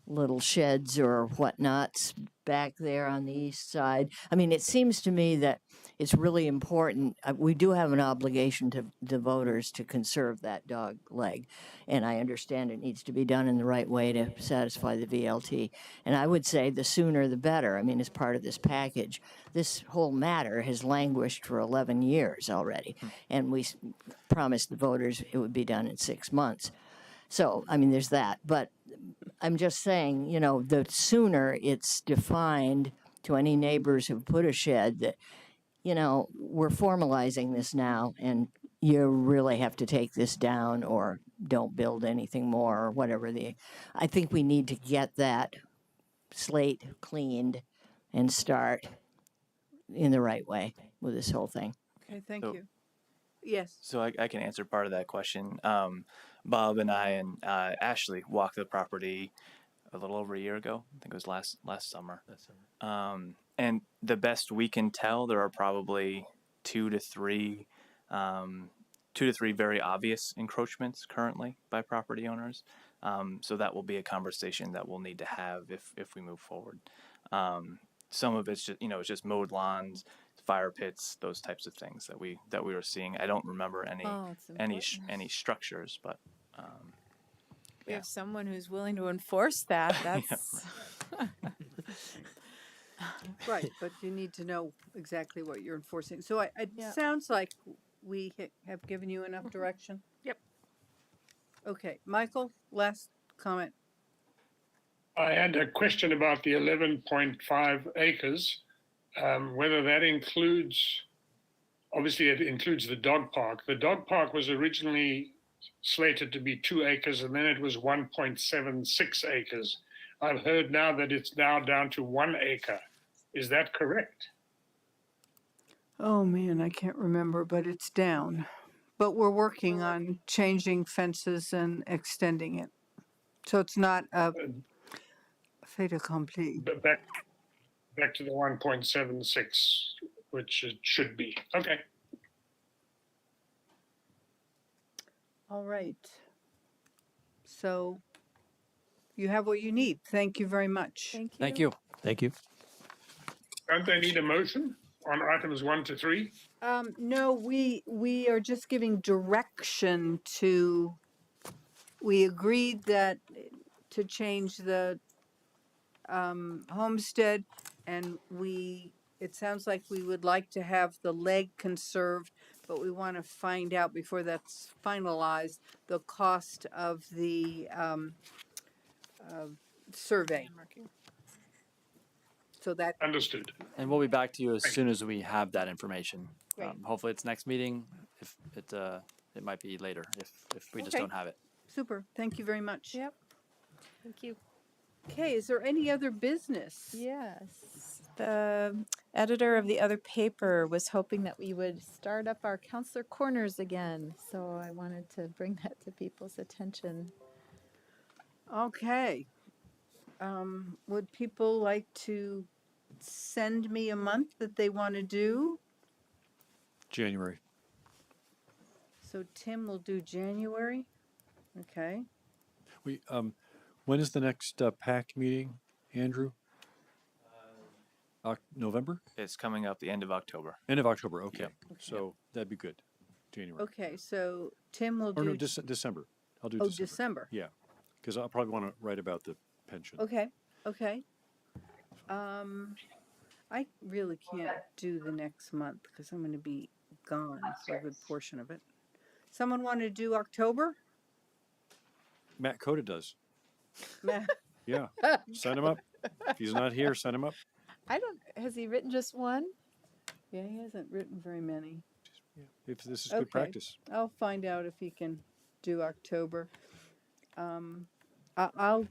Little sheds or whatnots back there on the east side. I mean, it seems to me that it's really important. We do have an obligation to the voters to conserve that dog leg. And I understand it needs to be done in the right way to satisfy the VLT. And I would say the sooner the better. I mean, as part of this package, this whole matter has languished for 11 years already. And we promised the voters it would be done in 6 months. So, I mean, there's that. But I'm just saying, you know, the sooner it's defined to any neighbors who put a shed that, you know, we're formalizing this now and you really have to take this down or don't build anything more or whatever. I think we need to get that slate cleaned and start in the right way with this whole thing. Okay, thank you. Yes. So I can answer part of that question. Bob and I and Ashley walked the property a little over a year ago. I think it was last summer. And the best we can tell, there are probably two to three very obvious encroachments currently by property owners. So that will be a conversation that we'll need to have if we move forward. Some of it's just, it's just mowed lawns, fire pits, those types of things that we were seeing. I don't remember any structures, but we have someone who's willing to enforce that. That's right, but you need to know exactly what you're enforcing. So it sounds like we have given you enough direction. Yep. Okay, Michael, last comment. I had a question about the 11.5 acres, whether that includes, obviously it includes the dog park. The dog park was originally slated to be 2 acres, and then it was 1.76 acres. I've heard now that it's now down to 1 acre. Is that correct? Oh man, I can't remember, but it's down. But we're working on changing fences and extending it. So it's not a fait accompli. Back to the 1.76, which it should be. Okay. All right. So you have what you need. Thank you very much. Thank you. Thank you. Thank you. Don't they need a motion on items 1 to 3? No, we are just giving direction to, we agreed that to change the homestead, and it sounds like we would like to have the leg conserved, but we want to find out before that's finalized, the cost of the survey. So that. Understood. And we'll be back to you as soon as we have that information. Great. Hopefully it's next meeting. If it might be later if we just Okay. don't have it. Super. Thank you very much. Yep. Thank you. Okay, is there any other business? Yes. The editor of the other paper was hoping that we would start up our counselor corners again. So I wanted to bring that to people's attention. Okay. Would people like to send me a month that they want to do? January. So Tim will do January. Okay. When is the next PAC meeting, Andrew? November? It's coming up the end of October. End of October. Okay. Yep. So that'd be good. January. Okay, so Tim will Or do. no, December. I'll do Oh, December. December. Yeah, because I'll probably want to write about the pension. Okay, okay. I really can't do the next month because I'm going to be gone for a good portion of it. Someone want to do October? Matt Coda does. Matt. Yeah, send him up. If he's not here, send him up. Has he written just one? Yeah, he hasn't written very many. If this is good practice. I'll find out if he can do October. I'll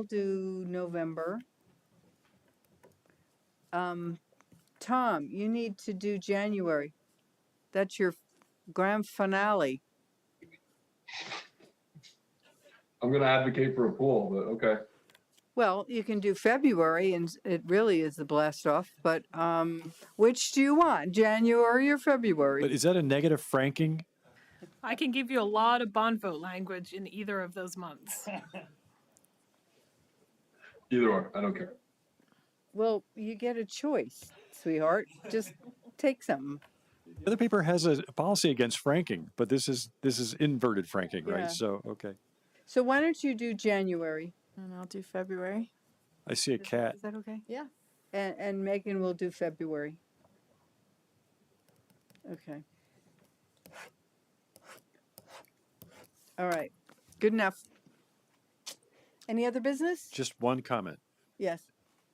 do November. Tom, you need to do January. That's your grand finale. I'm going to advocate for a pool, but okay. Well, you can do February, and it really is the blast off. But which do you want, January or February? But is that a negative franking? I can give you a lot of bond vote language in either of those months. Either or, I don't care. Well, you get a choice, sweetheart. Just take something. The other paper has a policy against franking, but this is inverted franking, Yeah. right? So okay. So why don't you do January? And I'll do February. I see a cat. Is that okay? Yeah. And Megan will do February. Okay. All right. Good enough. Any other business? Just one comment. Yes.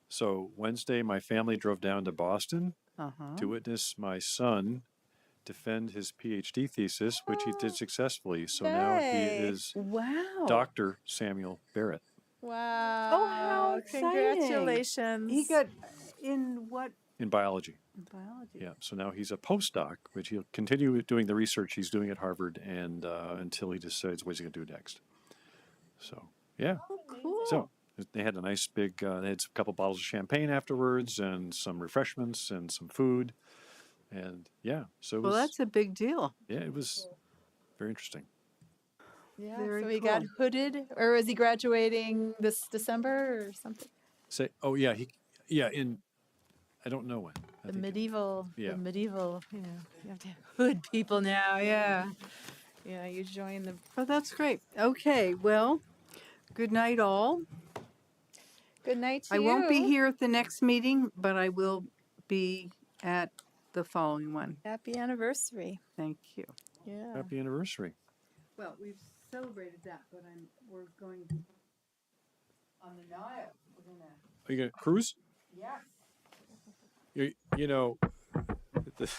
So Wednesday, my family drove down to Boston to witness my son defend his PhD thesis, which he did successfully. So now he is Dr. Samuel Barrett. Wow. Oh, how exciting. Congratulations. He got in what? In biology. In biology. Yeah. So now he's a postdoc, which he'll continue doing the research he's doing at Harvard and until he decides what he's going to do next. So, yeah. Oh, cool. So they had a nice big, they had a couple bottles of champagne afterwards and some refreshments and some food. And yeah, so it was, Well, that's a big deal. yeah, it was very interesting. Yeah. Very So he got cool. hooded, or is he graduating this December or something? Say, oh yeah, in, I don't know when. I The think- medieval, Yeah. you know, you have to hood people now. Yeah. Yeah. You join the. Oh, that's great. Okay. Well, good night, all. Good night to I you. won't be here at the next meeting, but I will be at the following one. Happy anniversary. Thank you. Yeah. Happy anniversary. Well, we've celebrated that, but we're going on the Nile. We're gonna. Are you going to cruise? Yes. You know, the